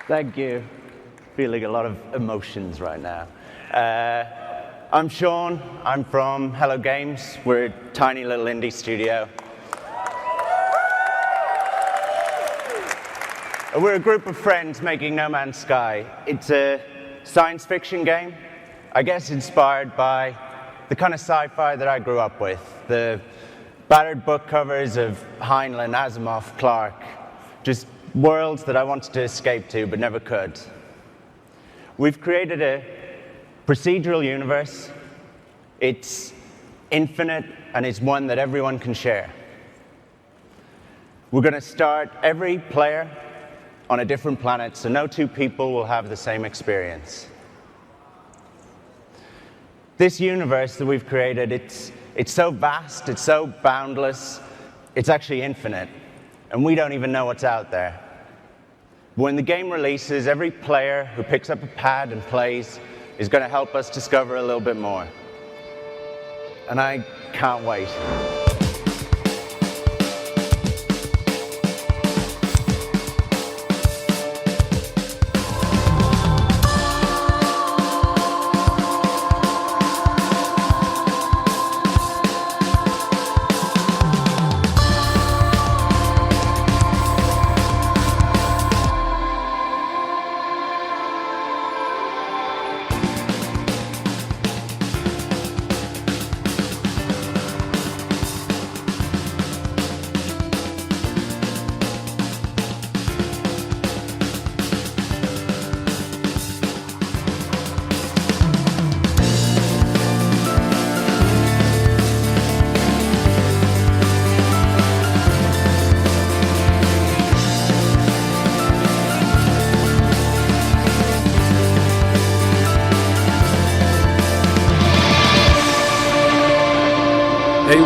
Thank you. Feeling a lot of emotions right now. I'm Sean. I'm from Hello Games. We're a tiny little indie studio. We're a group of friends making No Man's Sky. It's a science fiction game, I guess inspired by the kind of sci-fi that I grew up with. The battered book covers of Heinlein, Asimov, Clarke. Just worlds that I wanted to escape to but never could. We've created a procedural universe. It's infinite and it's one that everyone can share. We're going to start every player on a different planet, so no two people will have the same experience. This universe that we've created, it's so vast, it's so boundless, it's actually infinite, and we don't even know what's out there. When the game releases, every player who picks up a pad and plays is going to help us discover a little bit more. And I can't wait.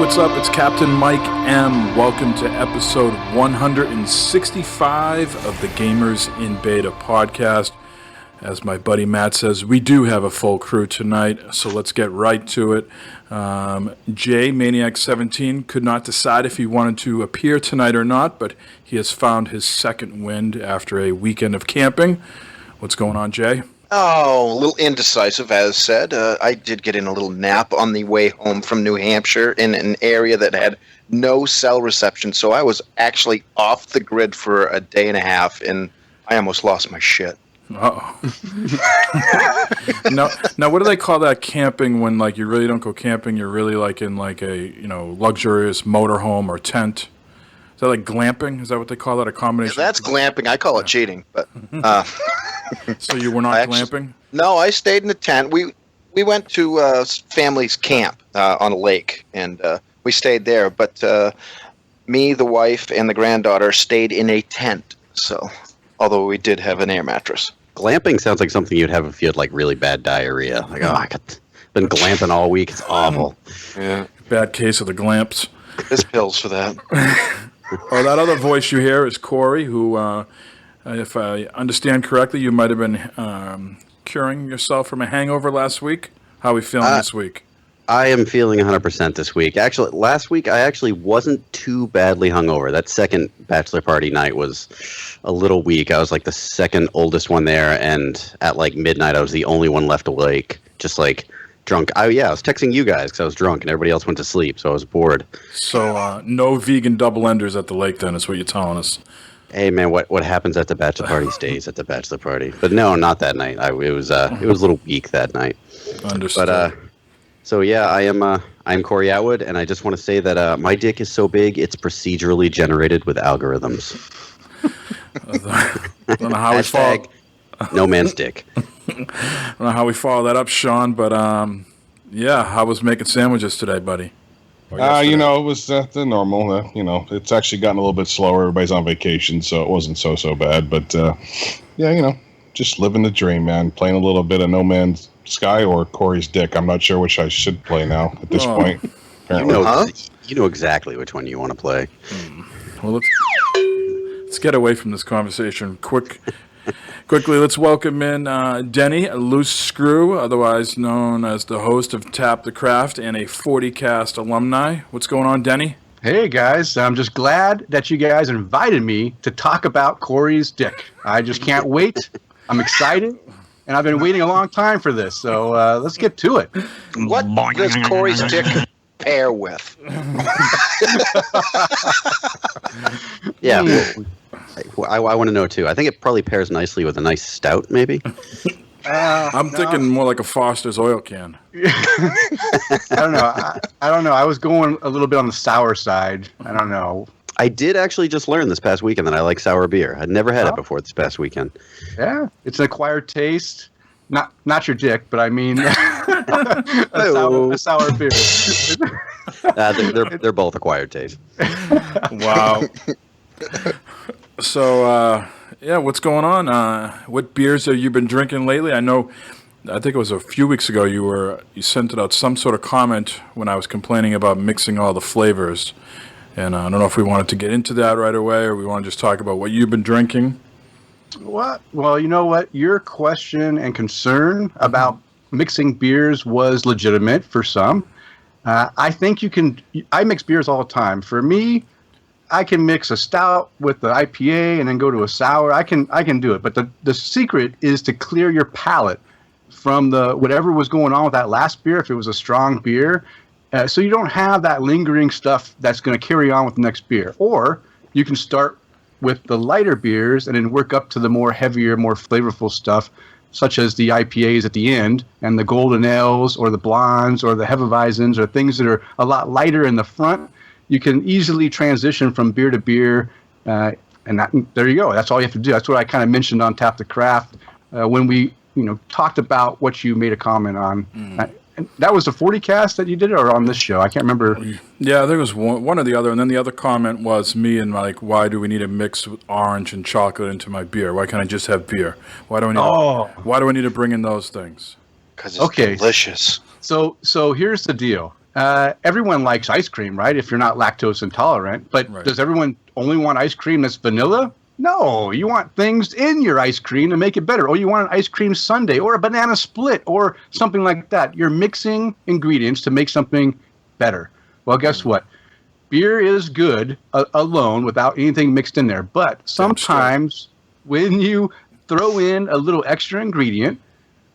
What's up? It's Captain Mike M. Welcome to episode 165 of the Gamers in Beta podcast. As my buddy Matt says, we do have a full crew tonight, so let's get right to it. Jay, Maniac17, could not decide if he wanted to appear tonight or not, but he has found his second wind after a weekend of camping. What's going on, Jay? Oh, a little indecisive, as said. I did get in a little nap on the way home from New Hampshire in an area that had no cell reception, so I was actually off the grid for a day and a half, and I almost lost my shit. Uh-oh. Now, what do they call that camping when, like, you really don't go camping, you're really, like, in, like, a, luxurious motorhome or tent? Is that like glamping? Is that what they call that, a combination? Yeah, that's glamping. I call it cheating, but... So you were not glamping? No, I stayed in a tent. We went to family's camp on a lake, and we stayed there. But me, the wife, and the granddaughter stayed in a tent. So, although we did have an air mattress. Glamping sounds like something you'd have if you had like really bad diarrhea. Like, oh, been glamping all week. It's awful. Yeah. Bad case of the glamps. There's pills for that. Oh, that other voice you hear is Corey, who... if I understand correctly, you might have been curing yourself from a hangover last week. How are we feeling this week? I am feeling 100% this week. Actually, last week I actually wasn't too badly hungover. That second bachelor party night was a little weak. I was like the second oldest one there, and at like midnight I was the only one left awake, just like drunk. I was texting you guys because I was drunk and everybody else went to sleep, so I was bored. So no vegan double enders at the lake then is what you're telling us. Hey man, what happens at the bachelor party stays at the bachelor party. But no, not that night. It was a little weak that night. Understood. But so yeah, I'm Corey Atwood, and I just want to say that my dick is so big it's procedurally generated with algorithms. I don't know how we follow. No man's dick. I don't know how we follow that up, Sean. But yeah, how was making sandwiches today, buddy? It was the normal. It's actually gotten a little bit slower. Everybody's on vacation, so it wasn't so bad. But, just living the dream, man. Playing a little bit of No Man's Sky or Corey's Dick. I'm not sure which I should play now at this point. Apparently. You know exactly which one you want to play. Well, let's get away from this conversation quickly. Let's welcome in Denny Luce Screw, otherwise known as the host of Tap the Craft and a 40cast alumni. What's going on, Denny? Hey guys, I'm just glad that you guys invited me to talk about Corey's dick. I just can't wait. I'm excited, and I've been waiting a long time for this. So let's get to it. What does Corey's dick pair with? Yeah, I want to know too. I think it probably pairs nicely with a nice stout, maybe. I'm thinking more like a Foster's oil can. I don't know. I don't know. I was going a little bit on the sour side. I don't know. I did actually just learn this past weekend that I like sour beer. I'd never had it before this past weekend. Yeah, it's an acquired taste. Not your dick, but I mean a sour beer. They're both acquired taste. Wow. So, yeah, what's going on? What beers have you been drinking lately? I think it was a few weeks ago you sent out some sort of comment when I was complaining about mixing all the flavors. And I don't know if we wanted to get into that right away or we want to just talk about what you've been drinking. What? Well, you know what? Your question and concern about mixing beers was legitimate for some. I think you can. I mix beers all the time. For me, I can mix a stout with the IPA and then go to a sour. I can do it. But the secret is to clear your palate from the whatever was going on with that last beer. If it was a strong beer, so you don't have that lingering stuff that's going to carry on with the next beer. Or you can start with the lighter beers and then work up to the more heavier, more flavorful stuff, such as the IPAs at the end and the golden ales or the blondes or the Hefeweizens or things that are a lot lighter in the front. You can easily transition from beer to beer, and there you go. That's all you have to do. That's what I kind of mentioned on Tap the Craft when we talked about what you made a comment on. And that was the 40 cast that you did, or on this show? I can't remember. Yeah, there was one or the other, and then the other comment was me and like, why do we need to mix orange and chocolate into my beer? Why can't I just have beer? Why do I need to bring in those things? Because it's delicious. So here's the deal. Everyone likes ice cream, right? If you're not lactose intolerant. But Does everyone only want ice cream that's vanilla? No, you want things in your ice cream to make it better. Or you want an ice cream sundae or a banana split or something like that. You're mixing ingredients to make something better. Well, guess what? Beer is good alone without anything mixed in there. But sometimes when you throw in a little extra ingredient,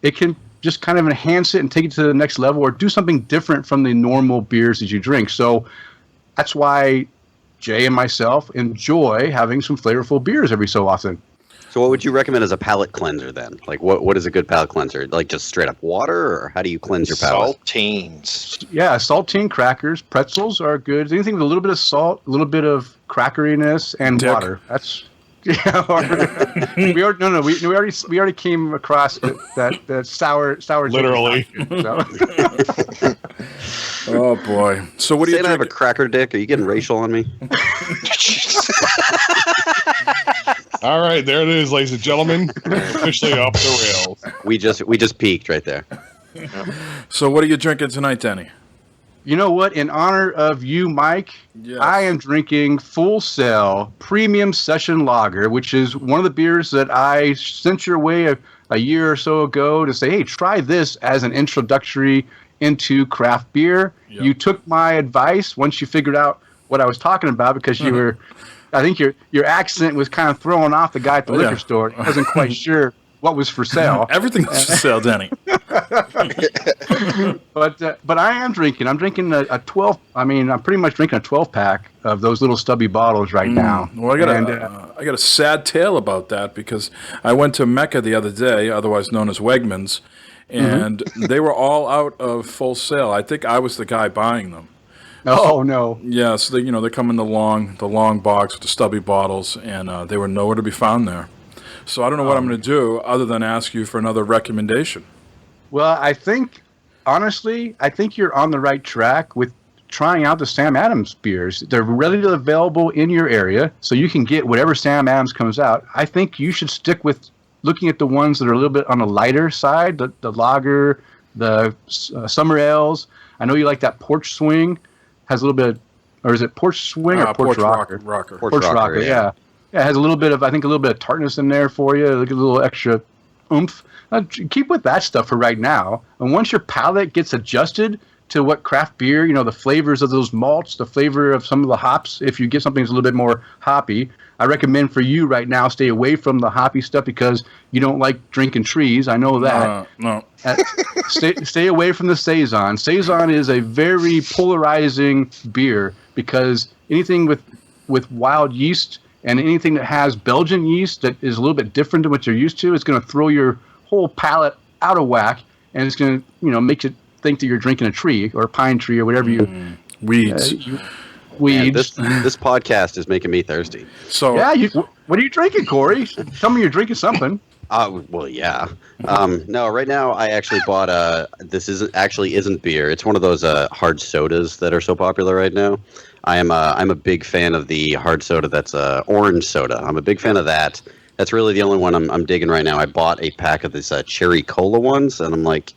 it can just kind of enhance it and take it to the next level or do something different from the normal beers that you drink. So that's why Jay and myself enjoy having some flavorful beers every so often. So what would you recommend as a palate cleanser then? Like what is a good palate cleanser? Like just straight up water, or how do you cleanse your palate? Saltines. Yeah, saltine crackers. Pretzels are good. Anything with a little bit of salt, a little bit of crackeriness, and water. That's we already came across that sour. Literally. Oh boy! So what do you think? I have a cracker dick. Are you getting racial on me? All right, there it is, ladies and gentlemen. Officially off the rails. We just peaked right there. So what are you drinking tonight, Denny? You know what? In honor of you, Mike, yes. I am drinking Full Sail Premium Session Lager, which is one of the beers that I sent your way a year or so ago to say, hey, try this as an introductory into craft beer. Yep. You took my advice once you figured out what I was talking about because you were, I think your accent was kind of throwing off the guy at the liquor store. He wasn't quite sure what was for sale. Everything's for sale, Denny. But I am drinking. I'm drinking a 12. I'm pretty much drinking a 12-pack of those little stubby bottles right now. Well, I got a sad tale about that because I went to Mecca the other day, otherwise known as Wegmans, and they were all out of Full Sail. I think I was the guy buying them. Oh no! Yeah, so they come in the long box with the stubby bottles, and they were nowhere to be found there. So I don't know what I'm going to do other than ask you for another recommendation. Well, honestly, I think you're on the right track with trying out the Sam Adams beers. They're readily available in your area, so you can get whatever Sam Adams comes out. I think you should stick with looking at the ones that are a little bit on the lighter side, the lager, the summer ales. I know you like that Porch Swing. Has a little bit, or is it Porch Swing or Porch Rocker? Porch Rocker, yeah. Yeah, it has a little bit of tartness in there for you, like a little extra oomph. Keep with that stuff for right now. And once your palate gets adjusted, to what craft beer, the flavors of those malts, the flavor of some of the hops. If you get something that's a little bit more hoppy, I recommend for you right now, stay away from the hoppy stuff because you don't like drinking trees. I know that. No. Stay away from the Saison. Saison is a very polarizing beer because anything with wild yeast and anything that has Belgian yeast that is a little bit different than what you're used to, it's going to throw your whole palate out of whack, and it's going to make you think that you're drinking a tree or a pine tree or whatever you weeds. Weeds. Man, this podcast is making me thirsty. So yeah, what are you drinking, Corey? Tell me you're drinking something. Well, yeah. No, right now I actually bought this isn't beer. It's one of those hard sodas that are so popular right now. I'm a big fan of the hard soda that's orange soda. I'm a big fan of that. That's really the only one I'm digging right now. I bought a pack of this cherry cola ones, and I'm like,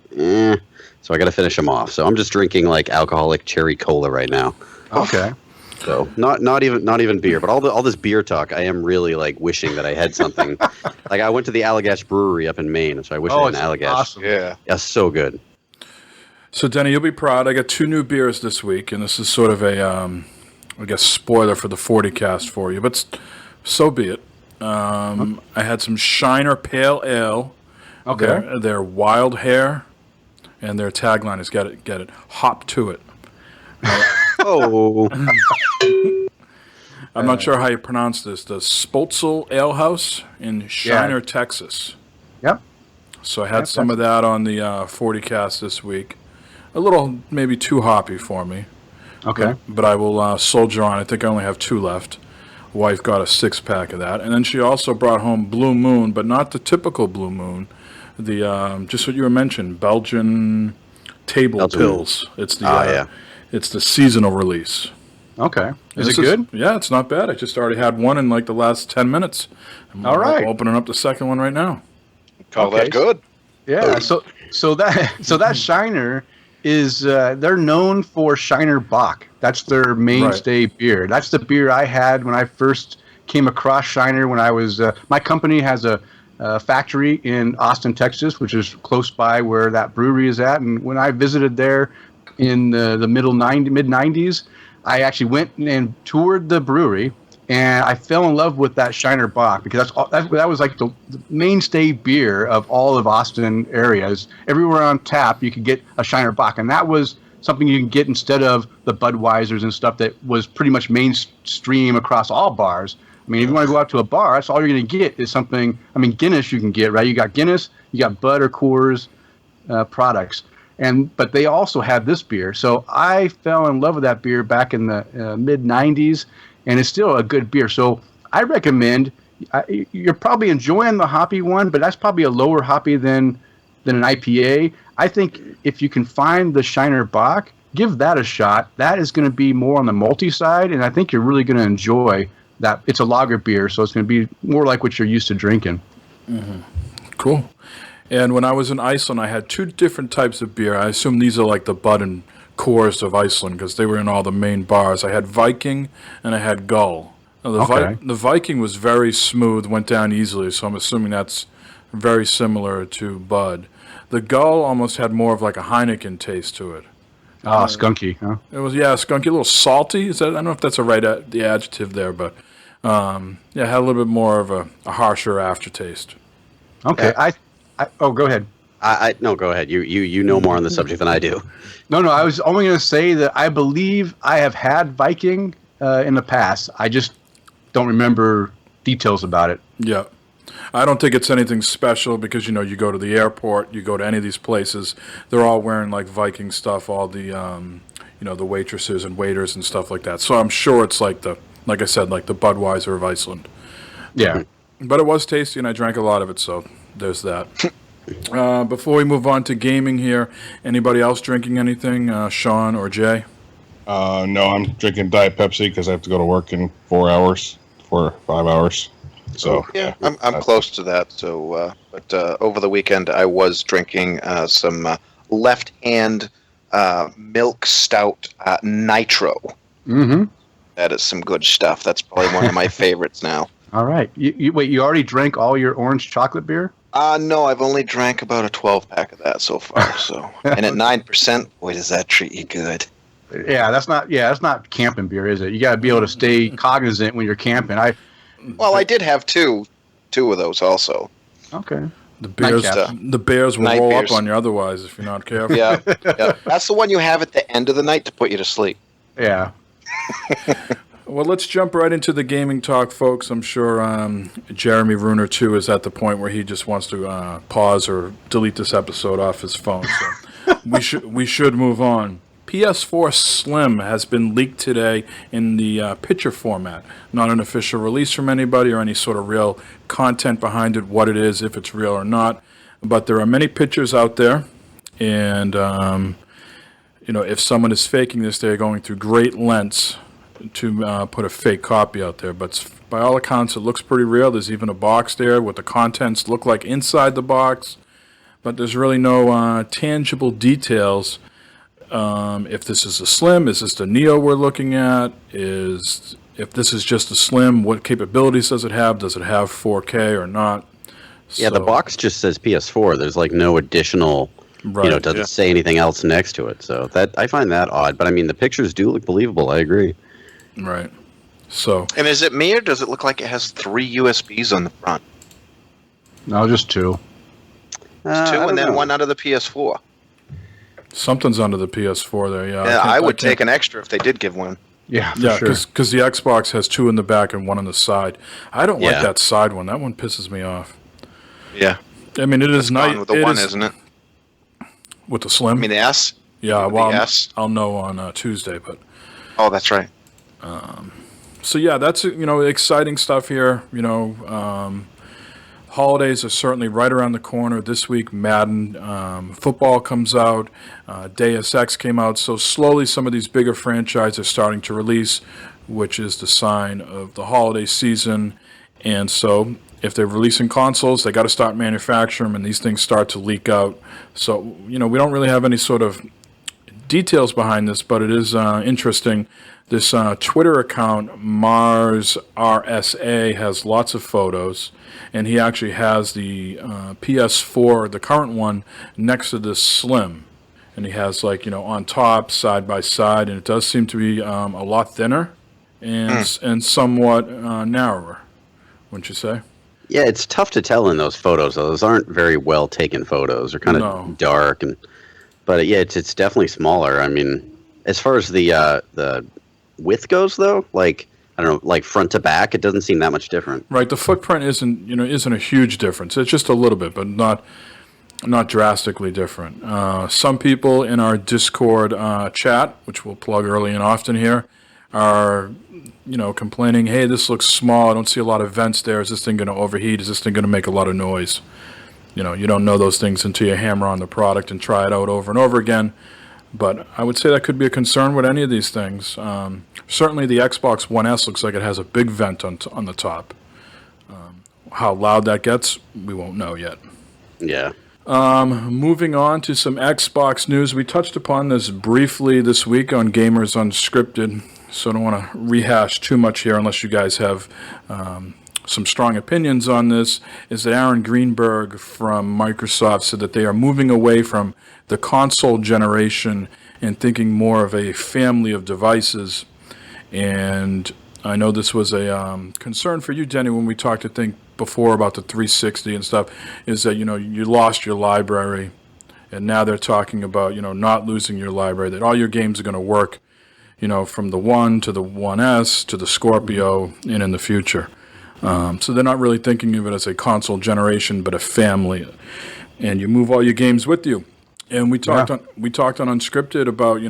so I got to finish them off. So I'm just drinking like alcoholic cherry cola right now. Okay. So not even beer, but all this beer talk, I am really like wishing that I had something. Like I went to the Allagash Brewery up in Maine, so I wish I had an Allagash. Awesome. Yeah. So good. So Denny, you'll be proud. I got 2 new beers this week, and this is sort of a, I guess, spoiler for the 40 cast for you, but so be it. I had some Shiner Pale Ale. Okay. Their Wild Hair, and their tagline is get it, hop to it. Oh. I'm not sure how you pronounce this. The Spotzel Ale House in Shiner, Texas. Yep. So I had some of that on the 40 cast this week. A little maybe too hoppy for me. Okay. But I will soldier on. I think I only have 2 left. Wife got a 6-pack of that. And then she also brought home Blue Moon, but not the typical Blue Moon. The just what you were mentioning, Belgian table pills. It's the it's the seasonal release. Okay. Is it good? Yeah, it's not bad. I just already had one in like the last 10 minutes. I'm opening up the second one right now. Call that good. Yeah. So that Shiner is they're known for Shiner Bock. That's their mainstay beer. That's the beer I had when I first came across Shiner. When I was my company has a factory in Austin, Texas, which is close by where that brewery is at. And when I visited there in the mid 90s, I actually went and toured the brewery, and I fell in love with that Shiner Bock because that was like the mainstay beer of all of Austin areas. Everywhere on tap, you could get a Shiner Bock, and that was something you can get instead of the Budweisers and stuff that was pretty much mainstream across all bars. I mean, if you want to go out to a bar, that's all you're going to get is something. I mean, Guinness you can get, right? You got Guinness, you got Bud or Coors products. But they also had this beer. So I fell in love with that beer back in the mid 90s, and it's still a good beer. So I recommend, you're probably enjoying the hoppy one, but that's probably a lower hoppy than an IPA. I think if you can find the Shiner Bock, give that a shot. That is going to be more on the malty side, and I think you're really going to enjoy that. It's a lager beer, so it's going to be more like what you're used to drinking. Mm-hmm. Cool. And when I was in Iceland, I had 2 different types of beer. I assume these are like the Bud and Coors of Iceland because they were in all the main bars. I had Viking and I had Gull. Now, the Viking was very smooth, went down easily, so I'm assuming that's very similar to Bud. The Gull almost had more of like a Heineken taste to it. Skunky, huh? It was, skunky, a little salty. I don't know if that's the adjective there, but it had a little bit more of a harsher aftertaste. Okay, go ahead. No, go ahead. You know more on the subject than I do. No, I was only going to say that I believe I have had Viking in the past. I just don't remember details about it. Yeah. I don't think it's anything special because, you go to the airport, you go to any of these places, they're all wearing like Viking stuff, all the, the waitresses and waiters and stuff like that. So I'm sure it's like I said, like the Budweiser of Iceland. Yeah. But it was tasty and I drank a lot of it, so there's that. Before we move on to gaming here, anybody else drinking anything, Sean or Jay? No, I'm drinking Diet Pepsi because I have to go to work in 4 or 5 hours. So yeah, I'm close to that. So, but over the weekend I was drinking some Left Hand Milk Stout Nitro. Mm-hmm. That is some good stuff. That's probably one of my favorites now. All right. You already drank all your orange chocolate beer? No, I've only drank about a 12-pack of that so far. So, and at 9%, boy, does that treat you good. Yeah, that's not camping beer, is it? You got to be able to stay cognizant when you're camping. Well, I did have two of those also. Okay. The bears will Night roll beers. up on you otherwise if you're not careful. Yeah, yeah. That's the one you have at the end of the night to put you to sleep. Yeah. Well, let's jump right into the gaming talk, folks. I'm sure Jeremy Runer, too, is at the point where he just wants to pause or delete this episode off his phone. So we should move on. PS4 Slim has been leaked today in the picture format. Not an official release from anybody or any sort of real content behind it, what it is, if it's real or not. But there are many pictures out there, and if someone is faking this, they're going through great lengths to put a fake copy out there. But by all accounts, it looks pretty real. There's even a box there what the contents look like inside the box, but there's really no tangible details. If this is a Slim, is this the Neo we're looking at? If this is just a Slim, what capabilities does it have? Does it have 4K or not? Yeah, the box just says PS4. There's like no additional, Right, doesn't say anything else next to it. So that I find that odd. But I mean, the pictures do look believable. I agree. Right. So. And is it me, or does it look like it has 3 USBs on the front? No, just 2. It's 2 I don't and then know. 1 under the PS4. Something's under the PS4 there, yeah. Yeah, I would take an extra if they did give one. Yeah, for Yeah, sure. because the Xbox has 2 in the back and 1 on the side. I don't like Yeah. that side one. That one pisses me off. Yeah. I mean, it is nice Gone with the 1, isn't it? with the Slim. I mean, the S? yeah, with well, the S? I'll know on Tuesday, but. Oh, that's right. So yeah, that's exciting stuff here. Holidays are certainly right around the corner. This week, Madden football comes out. Deus Ex came out. So slowly, some of these bigger franchises are starting to release, which is the sign of the holiday season. And so, if they're releasing consoles, they got to start manufacturing them, and these things start to leak out. So we don't really have any sort of details behind this, but it is interesting. This Twitter account, Mars RSA, has lots of photos, and he actually has the PS4, the current one, next to the Slim. And he has, on top, side by side, and it does seem to be a lot thinner and somewhat narrower, wouldn't you say? Yeah, it's tough to tell in those photos. Those aren't very well taken photos. They're kind of No. dark, but yeah, it's definitely smaller. I mean, as far as the width goes, though, I don't know, like front to back, it doesn't seem that much different. Right, the footprint isn't a huge difference. It's just a little bit, but not drastically different. Some people in our Discord chat, which we'll plug early and often here, are complaining, hey, this looks small. I don't see a lot of vents there. Is this thing going to overheat? Is this thing going to make a lot of noise? You don't know those things until you hammer on the product and try it out over and over again. But I would say that could be a concern with any of these things. Certainly the Xbox One S looks like it has a big vent on the top. How loud that gets, we won't know yet. Yeah. Moving on to some Xbox news. We touched upon this briefly this week on Gamers Unscripted, so I don't want to rehash too much here unless you guys have some strong opinions on this, is that Aaron Greenberg from Microsoft said that they are moving away from the console generation and thinking more of a family of devices. And I know this was a concern for you, Denny, when we talked, I think, before about the 360 and stuff, is that, you lost your library. And now they're talking about, not losing your library, that all your games are going to work, from the 1 to the 1S to the Scorpio and in the future. So they're not really thinking of it as a console generation, but a family. And you move all your games with you. And we talked on Unscripted about,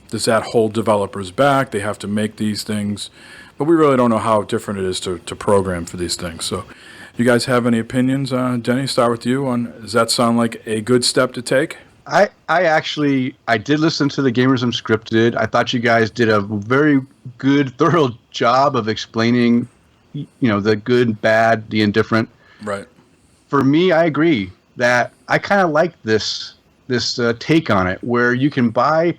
does that hold developers back? They have to make these things. But we really don't know how different it is to program for these things. So you guys have any opinions? Denny, start with you. Does that sound like a good step to take? I did listen to the Gamers Unscripted. I thought you guys did a very good, thorough job of explaining, the good, bad, the indifferent. Right. For me, I agree that I kind of like this take on it, where you buy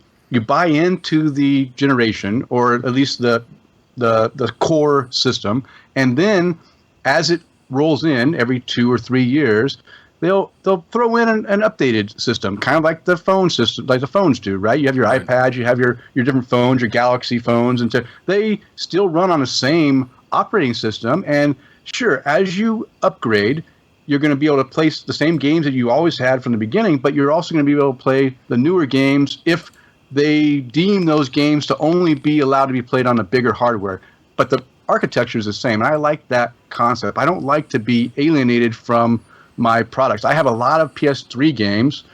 into the generation, or at least the core system, and then as it rolls in every 2 or 3 years, they'll throw in an updated system, kind of like the phone system, like the phones do, right? You have your iPads, you have your different phones, your Galaxy phones, and they still run on the same operating system. And sure, as you upgrade, you're going to be able to play the same games that you always had from the beginning, but you're also going to be able to play the newer games if they deem those games to only be allowed to be played on the bigger hardware. But the architecture is the same, and I like that concept. I don't like to be alienated from my products. I have a lot of PS3 games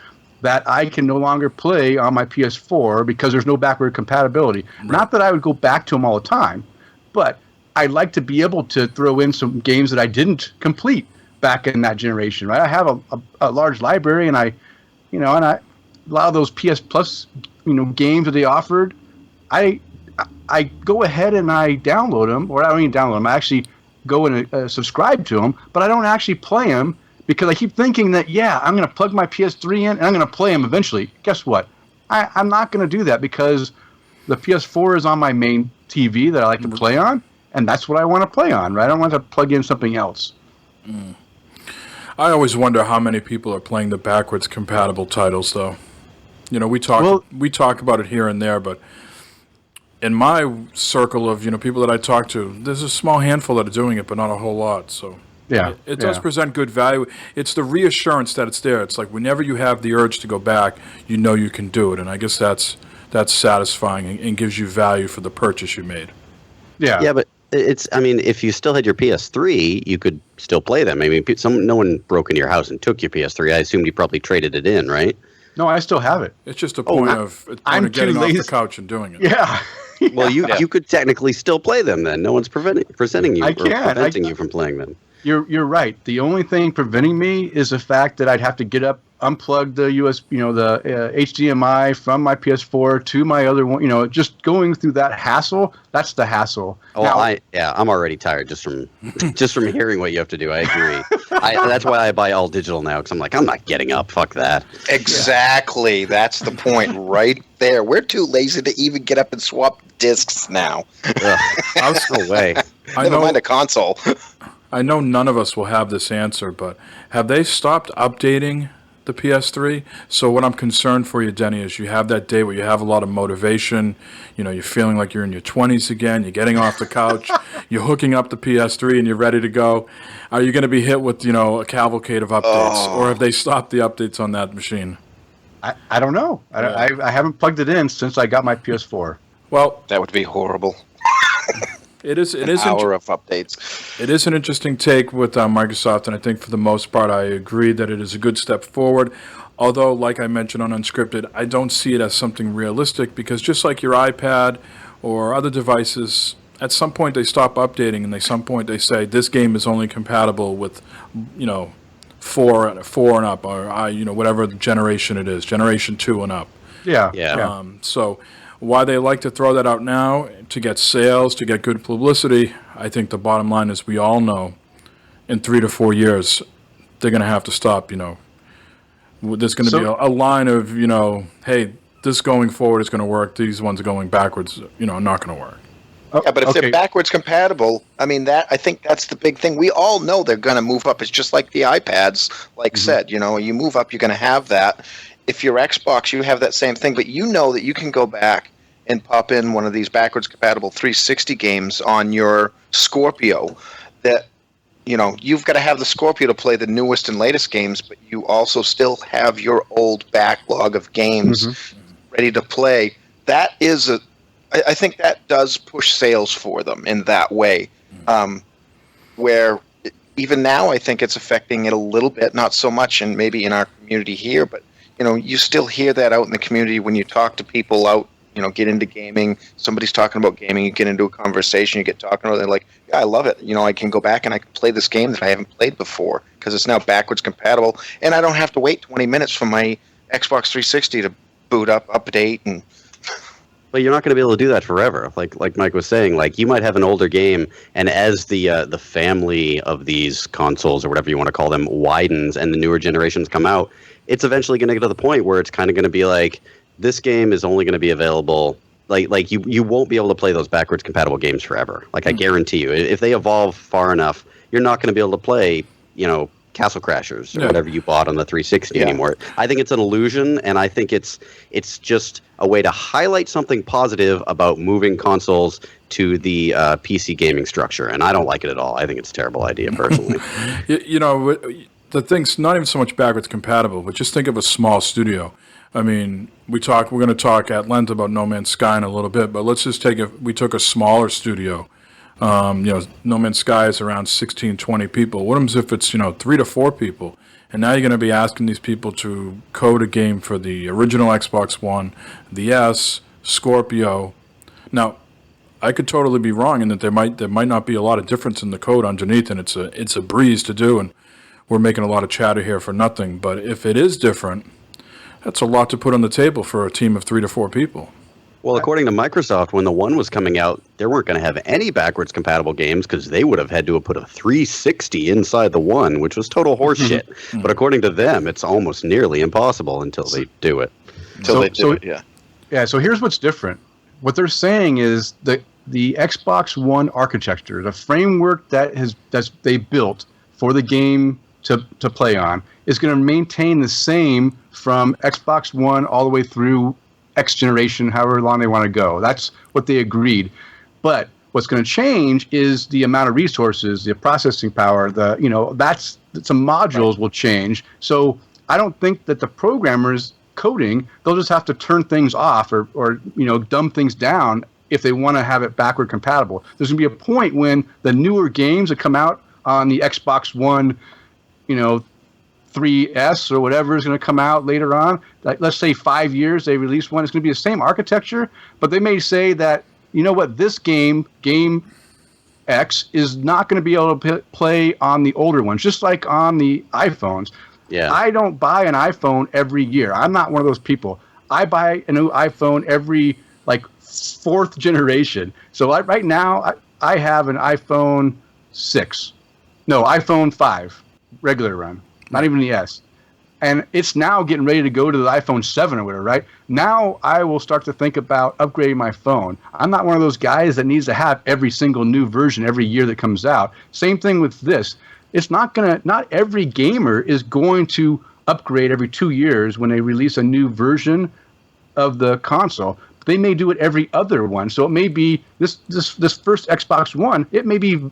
that I can no longer play on my PS4 because there's no backward compatibility. Right. Not that I would go back to them all the time, but I'd like to be able to throw in some games that I didn't complete back in that generation, right? I have a large library, and a lot of those PS Plus, games that they offered, I go ahead and I download them, or I don't even download them. I actually go and subscribe to them, but I don't actually play them because I keep thinking that, I'm going to plug my PS3 in and I'm going to play them eventually. Guess what? I'm not going to do that because the PS4 is on my main TV that I like to play on, and that's what I want to play on, right? I don't want to plug in something else. Mm. I always wonder how many people are playing the backwards compatible titles, though. We talk about it here and there, but in my circle of people that I talk to, there's a small handful that are doing it, but not a whole lot. So it does present good value. It's the reassurance that it's there. It's like whenever you have the urge to go back, you know you can do it, and I guess that's satisfying and gives you value for the purchase you made. Yeah, but if you still had your PS3, you could still play them. I mean, no one broke into your house and took your PS3. I assumed you probably traded it in, right? No, I still have it. It's just a point of getting off the couch and doing it. Yeah. Well, you could technically still play them then. No one's preventing you preventing you from playing them. You're right. The only thing preventing me is the fact that I'd have to get up, unplug the the HDMI from my PS4 to my other one. Just going through that hassle. That's the hassle. Oh, I'm already tired just from hearing what you have to do. I agree. That's why I buy all digital now, because I'm like, I'm not getting up. Fuck that. Exactly. Yeah. That's the point right there. We're too lazy to even get up and swap discs now. No way. Never mind a console. I know none of us will have this answer, but have they stopped updating the PS3? So what I'm concerned for you, Denny, is you have that day where you have a lot of motivation. You're feeling like you're in your 20s again. You're getting off the couch. You're hooking up the PS3 and you're ready to go. Are you going to be hit with, a cavalcade of updates? Or have they stopped the updates on that machine? I don't know. I haven't plugged it in since I got my PS4. Well, that would be horrible. It is an hour of updates. It is an interesting take with Microsoft, and I think for the most part I agree that it is a good step forward. Although, like I mentioned on Unscripted, I don't see it as something realistic because just like your iPad or other devices, at some point they stop updating, and at some point they say this game is only compatible with, 4 and up, or whatever generation it is, generation 2 and up. Yeah. So why they like to throw that out now to get sales, to get good publicity, I think the bottom line is we all know in 3 to 4 years they're going to have to stop. There's going to be a line of, hey, this going forward is going to work. These ones are going backwards, not going to work. Yeah, but if they're backwards compatible, I think that's the big thing. We all know they're going to move up. It's just like the iPads, said, you move up, you're going to have that. If you're Xbox, you have that same thing, but you know that you can go back and pop in one of these backwards compatible 360 games on your Scorpio that, you've got to have the Scorpio to play the newest and latest games, but you also still have your old backlog of games ready to play. That is I think that does push sales for them in that way, where even now I think it's affecting it a little bit, not so much and maybe in our community here, but you still hear that out in the community when you talk to people out, get into gaming. Somebody's talking about gaming, you get into a conversation, you get talking about it, they're like, yeah, I love it. I can go back and I can play this game that I haven't played before because it's now backwards compatible, and I don't have to wait 20 minutes for my Xbox 360 to boot up, update, and... But you're not going to be able to do that forever. Like Mike was saying, you might have an older game, and as the family of these consoles or whatever you want to call them widens and the newer generations come out, it's eventually going to get to the point where it's kind of going to be like, this game is only going to be available. You won't be able to play those backwards compatible games forever. I guarantee you, if they evolve far enough, you're not going to be able to play, Castle Crashers or whatever you bought on the 360 anymore. I think it's an illusion, and I think it's just a way to highlight something positive about moving consoles to the PC gaming structure, and I don't like it at all. I think it's a terrible idea, personally. The thing's not even so much backwards compatible, but just think of a small studio. I mean, we're going to talk at length about No Man's Sky in a little bit, but let's just we took a smaller studio. No Man's Sky is around 16, 20 people. What happens if it's, 3 to 4 people? And now you're going to be asking these people to code a game for the original Xbox One, the S, Scorpio. Now, I could totally be wrong in that there might not be a lot of difference in the code underneath, and it's a breeze to do, and we're making a lot of chatter here for nothing. But if it is different, that's a lot to put on the table for a team of 3 to 4 people. Well, according to Microsoft, when the One was coming out, they weren't going to have any backwards compatible games because they would have had to have put a 360 inside the One, which was total horseshit. But according to them, it's almost nearly impossible until they do it. Yeah, so here's what's different. What they're saying is that the Xbox One architecture, the framework that they built for the game to play on, is going to maintain the same from Xbox One all the way through X generation, however long they want to go. That's what they agreed. But what's going to change is the amount of resources, the processing power, some modules will change. So I don't think that the programmers coding, they'll just have to turn things off or dumb things down if they want to have it backward compatible. There's going to be a point when the newer games that come out on the Xbox One, 3S or whatever is going to come out later on. Like, let's say 5 years they release one. It's going to be the same architecture, but they may say that, this game X is not going to be able to play on the older ones, just like on the iPhones. Yeah. I don't buy an iPhone every year. I'm not one of those people. I buy a new iPhone every fourth generation. So right now I have an iPhone 6. No, iPhone 5 regular run. Not even the S. And it's now getting ready to go to the iPhone 7 or whatever, right? Now I will start to think about upgrading my phone. I'm not one of those guys that needs to have every single new version every year that comes out. Same thing with this. It's not every gamer is going to upgrade every 2 years when they release a new version of the console. They may do it every other one. So it may be this first Xbox One, it may be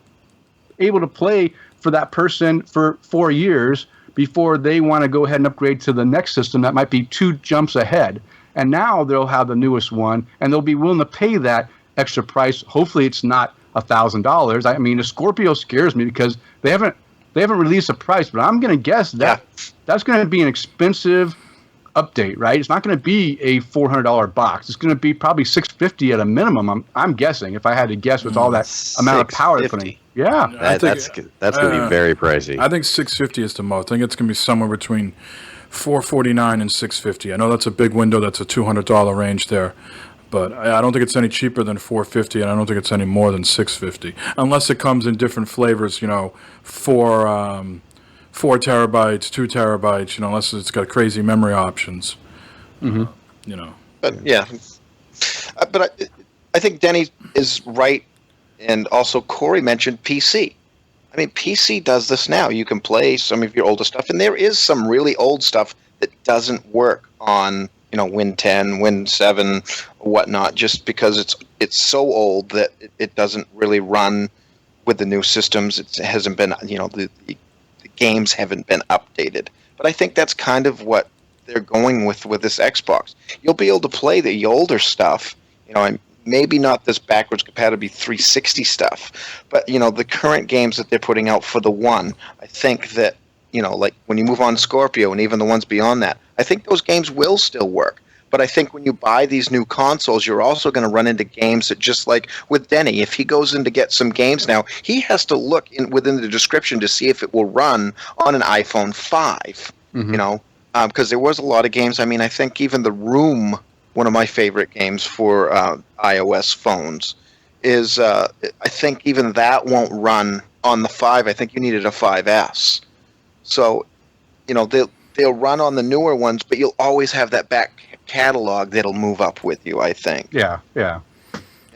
able to play for that person for 4 years before they want to go ahead and upgrade to the next system that might be 2 jumps ahead. And now they'll have the newest one, and they'll be willing to pay that extra price. Hopefully it's not $1,000. I mean, the Scorpio scares me because they haven't released a price, but I'm going to guess that that's going to be an expensive update, right? It's not going to be a $400 box. It's going to be probably $650 at a minimum. I'm guessing, if I had to guess, with all that amount of power. Yeah, that's going to be very pricey. I think $650 is the most. I think it's going to be somewhere between $449 and $650. I know that's a big window. That's a $200 range there, but I don't think it's any cheaper than $450, and I don't think it's any more than $650, unless it comes in different flavors. 4 terabytes, 2 terabytes. Unless it's got crazy memory options. But yeah, but I think Denny is right. And also, Corey mentioned PC. I mean, PC does this now. You can play some of your older stuff, and there is some really old stuff that doesn't work on, Win 10, Win 7, or whatnot, just because it's so old that it doesn't really run with the new systems. It hasn't been, the games haven't been updated. But I think that's kind of what they're going with this Xbox. You'll be able to play the older stuff, and maybe not this backwards compatibility 360 stuff, but the current games that they're putting out for the One, I think that like when you move on Scorpio and even the ones beyond that, I think those games will still work. But I think when you buy these new consoles, you're also going to run into games that, just like with Denny, if he goes in to get some games now, he has to look within the description to see if it will run on an iPhone 5. Because there was a lot of games. I mean, I think even The Room, one of my favorite games for iOS phones, is I think even that won't run on the 5. I think you needed a 5S. So, they'll run on the newer ones, but you'll always have that back catalog that'll move up with you, I think. Yeah.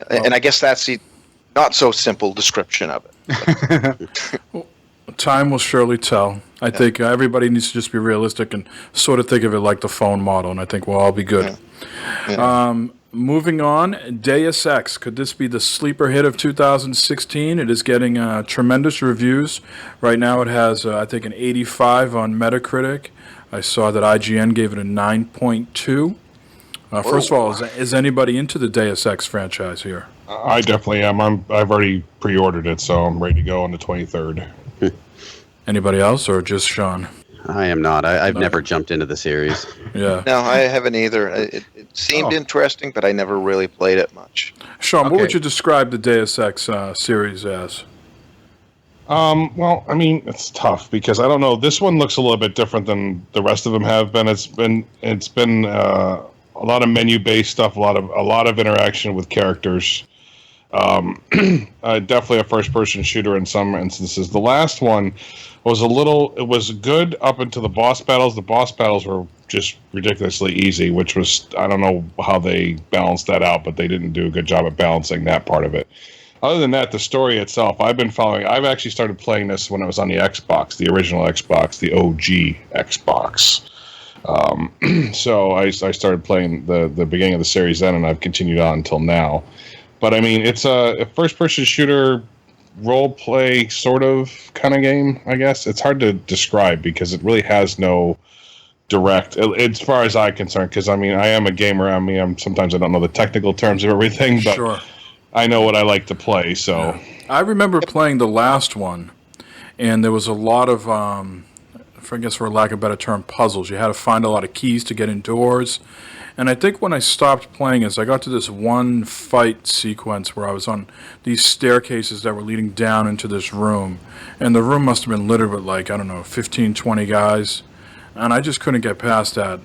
And I guess that's the not so simple description of it. Time will surely tell. I think everybody needs to just be realistic and sort of think of it like the phone model, and I think we'll all be good. Moving on, Deus Ex. Could this be the sleeper hit of 2016? It is getting tremendous reviews. Right now it has, I think, an 85 on Metacritic. I saw that IGN gave it a 9.2. First of all, is anybody into the Deus Ex franchise here? I definitely am. I've already pre-ordered it, so I'm ready to go on the 23rd. Anybody else, or just Sean? I am not. I've never jumped into the series. Yeah. No, I haven't either. It seemed interesting, but I never really played it much. Sean, what would you describe the Deus Ex series as? Well, I mean, it's tough because I don't know. This one looks a little bit different than the rest of them have been. It's been a lot of menu-based stuff, a lot of interaction with characters. Definitely a first-person shooter in some instances. The last one it was good up until the boss battles. The boss battles were just ridiculously easy, which was, I don't know how they balanced that out, but they didn't do a good job of balancing that part of it. Other than that, the story itself, I've actually started playing this when it was on the Xbox, the original Xbox, the OG Xbox. So I started playing the beginning of the series then, and I've continued on until now. But I mean, it's a first-person shooter role play sort of kind of game, I guess. It's hard to describe because it really has no direct, as far as I'm concerned, because I mean, I am a gamer. I mean, sometimes I don't know the technical terms of everything, but Sure. I know what I like to play. So I remember playing the last one, and there was a lot of, I guess for lack of a better term, puzzles. You had to find a lot of keys to get indoors. And I think when I stopped playing is I got to this one fight sequence where I was on these staircases that were leading down into this room. And the room must have been littered with, like, I don't know, 15, 20 guys. And I just couldn't get past that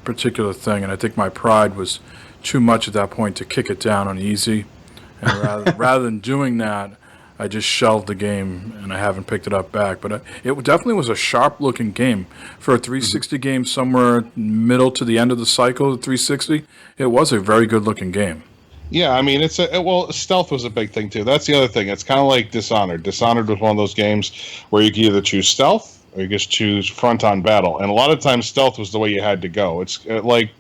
particular thing. And I think my pride was too much at that point to kick it down on easy. And rather than doing that, I just shelved the game, and I haven't picked it up back. But it definitely was a sharp-looking game. For a 360 game somewhere middle to the end of the cycle of 360, it was a very good-looking game. yeah, I mean, stealth was a big thing too. That's the other thing. It's kind of like Dishonored. Dishonored was one of those games where you could either choose stealth or you just choose front-on battle. And a lot of times, stealth was the way you had to go. It's like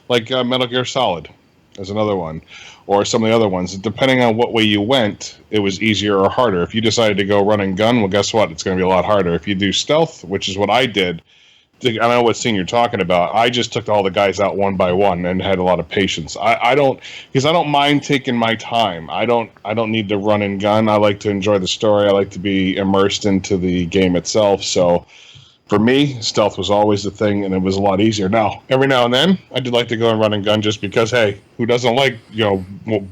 Metal Gear Solid is another one. Or some of the other ones. Depending on what way you went, it was easier or harder. If you decided to go run and gun, well, guess what? It's going to be a lot harder. If you do stealth, which is what I did, I don't know what scene you're talking about. I just took all the guys out one by one and had a lot of patience. I don't mind taking my time. I don't need to run and gun. I like to enjoy the story. I like to be immersed into the game itself. So for me, stealth was always the thing, and it was a lot easier. Now, every now and then, I did like to go and run and gun just because, hey, who doesn't like,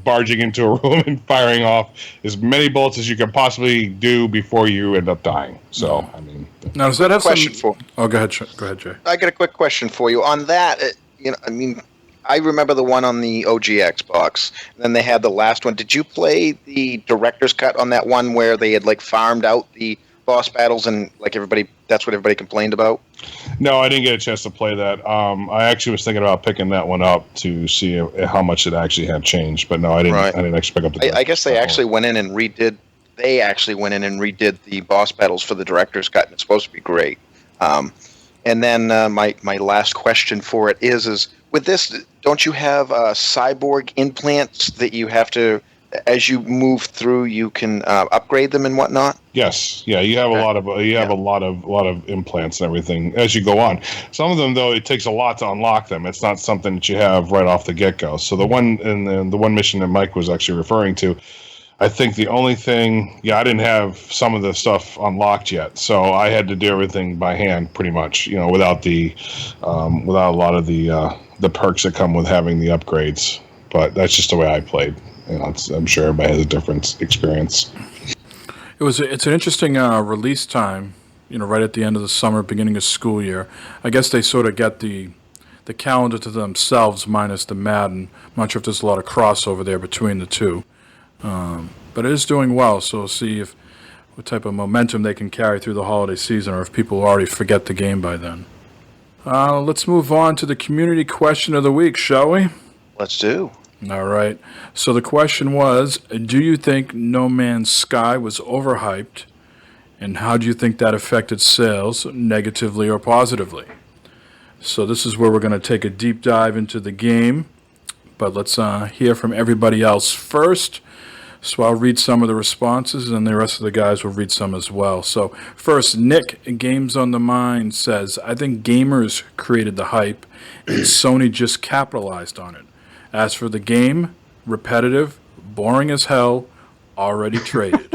barging into a room and firing off as many bullets as you can possibly do before you end up dying? So, I mean... Now, does that have Question some... for... Oh, go ahead, Jay. I got a quick question for you. On that, I mean, I remember the one on the OG Xbox. And then they had the last one. Did you play the director's cut on that one where they had, farmed out the boss battles and that's what everybody complained about? No, I didn't get a chance to play that. I actually was thinking about picking that one up to see how much it actually had changed, but no, I didn't. Right. I didn't actually pick up the. I guess they actually went in and redid. They actually went in and redid the boss battles for the director's cut, and it's supposed to be great. And then my last question for it is with this, don't you have cyborg implants that you have to? As you move through, you can upgrade them and whatnot. Yes, yeah, you have a lot of a lot of implants and everything as you go on. Some of them, though, it takes a lot to unlock them. It's not something that you have right off the get go. So the one mission that Mike was actually referring to, I think the only thing, I didn't have some of the stuff unlocked yet, so I had to do everything by hand, pretty much, without a lot of the perks that come with having the upgrades. But that's just the way I played. I'm sure everybody has a different experience. It's an interesting release time, right at the end of the summer, beginning of school year. I guess they sort of get the calendar to themselves minus the Madden. I'm not sure if there's a lot of crossover there between the two. But it is doing well, so we'll see what type of momentum they can carry through the holiday season, or if people already forget the game by then. Let's move on to the community question of the week, shall we? Let's do. All right. So the question was, do you think No Man's Sky was overhyped? And how do you think that affected sales, negatively or positively? So this is where we're going to take a deep dive into the game. But let's hear from everybody else first. So I'll read some of the responses, and the rest of the guys will read some as well. So first, Nick, Games on the Mind, says, I think gamers created the hype, and Sony just capitalized on it. As for the game, repetitive, boring as hell, already traded.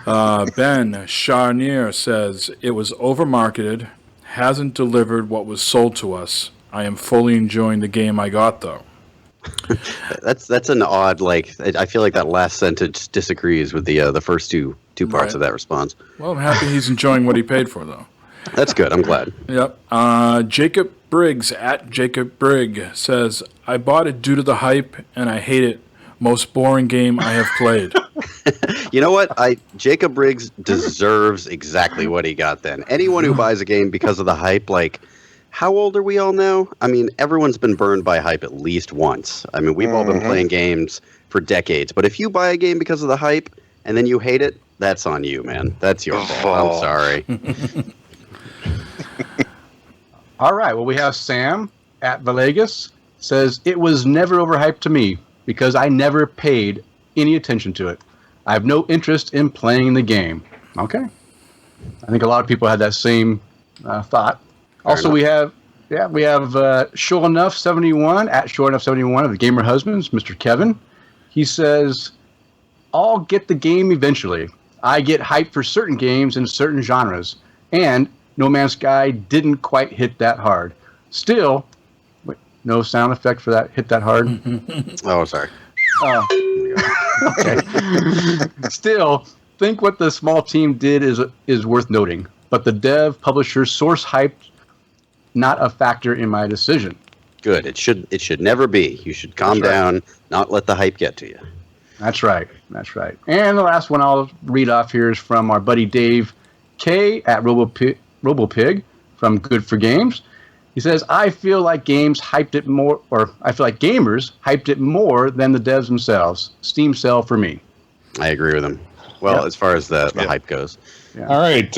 Ben Charnier says, it was overmarketed, hasn't delivered what was sold to us. I am fully enjoying the game I got, though. That's an odd, I feel like that last sentence disagrees with the first two parts of that response. Well, I'm happy he's enjoying what he paid for, though. That's good. I'm glad. Yep. Jacob Briggs, at Jacob Brigg, says, I bought it due to the hype, and I hate it. Most boring game I have played. You know what? Jacob Briggs deserves exactly what he got then. Anyone who buys a game because of the hype, how old are we all now? I mean, everyone's been burned by hype at least once. I mean, we've all been playing games for decades. But if you buy a game because of the hype and then you hate it, that's on you, man. That's your fault. I'm sorry. All right. Well, we have Sam at Villegas says, it was never overhyped to me because I never paid any attention to it. I have no interest in playing the game. Okay. I think a lot of people had that same thought. Also, we have Sure Enough 71 at Sure Enough 71 of the Gamer Husbands, Mr. Kevin. He says, I'll get the game eventually. I get hyped for certain games in certain genres, and No Man's Sky didn't quite hit that hard. Still, wait, no sound effect for that hit that hard? Oh, sorry. Okay. Still, think what the small team did is worth noting, but the dev publisher source hype not a factor in my decision. Good. It should never be. You should calm down, not let the hype get to you. That's right. That's right. And the last one I'll read off here is from our buddy Dave K at RoboPig from Good for Games. He says, I feel like gamers hyped it more than the devs themselves. Steam sell for me. I agree with him. Well, as far as the hype goes. Yeah. All right,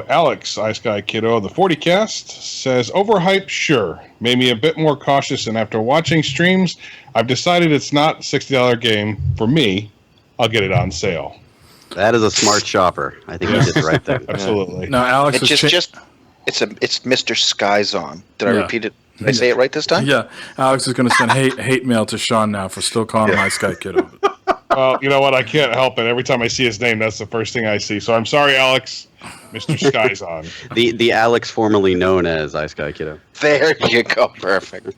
Alex, Ice Guy Kiddo, the 40 cast says, overhyped, sure. Made me a bit more cautious, and after watching streams, I've decided it's not a $60 game for me. I'll get it on sale. That is a smart shopper. I think he did the right thing. Absolutely. Now, Alex, it's Mr. Skyzon. Did I repeat it? Did I say it right this time? Yeah. Alex is going to send hate mail to Sean now for still calling him Ice Guy Kiddo. Well, you know what? I can't help it. Every time I see his name, that's the first thing I see. So I'm sorry, Alex. Mr. Skyzon. The Alex formerly known as Ice Guy Kiddo. There you go. Perfect.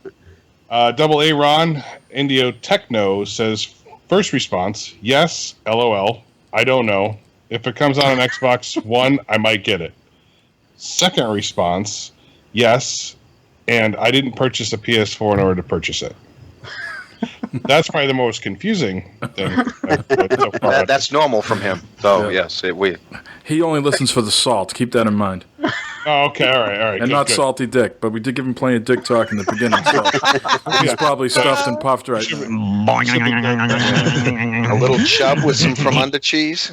Double A Ron, Indio Techno says, first response, yes, LOL. I don't know. If it comes on an Xbox One, I might get it. Second response, yes, and I didn't purchase a PS4 in order to purchase it. That's probably the most confusing thing. So far. That's normal from him, though. Yeah. Yes, He only listens for the salt. Keep that in mind. Oh, okay, all right. And not salty dick, but we did give him plenty of dick talk in the beginning, so he's probably stuffed and puffed right now. a little chub with some from under cheese.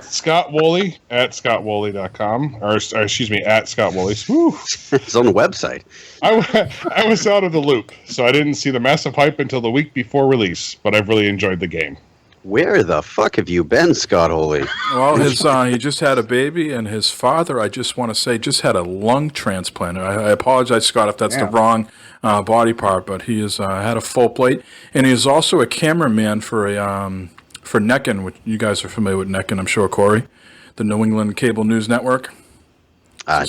Scott Woolley at scottwoolley.com, or excuse me, at Scott Woolley's. Woo. It's on the website. I was out of the loop, so I didn't see the massive hype until the week before release, but I've really enjoyed the game. Where the fuck have you been, Scott Holy? Well, he just had a baby, and his father, I just want to say, just had a lung transplant. I apologize, Scott, if that's the wrong body part, but he has had a full plate, and he is also a cameraman for Neckin, which you guys are familiar with Neckin, I'm sure, Corey, the New England Cable News Network.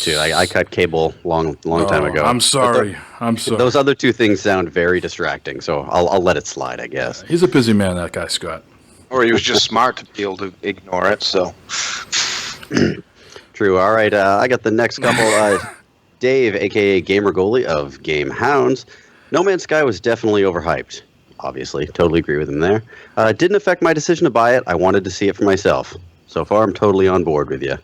Dude, I cut cable long time ago. I'm sorry. I'm sorry. Those other two things sound very distracting, so I'll let it slide, I guess. He's a busy man, that guy, Scott. Or he was just smart to be able to ignore it, so. True. All right, I got the next couple. Dave, a.k.a. Gamer Goalie of Game Hounds. No Man's Sky was definitely overhyped. Obviously, totally agree with him there. Didn't affect my decision to buy it. I wanted to see it for myself. So far, I'm totally on board with you.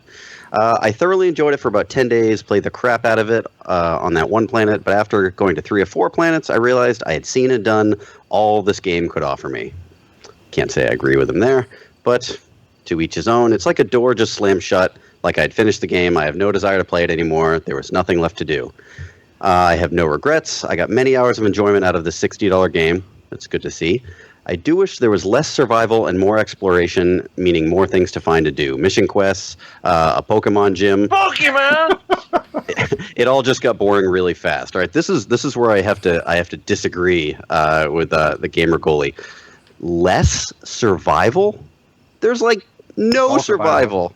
I thoroughly enjoyed it for about 10 days, played the crap out of it on that one planet, but after going to 3 or 4 planets, I realized I had seen and done all this game could offer me. Can't say I agree with him there, but To each his own. It's like a door just slammed shut. Like I'd finished the game. I have no desire to play it anymore. There was nothing left to do. I have no regrets. I got many hours of enjoyment out of the $60 game. That's good to see. I do wish there was less survival and more exploration, meaning more things to find to do. Mission quests, a Pokemon gym. Pokemon. It all just got boring really fast. All right, this is where I have to disagree with the gamer goalie. Less survival? There's like no survival.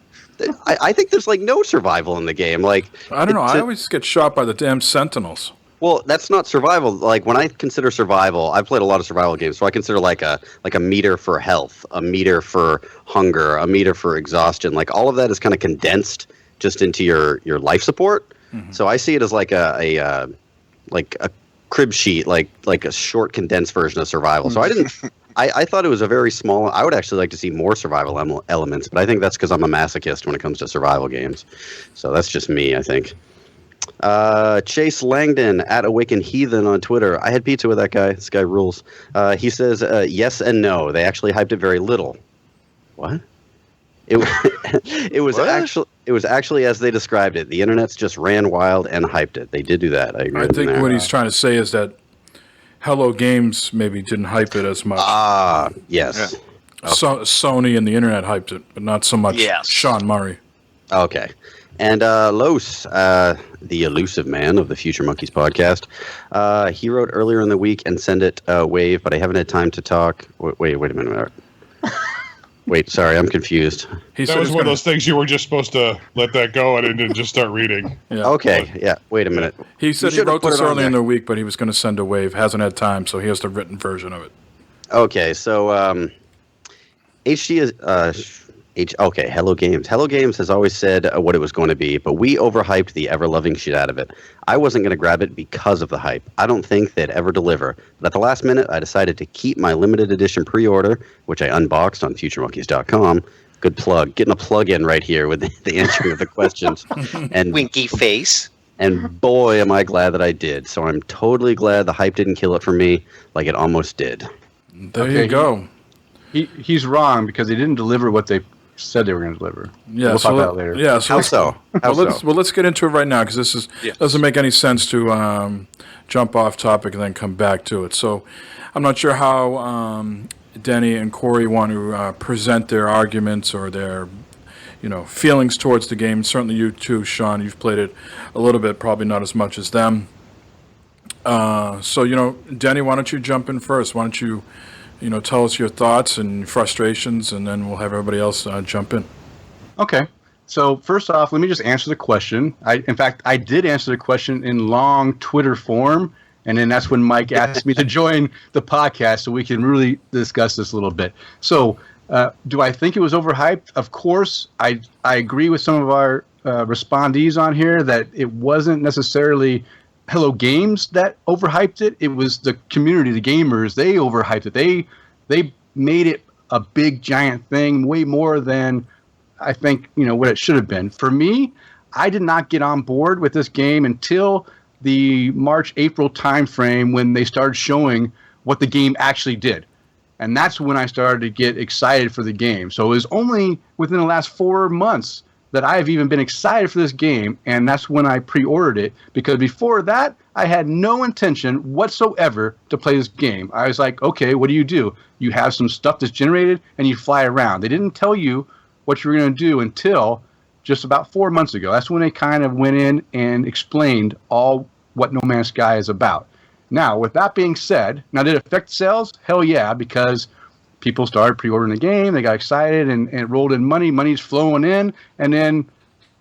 I think there's like no survival in the game. Like I don't know. I always get shot by the damn sentinels. Well, that's not survival. Like when I consider survival, I've played a lot of survival games, so I consider like a meter for health, a meter for hunger, a meter for exhaustion. Like all of that is kind of condensed just into your life support. Mm-hmm. So I see it as like a crib sheet, like a short condensed version of survival. So I didn't. I thought it was a very small. I would actually like to see more survival elements, but I think that's because I'm a masochist when it comes to survival games. So that's just me, I think. Chase Langdon at Awakened Heathen on Twitter. I had pizza with that guy. This guy rules. He says yes and no. They actually hyped it very little. What? It was actually as they described it. The internet's just ran wild and hyped it. They did do that. I agree. I think what he's trying to say is that Hello Games maybe didn't hype it as much. Yes. Yeah. So, Sony and the internet hyped it, but not so much Sean Murray. Okay. And Luce, the elusive man of the Future Monkeys podcast, he wrote earlier in the week and sent it wave, but I haven't had time to talk. Wait a minute. Wait, sorry, I'm confused. That was one of those things you were just supposed to let that go and then just start reading. Yeah. Okay, yeah, wait a minute. He said he wrote this early in the week, but he was going to send a wave. Hasn't had time, so he has the written version of it. Okay, so HD is... Hello Games. Hello Games has always said what it was going to be, but we overhyped the ever-loving shit out of it. I wasn't going to grab it because of the hype. I don't think they'd ever deliver. But at the last minute, I decided to keep my limited edition pre-order, which I unboxed on futuremonkeys.com. Good plug. Getting a plug in right here with the answering of the questions. And winky face. And boy, am I glad that I did. So I'm totally glad the hype didn't kill it for me like it almost did. There you go. He's wrong because they didn't deliver what they said they were going to deliver. Yeah, we'll talk about that later. Yeah, so let's get into it right now because this doesn't make any sense to jump off topic and then come back to it. So I'm not sure how Denny and Corey want to present their arguments or their feelings towards the game. Certainly you too, Sean. You've played it a little bit, probably not as much as them. So Denny, why don't you jump in first? Why don't you tell us your thoughts and frustrations, and then we'll have everybody else jump in. Okay. So first off, let me just answer the question. In fact, I did answer the question in long Twitter form, and then that's when Mike asked me to join the podcast so we can really discuss this a little bit. So do I think it was overhyped? Of course. I agree with some of our respondees on here that it wasn't necessarily Hello Games that overhyped it. It was the community, the gamers. They overhyped it. They made it a big giant thing, way more than I think what it should have been. For me, I did not get on board with this game until the March-April timeframe when they started showing what the game actually did, and that's when I started to get excited for the game. So it was only within the last 4 months that I have even been excited for this game, and that's when I pre-ordered it, because before that, I had no intention whatsoever to play this game. I was like, okay, what do? You have some stuff that's generated, and you fly around. They didn't tell you what you were going to do until just about 4 months ago. That's when they kind of went in and explained all what No Man's Sky is about. Now, with that being said, now did it affect sales? Hell yeah, because people started pre-ordering the game, they got excited, and it rolled in money. Money's flowing in, and then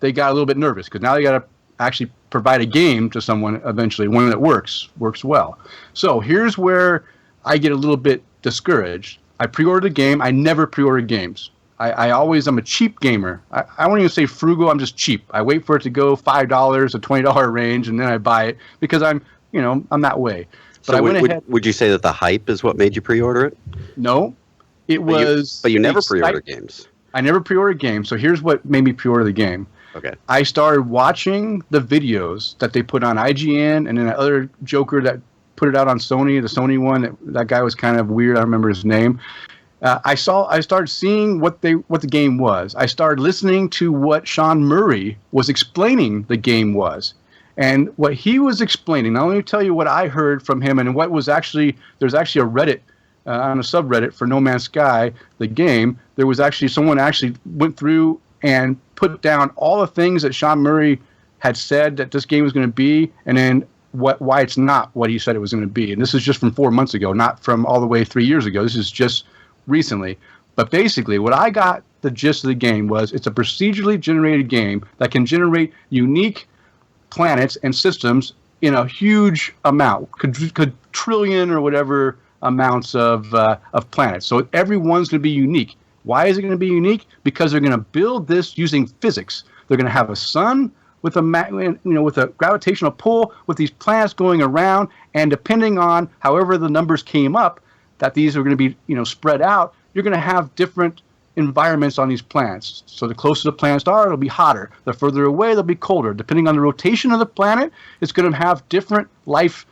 they got a little bit nervous because now they got to actually provide a game to someone eventually, one that works well. So here's where I get a little bit discouraged. I pre-ordered a game. I never pre-ordered games. I'm a cheap gamer. I won't even say frugal. I'm just cheap. I wait for it to go $5 to $20 range, and then I buy it because I'm that way. But so would you say that the hype is what made you pre-order it? No. It was. But you never pre-ordered games. I never pre-ordered games. So here's what made me pre-order the game. Okay. I started watching the videos that they put on IGN, and then that other joker that put it out on Sony, the Sony one. That guy was kind of weird. I don't remember his name. I started seeing what the game was. I started listening to what Sean Murray was explaining the game was. And what he was explaining, now let me tell you what I heard from him and what was actually, there's actually a Reddit, on a subreddit for No Man's Sky, the game, there was actually, someone actually went through and put down all the things that Sean Murray had said that this game was going to be, and then why it's not what he said it was going to be. And this is just from 4 months ago, not from all the way 3 years ago. This is just recently. But basically, what I got the gist of the game was it's a procedurally generated game that can generate unique planets and systems in a huge amount, could trillion or whatever amounts of planets. So everyone's going to be unique. Why is it going to be unique? Because they're going to build this using physics. They're going to have a sun with with a gravitational pull, with these planets going around, and depending on however the numbers came up, that these are going to be spread out, you're going to have different environments on these planets. So the closer the planets are, it'll be hotter. The further away, they'll be colder. Depending on the rotation of the planet, it's going to have different life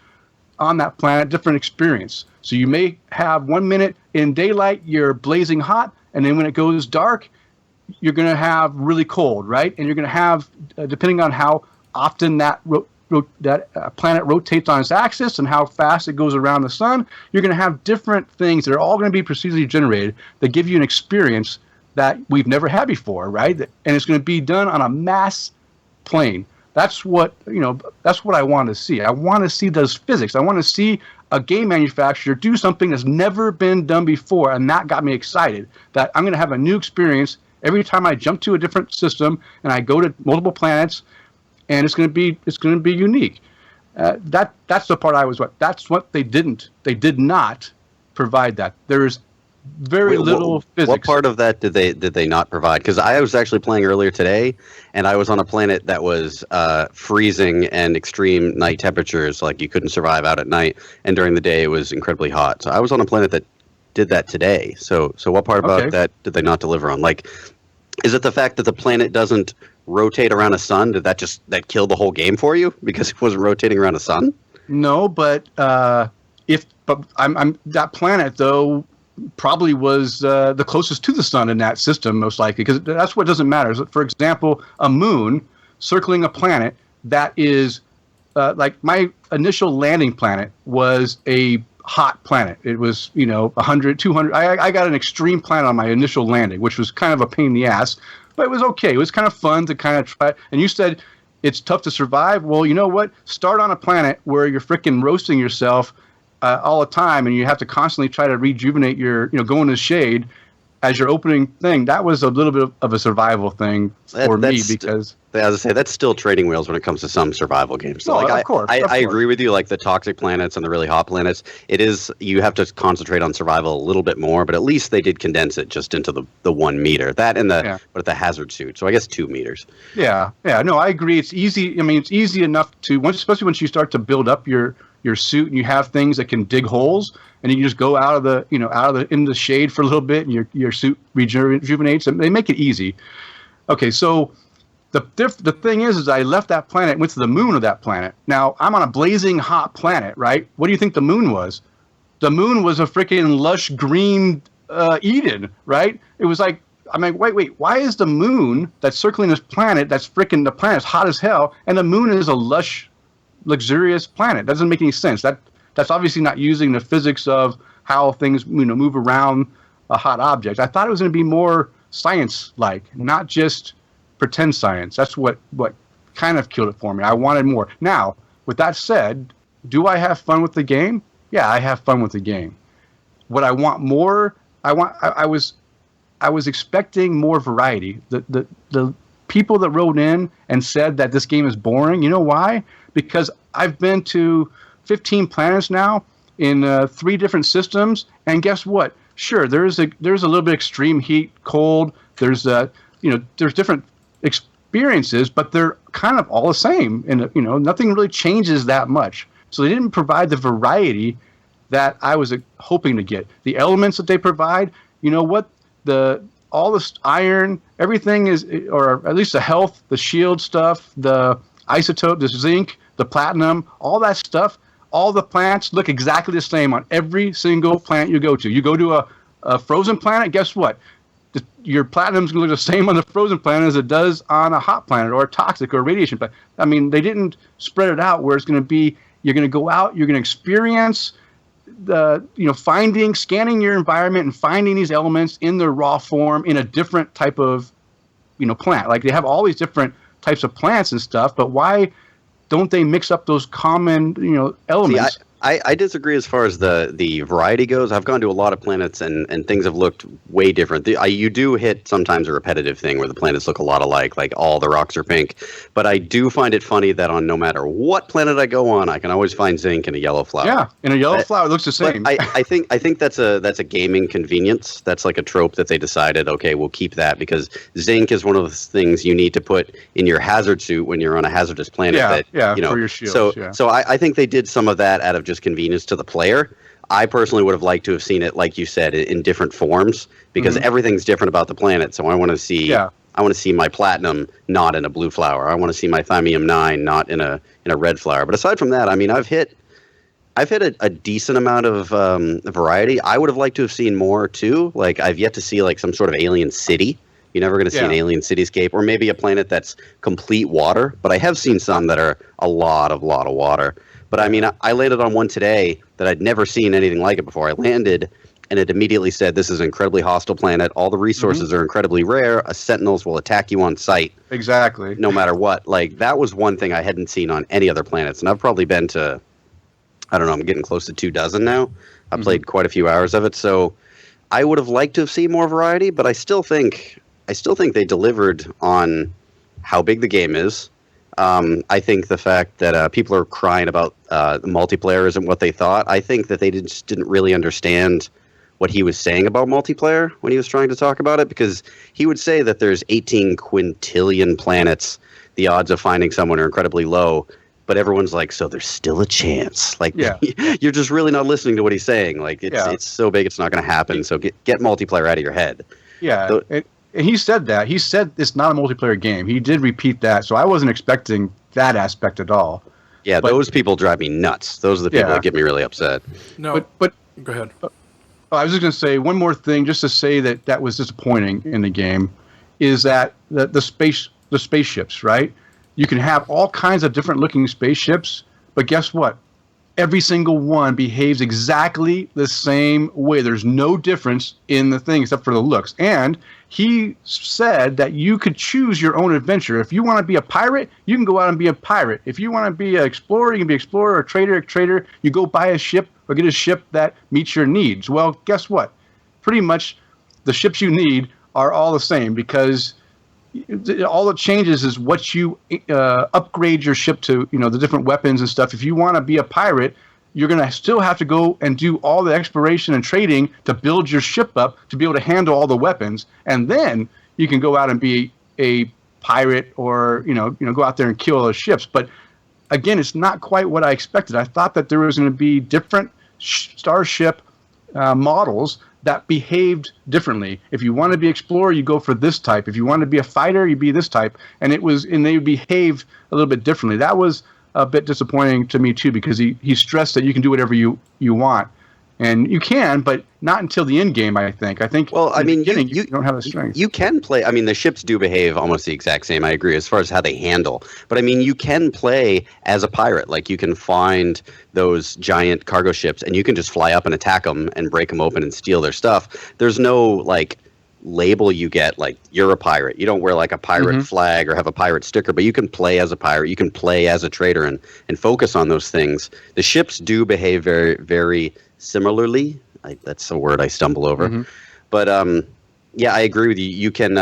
on that planet, different experience. So you may have 1 minute in daylight, you're blazing hot, and then when it goes dark, you're going to have really cold, right? And you're going to have, depending on how often that planet rotates on its axis and how fast it goes around the sun, you're going to have different things that are all going to be procedurally generated that give you an experience that we've never had before, right? And it's going to be done on a mass plane. That's what I want to see. I want to see those physics. I want to see a game manufacturer do something that's never been done before, and that got me excited. That I'm going to have a new experience every time I jump to a different system and I go to multiple planets, and it's going to be unique. That's the part that's what they did not provide that. There's very little physics. What part of that did they not provide? Because I was actually playing earlier today, and I was on a planet that was freezing and extreme night temperatures, like you couldn't survive out at night, and during the day it was incredibly hot. So I was on a planet that did that today. So what part about that did they not deliver on? Like, is it the fact that the planet doesn't rotate around a sun? Did that kill the whole game for you because it wasn't rotating around a sun? No, but that planet though probably was the closest to the sun in that system, most likely, because that's what doesn't matter. For example, a moon circling a planet that is like my initial landing planet was a hot planet. It was 100, 200. I got an extreme planet on my initial landing, which was kind of a pain in the ass, but it was okay. It was kind of fun to kind of try. And you said it's tough to survive. Well, you know what? Start on a planet where you're freaking roasting yourself all the time, and you have to constantly try to rejuvenate your, go in the shade as your opening thing. That was a little bit of a survival thing for me because. As I say, that's still trading wheels when it comes to some survival games. So, of course. I agree with you. Like the toxic planets and the really hot planets, you have to concentrate on survival a little bit more. But at least they did condense it just into the 1 meter. That and the hazard suit. So I guess 2 meters. Yeah. No, I agree. It's easy. I mean, it's easy enough to especially once you start to build up your suit and you have things that can dig holes, and you can just go out of the in the shade for a little bit, and your suit rejuvenates, and they make it easy. Okay, so. The thing is I left that planet, went to the moon of that planet. Now, I'm on a blazing hot planet, right? What do you think the moon was? The moon was a freaking lush green Eden, right? It was like, I'm like, wait, why is the moon that's circling this planet, the planet's hot as hell, and the moon is a lush, luxurious planet? That doesn't make any sense. That's obviously not using the physics of how things move around a hot object. I thought it was going to be more science-like, not just pretend science. That's what kind of killed it for me. I wanted more. Now, with that said, do I have fun with the game? Yeah, I have fun with the game. What I want more, I was expecting more variety. The people that wrote in and said that this game is boring, you know why? Because I've been to 15 planets now in 3 different systems, and guess what? Sure, there's a little bit extreme heat, cold. There's different experiences, but they're kind of all the same, and nothing really changes that much. So they didn't provide the variety that I was hoping to get. The elements that they provide, all this iron, everything is, or at least the health, the shield stuff, the isotope, the zinc, the platinum, all that stuff. All the plants look exactly the same on every single planet you go to. You go to a frozen planet, guess what? Your platinum's going to look the same on the frozen planet as it does on a hot planet or a toxic or a radiation planet. I mean, they didn't spread it out where it's going to be, you're going to go out, you're going to experience scanning your environment and finding these elements in their raw form in a different type of, plant. Like they have all these different types of plants and stuff, but why don't they mix up those common, elements? See, I disagree as far as the variety goes. I've gone to a lot of planets and things have looked way different. You do hit sometimes a repetitive thing where the planets look a lot alike, like all the rocks are pink. But I do find it funny that on no matter what planet I go on, I can always find zinc in a yellow flower. Yeah, in a yellow flower, it looks the same. I think that's a gaming convenience. That's like a trope that they decided, okay, we'll keep that because zinc is one of those things you need to put in your hazard suit when you're on a hazardous planet. For your shields. So I think they did some of that out of just convenience to the player. I personally would have liked to have seen it, like you said, in different forms because everything's different about the planet. So I want to see, my platinum not in a blue flower. I want to see my thymium 9 not in a red flower. But aside from that, I mean, I've hit a decent amount of variety. I would have liked to have seen more too. Like I've yet to see like some sort of alien city. You're never going to see an alien cityscape or maybe a planet that's complete water. But I have seen some that are a lot of water. But I mean, I landed on one today that I'd never seen anything like it before. I landed, and it immediately said, this is an incredibly hostile planet. All the resources are incredibly rare. Sentinels will attack you on sight. Exactly. No matter what. Like, that was one thing I hadn't seen on any other planets. And I've probably been to, I don't know, I'm getting close to 24 now. I played quite a few hours of it. So I would have liked to have seen more variety, but I still think they delivered on how big the game is. I think the fact that people are crying about the multiplayer isn't what they thought. I think that they didn't really understand what he was saying about multiplayer when he was trying to talk about it, because he would say that there's 18 quintillion planets. The odds of finding someone are incredibly low, but everyone's like, so there's still a chance. Like, you're just really not listening to what he's saying. Like, it's so big, it's not going to happen. So get multiplayer out of your head. Yeah. And he said that. He said it's not a multiplayer game. He did repeat that, so I wasn't expecting that aspect at all. Yeah, those people drive me nuts. Those are the people that get me really upset. No, but go ahead. I was just going to say one more thing, just to say that was disappointing in the game, is that the spaceships, right? You can have all kinds of different looking spaceships, but guess what? Every single one behaves exactly the same way. There's no difference in the thing except for the looks. And he said that you could choose your own adventure. If you want to be a pirate, you can go out and be a pirate. If you want to be an explorer, you can be an explorer, or a trader. You go buy a ship or get a ship that meets your needs. Well, guess what? Pretty much the ships you need are all the same, because all it changes is what you upgrade your ship to, the different weapons and stuff. If you want to be a pirate, you're going to still have to go and do all the exploration and trading to build your ship up to be able to handle all the weapons. And then you can go out and be a pirate or, go out there and kill those ships. But again, it's not quite what I expected. I thought that there was going to be different starship models that behaved differently. If you want to be explorer, you go for this type. If you want to be a fighter, you be this type. And they behaved a little bit differently. That was a bit disappointing to me too, because he stressed that you can do whatever you want. And you can, but not until the end game, I think. Well, I mean, you don't have the strength. You can play. I mean, the ships do behave almost the exact same. I agree as far as how they handle. But I mean, you can play as a pirate. Like, you can find those giant cargo ships, and you can just fly up and attack them and break them open and steal their stuff. There's no like label you get, like you're a pirate. You don't wear like a pirate flag or have a pirate sticker, but you can play as a pirate. You can play as a trader and focus on those things. The ships do behave very, very similarly. That's a word I stumble over. But yeah, I agree with you. You can,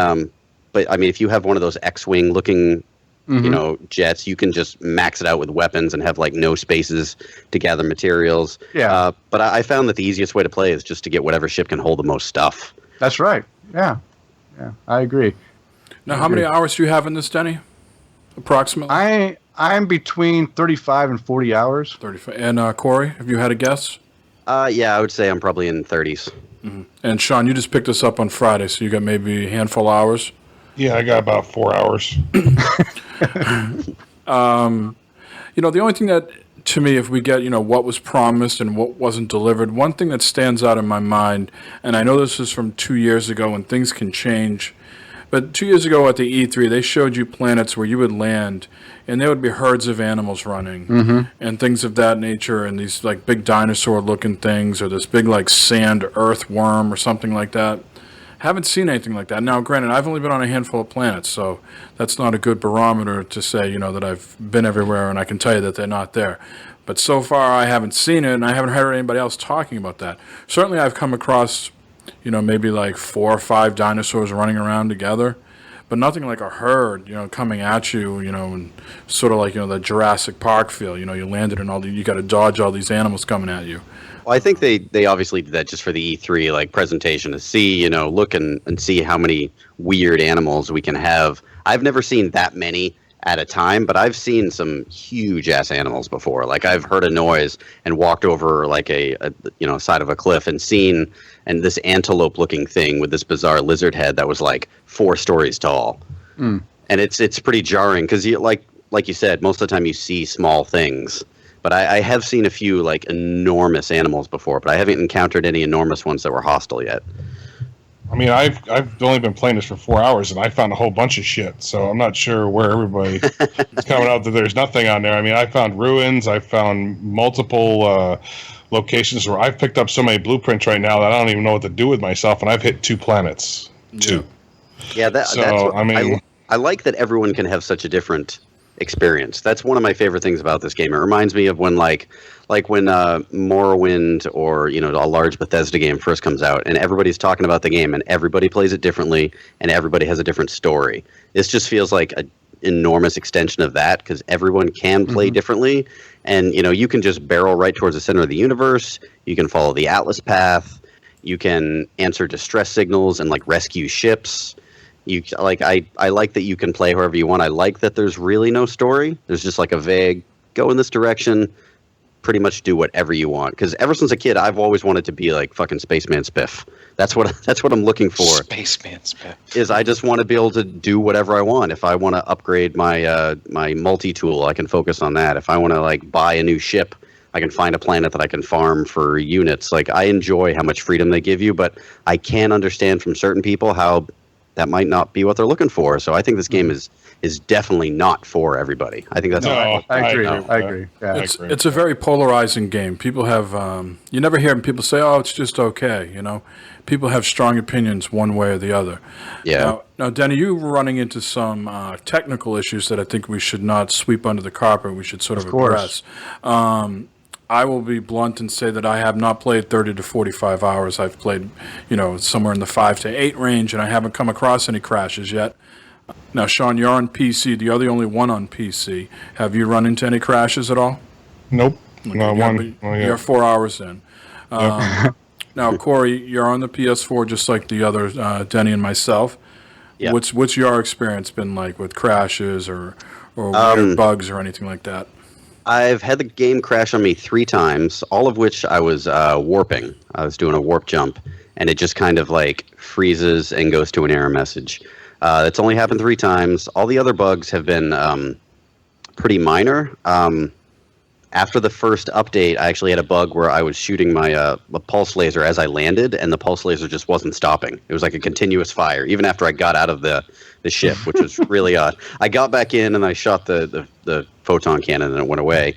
but I mean, if you have one of those X-wing looking, jets, you can just max it out with weapons and have like no spaces to gather materials. Yeah. But I found that the easiest way to play is just to get whatever ship can hold the most stuff. That's right. Yeah, I agree. Now, how many hours do you have in this, Denny? Approximately? I'm between 35 and 40 hours. 35. And Corey, have you had a guess? Yeah, I would say I'm probably in 30s. And Sean, you just picked us up on Friday, so you got maybe a handful of hours? Yeah, I got about 4 hours. The only thing that to me, if we get, what was promised and what wasn't delivered, one thing that stands out in my mind, and I know this is from 2 years ago and things can change, but 2 years ago at the E3, they showed you planets where you would land and there would be herds of animals running and things of that nature, and these like big dinosaur looking things, or this big like sand earthworm or something like that. Haven't seen anything like that. Now, granted, I've only been on a handful of planets, so that's not a good barometer to say, that I've been everywhere and I can tell you that they're not there. But so far, I haven't seen it, and I haven't heard anybody else talking about that. Certainly, I've come across, maybe like 4 or 5 dinosaurs running around together, but nothing like a herd, coming at you, and sort of like, the Jurassic Park feel. You landed in you got to dodge all these animals coming at you. Well, I think they obviously did that just for the E3 like presentation to see, look and see how many weird animals we can have. I've never seen that many at a time, but I've seen some huge ass animals before. Like I've heard a noise and walked over like a side of a cliff and seen this antelope looking thing with this bizarre lizard head that was like 4 stories tall. And it's pretty jarring because you like you said, most of the time you see small things. But I have seen a few like enormous animals before, but I haven't encountered any enormous ones that were hostile yet. I mean, I've only been playing this for 4 hours, and I found a whole bunch of shit. So I'm not sure where everybody is coming out that there's nothing on there. I mean, I found ruins. I found multiple locations where I've picked up so many blueprints right now that I don't even know what to do with myself, and I've hit 2 planets. 2. Yeah, that's what, I mean, I like that everyone can have such a different experience. That's one of my favorite things about this game. It reminds me of when like when Morrowind or a large Bethesda game first comes out and everybody's talking about the game and everybody plays it differently and everybody has a different story. This just feels like an enormous extension of that because everyone can play differently, and you can just barrel right towards the center of the universe. You can follow the Atlas path. You can answer distress signals and like rescue ships. I like that you can play however you want. I like that there's really no story. There's just like a vague, go in this direction, pretty much do whatever you want. Because ever since a kid, I've always wanted to be like fucking Spaceman Spiff. That's what I'm looking for. Spaceman Spiff. Is I just want to be able to do whatever I want. If I want to upgrade my my multi-tool, I can focus on that. If I want to like buy a new ship, I can find a planet that I can farm for units. Like I enjoy how much freedom they give you, but I can understand from certain people how that might not be what they're looking for. So I think this game is definitely not for everybody. I think that's I agree. I agree. Yeah. It's a very polarizing game. People have you never hear people say, "Oh, it's just okay." People have strong opinions one way or the other. Yeah. Now, Denny, you were running into some technical issues that I think we should not sweep under the carpet. We should sort of address. I will be blunt and say that I have not played 30 to 45 hours. I've played, somewhere in the 5 to 8 range, and I haven't come across any crashes yet. Now, Sean, you're on PC. You're the only one on PC. Have you run into any crashes at all? Nope. Okay, No one. You're 4 hours in. Now, Corey, you're on the PS4 just like the other Denny and myself. Yeah. What's your experience been like with crashes or weird bugs or anything like that? I've had the game crash on me 3 times, all of which I was warping. I was doing a warp jump, and it just kind of like freezes and goes to an error message. It's only happened 3 times. All the other bugs have been pretty minor. After the first update, I actually had a bug where I was shooting my a pulse laser as I landed, and the pulse laser just wasn't stopping. It was like a continuous fire, even after I got out of the ship, which was really odd. I got back in, and I shot the photon cannon, and it went away.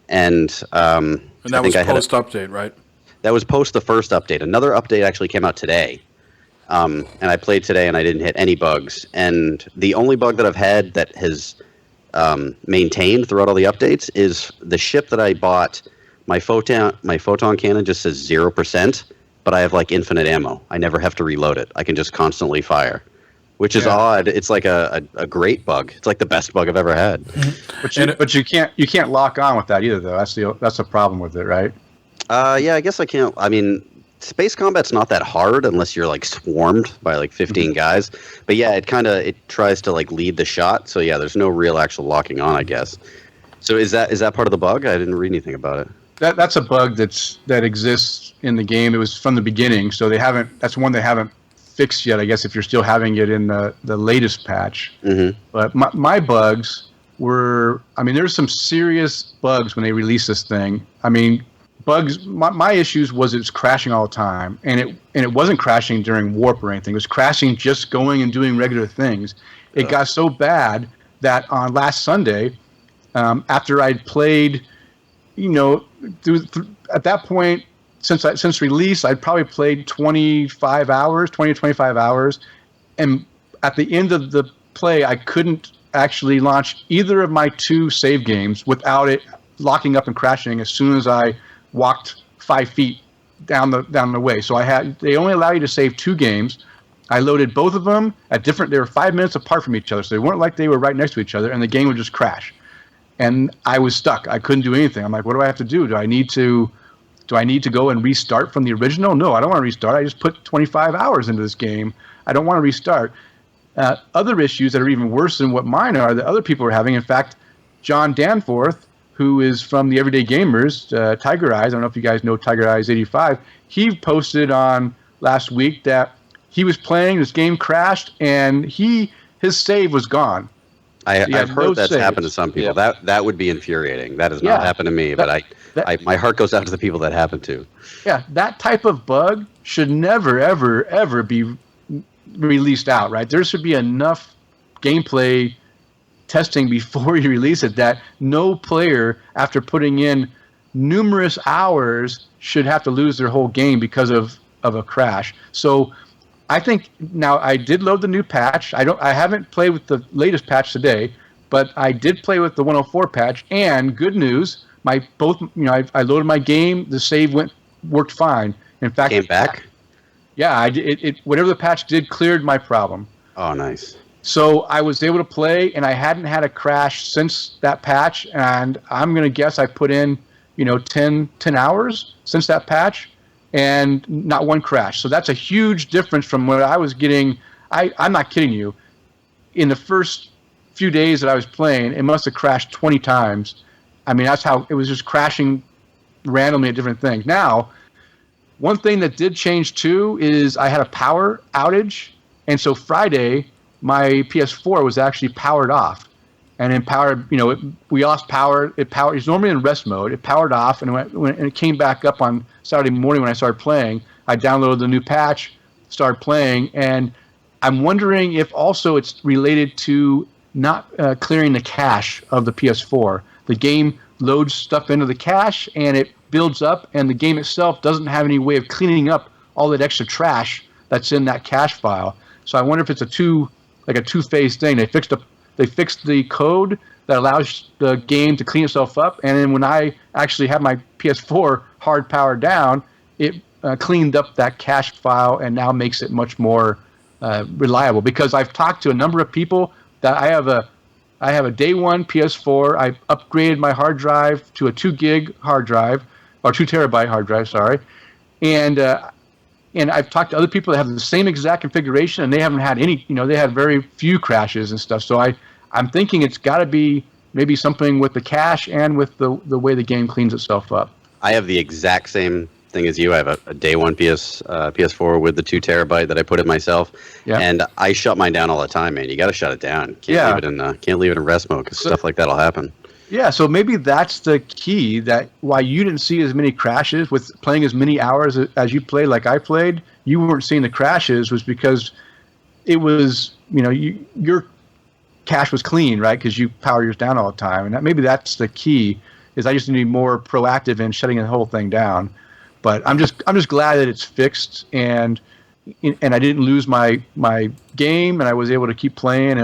And that was post-update, right? That was post the first update. Another update actually came out today. And I played today, and I didn't hit any bugs. And the only bug that I've had that has maintained throughout all the updates is the ship that I bought. My photon cannon just says 0%, but I have like infinite ammo. I never have to reload it. I can just constantly fire, which is odd. It's like a great bug. It's like the best bug I've ever had. But you can't lock on with that either, though. That's the problem with it, right? Yeah, I guess I can't. I mean, space combat's not that hard unless you're like swarmed by like 15 guys. But yeah, it tries to like lead the shot. So yeah, there's no real actual locking on, I guess. So is that part of the bug? I didn't read anything about it. That's a bug that exists in the game. It was from the beginning, so that's one they haven't fixed yet, I guess, if you're still having it in the latest patch. But my bugs there's some serious bugs when they released this thing. I mean, bugs. My issues was it was crashing all the time, and it wasn't crashing during warp or anything. It was crashing just going and doing regular things. It got so bad that on last Sunday, after I'd played, at that point since release, I'd probably played 20 to 25 hours, and at the end of the play, I couldn't actually launch either of my 2 save games without it locking up and crashing as soon as I walked 5 feet down the way. So they only allow you to save 2 games. I loaded both of them they were 5 minutes apart from each other, so they weren't like they were right next to each other, and the game would just crash. And I was stuck. I couldn't do anything. I'm like, what do I have to do? Do I need to go and restart from the original? No, I don't want to restart. I just put 25 hours into this game. I don't want to restart. Other issues that are even worse than what mine are that other people are having. In fact, John Danforth, who is from the Everyday Gamers, Tiger Eyes, I don't know if you guys know Tiger Eyes 85, he posted on last week that he was playing, this game crashed, and his save was gone. I've heard that's happened to some people. Yeah. That would be infuriating. That has not happened to me, but my heart goes out to the people that happened to. Yeah, that type of bug should never, ever, ever be released out, right? There should be enough gameplay testing before you release it that no player, after putting in numerous hours, should have to lose their whole game because of a crash. So I think now I did load the new patch. I haven't played with the latest patch today, but I did play with the 104 patch. And good news, I loaded my game. The save worked fine. In fact, came back. Yeah, whatever the patch did cleared my problem. Oh, nice. So I was able to play, and I hadn't had a crash since that patch. And I'm gonna guess I put in 10 hours since that patch, and not one crash. So that's a huge difference from what I was getting. I'm not kidding you. In the first few days that I was playing, it must have crashed 20 times. I mean, that's how it was, just crashing randomly at different things. Now, one thing that did change too is I had a power outage, and so Friday my PS4 was actually powered off. And in power, we lost power. It's normally in rest mode. It powered off, and when it came back up on Saturday morning when I started playing, I downloaded the new patch, started playing, and I'm wondering if also it's related to not clearing the cache of the PS4. The game loads stuff into the cache, and it builds up, and the game itself doesn't have any way of cleaning up all that extra trash that's in that cache file. So I wonder if it's a two-phase thing. They fixed the code that allows the game to clean itself up, and then when I actually have my PS4 hard powered down, it cleaned up that cache file and now makes it much more reliable. Because I've talked to a number of people that I have a day one PS4. I upgraded my hard drive to a 2 gig hard drive, or 2 terabyte hard drive, sorry, and I've talked to other people that have the same exact configuration, and they haven't had any, they had very few crashes and stuff. So I'm thinking it's got to be maybe something with the cache and with the way the game cleans itself up. I have the exact same thing as you. I have a day one PS4 with the 2 terabyte that I put in myself, and I shut mine down all the time, man. You got to shut it down. Can't leave it in rest mode because stuff like that'll happen. Yeah, so maybe that's the key, that why you didn't see as many crashes with playing as many hours as you played like I played. You weren't seeing the crashes was because it was, your cache was clean, right? Because you power yours down all the time. And maybe that's the key, is I just need to be more proactive in shutting the whole thing down. But I'm just glad that it's fixed, and I didn't lose my game, and I was able to keep playing.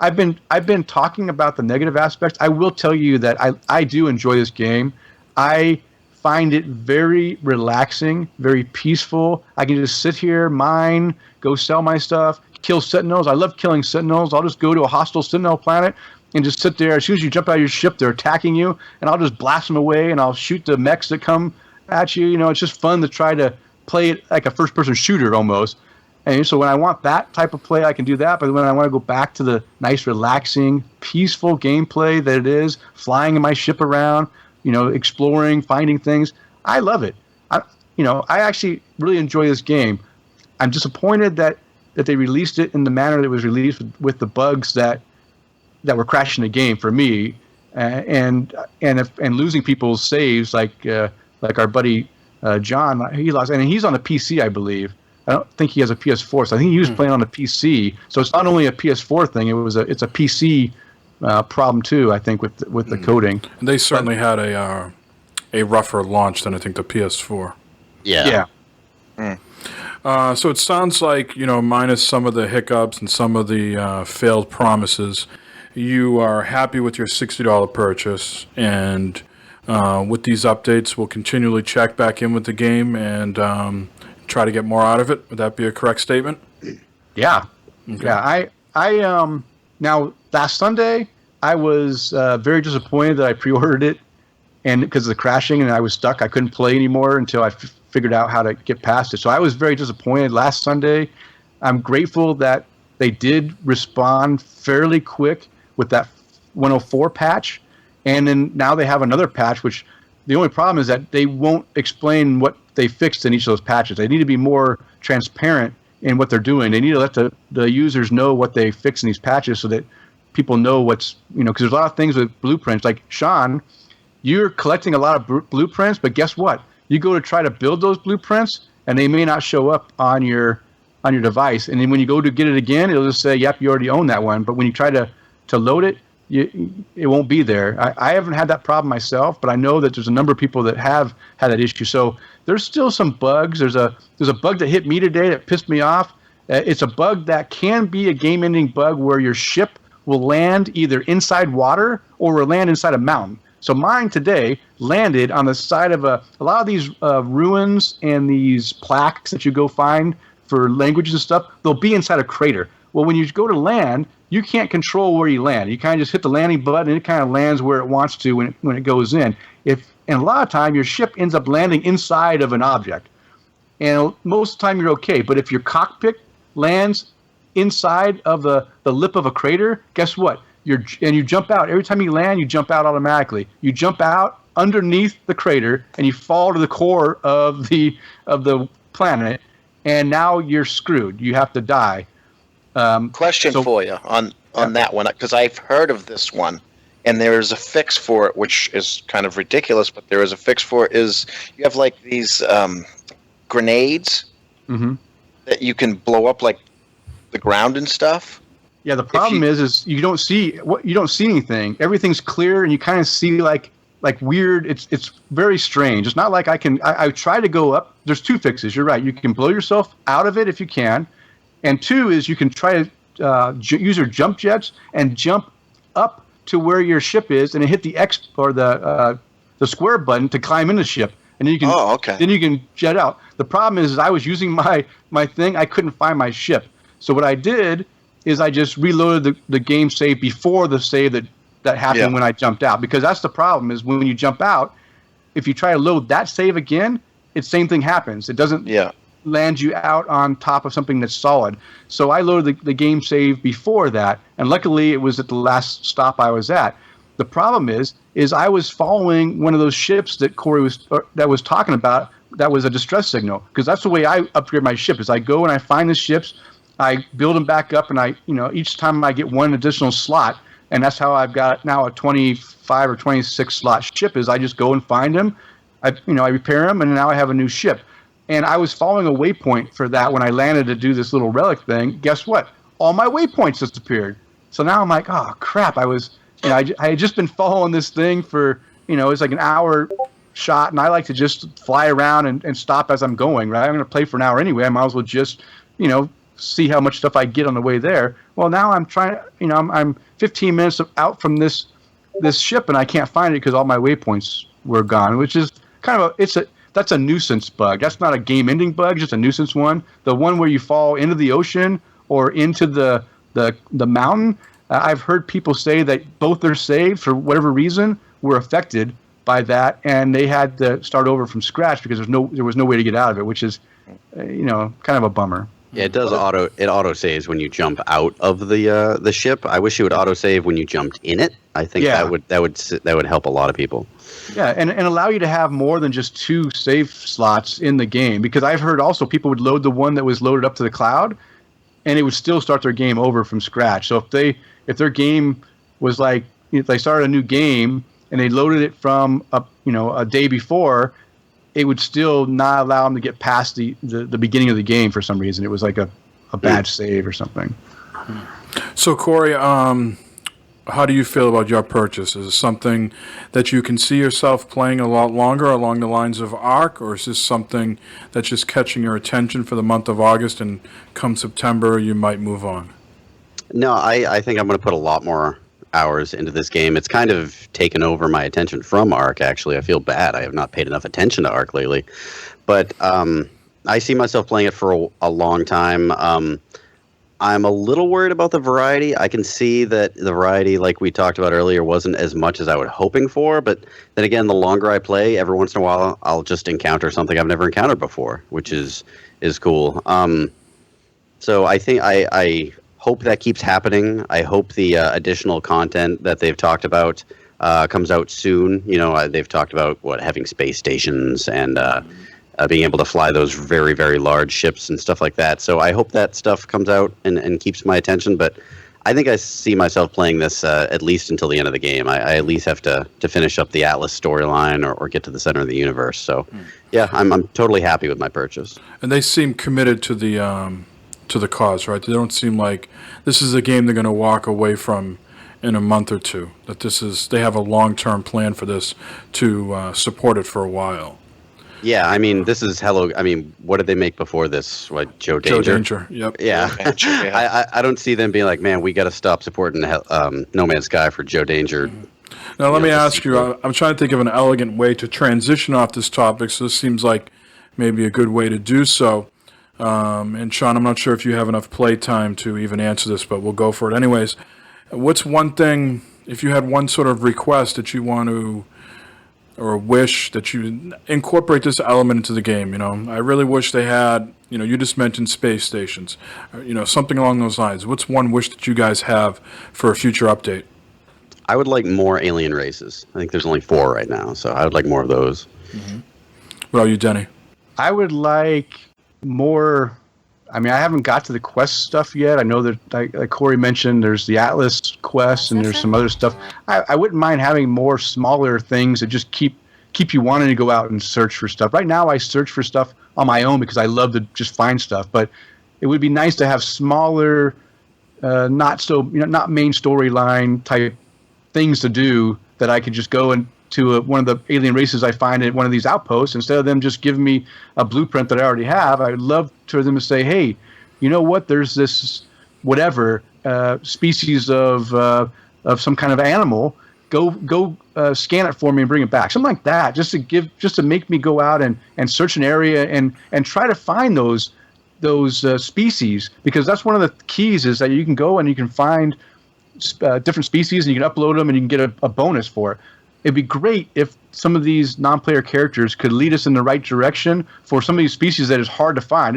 I've been talking about the negative aspects. I will tell you that I do enjoy this game. I find it very relaxing, very peaceful. I can just sit here, mine, go sell my stuff, kill sentinels. I love killing sentinels. I'll just go to a hostile sentinel planet and just sit there. As soon as you jump out of your ship, they're attacking you, and I'll just blast them away, and I'll shoot the mechs that come at you. It's just fun to try to play it like a first-person shooter almost. And so when I want that type of play, I can do that. But when I want to go back to the nice, relaxing, peaceful gameplay that it is, flying in my ship around, exploring, finding things, I love it. I actually really enjoy this game. I'm disappointed that they released it in the manner that it was released with the bugs that that were crashing the game for me, and losing people's saves like our buddy John. He lost, and he's on a PC, I believe. I don't think he has a PS4, so I think he was playing on a PC. So it's not only a PS4 thing; it's a PC problem too. I think with the coding. And they certainly had a rougher launch than I think the PS4. Yeah. So it sounds like, minus some of the hiccups and some of the failed promises, you are happy with your $60 purchase, and with these updates, we'll continually check back in with the game and try to get more out of it. Would that be a correct statement? Yeah. Okay. Yeah. I now last Sunday I was very disappointed that I pre-ordered it, and because of the crashing, and I was stuck. I couldn't play anymore until I figured out how to get past it. So I was very disappointed last Sunday. I'm grateful that they did respond fairly quick with that 104 patch, and then now they have another patch, which the only problem is that they won't explain what they fixed in each of those patches. They need to be more transparent in what they're doing. They need to let the users know what they fix in these patches so that people know what's, because there's a lot of things with blueprints. Like, Sean, you're collecting a lot of blueprints, but guess what? You go to try to build those blueprints, and they may not show up on your device. And then when you go to get it again, it'll just say, yep, you already own that one. But when you try to load it, it won't be there. I haven't had that problem myself, but I know that there's a number of people that have had that issue. So there's still some bugs. There's a bug that hit me today that pissed me off. It's a bug that can be a game-ending bug where your ship will land either inside water or will land inside a mountain. So mine today landed on the side of a lot of these ruins and these plaques that you go find for languages and stuff. They'll be inside a crater. Well, when you go to land, you can't control where you land. You kind of just hit the landing button, and it kind of lands where it wants to when it goes in. And a lot of time, your ship ends up landing inside of an object. And most of the time, you're okay. But if your cockpit lands inside of the lip of a crater, guess what? You jump out. Every time you land, you jump out automatically. You jump out underneath the crater, and you fall to the core of the planet, and now you're screwed. You have to die. Question for you on that one, because I've heard of this one, and there is a fix for it, which is kind of ridiculous, but there is a fix for it. Is you have like these grenades that you can blow up like the ground and stuff. Yeah, the problem is you don't see anything. Everything's clear, and you kind of see like weird. It's very strange. It's not like I try to go up. There's two fixes. You're right. You can blow yourself out of it if you can. And two is you can try to use your jump jets and jump up to where your ship is, and then hit the X or the square button to climb in the ship, and then you can then you can jet out. The problem is I was using my thing. I couldn't find my ship, so what I did is I just reloaded the game save before the save that happened when I jumped out, because that's the problem is when you jump out, if you try to load that save again, same thing happens. It doesn't. Land you out on top of something that's solid. So I loaded the game save before that, and luckily it was at the last stop I was at. The problem is I was following one of those ships that Corey was talking about. That was a distress signal, because that's the way I upgrade my ship. Is I go and I find the ships, I build them back up, and I each time I get one additional slot, and that's how I've got now a 25 or 26 slot ship. Is I just go and find them, I repair them, and now I have a new ship. And I was following a waypoint for that when I landed to do this little relic thing. Guess what? All my waypoints disappeared. So now I'm like, oh crap! I had just been following this thing for it's like an hour shot, and I like to just fly around and stop as I'm going. Right? I'm going to play for an hour anyway. I might as well just see how much stuff I get on the way there. Well, now I'm trying. I'm 15 minutes out from this ship, and I can't find it because all my waypoints were gone, which is kind of that's a nuisance bug. That's not a game-ending bug, just a nuisance one. The one where you fall into the ocean or into the mountain, I've heard people say that both their saves, for whatever reason, were affected by that, and they had to start over from scratch because there was no way to get out of it, which is, kind of a bummer. Yeah, it auto saves when you jump out of the ship. I wish it would auto save when you jumped in it. I think that would help a lot of people. Yeah, and allow you to have more than just 2 save slots in the game, because I've heard also people would load the one that was loaded up to the cloud, and it would still start their game over from scratch. So if their game was like if they started a new game and they loaded it from a day before, it would still not allow them to get past the beginning of the game for some reason. It was like a bad save or something. So, Corey, how do you feel about your purchase? Is it something that you can see yourself playing a lot longer along the lines of Ark, or is this something that's just catching your attention for the month of August, and come September you might move on? No, I think I'm going to put a lot more hours into this game. It's kind of taken over my attention from Ark, actually. I feel bad. I have not paid enough attention to Ark lately. But I see myself playing it for a long time. I'm a little worried about the variety. I can see that the variety, like we talked about earlier, wasn't as much as I was hoping for. But then again, the longer I play, every once in a while, I'll just encounter something I've never encountered before, which is cool. So I think I hope that keeps happening. I hope the additional content that they've talked about comes out soon. They've talked about having space stations and being able to fly those very, very large ships and stuff like that. So I hope that stuff comes out and keeps my attention. But I think I see myself playing this at least until the end of the game. I at least have to finish up the Atlas storyline or get to the center of the universe. So, yeah, I'm totally happy with my purchase. And they seem committed to the cause, right? They don't seem like this is a game they're going to walk away from in a month or two. That they have a long-term plan for this to support it for a while. Yeah, I mean, this is Hello. I mean, what did they make before this? Joe Danger? Joe Danger, yep. Yeah. I don't see them being like, man, we got to stop supporting No Man's Sky for Joe Danger. Now, let me ask you, I'm trying to think of an elegant way to transition off this topic, so this seems like maybe a good way to do so. And Sean, I'm not sure if you have enough play time to even answer this, but we'll go for it anyways. What's one thing, if you had one sort of request that you want to, or a wish that you incorporate this element into the game? I really wish they had, you just mentioned space stations, something along those lines. What's one wish that you guys have for a future update? I would like more alien races. I think there's only 4 right now, so I would like more of those. Mm-hmm. What about you, Denny? I would like more. I mean, I haven't got to the quest stuff yet. I know that, like Corey mentioned, there's the Atlas quest and there's some other stuff. I wouldn't mind having more smaller things that just keep you wanting to go out and search for stuff. Right now, I search for stuff on my own because I love to just find stuff. But it would be nice to have smaller, not main storyline type things to do that I could just go into one of the alien races I find at one of these outposts. Instead of them just giving me a blueprint that I already have, I would love for them to say, hey, you know what, there's this whatever species of some kind of animal, go scan it for me and bring it back, something like that, just to make me go out and search an area and try to find those species, because that's one of the keys, is that you can go and you can find different species and you can upload them and you can get a bonus for it. It'd be great if some of these non-player characters could lead us in the right direction for some of these species that is hard to find.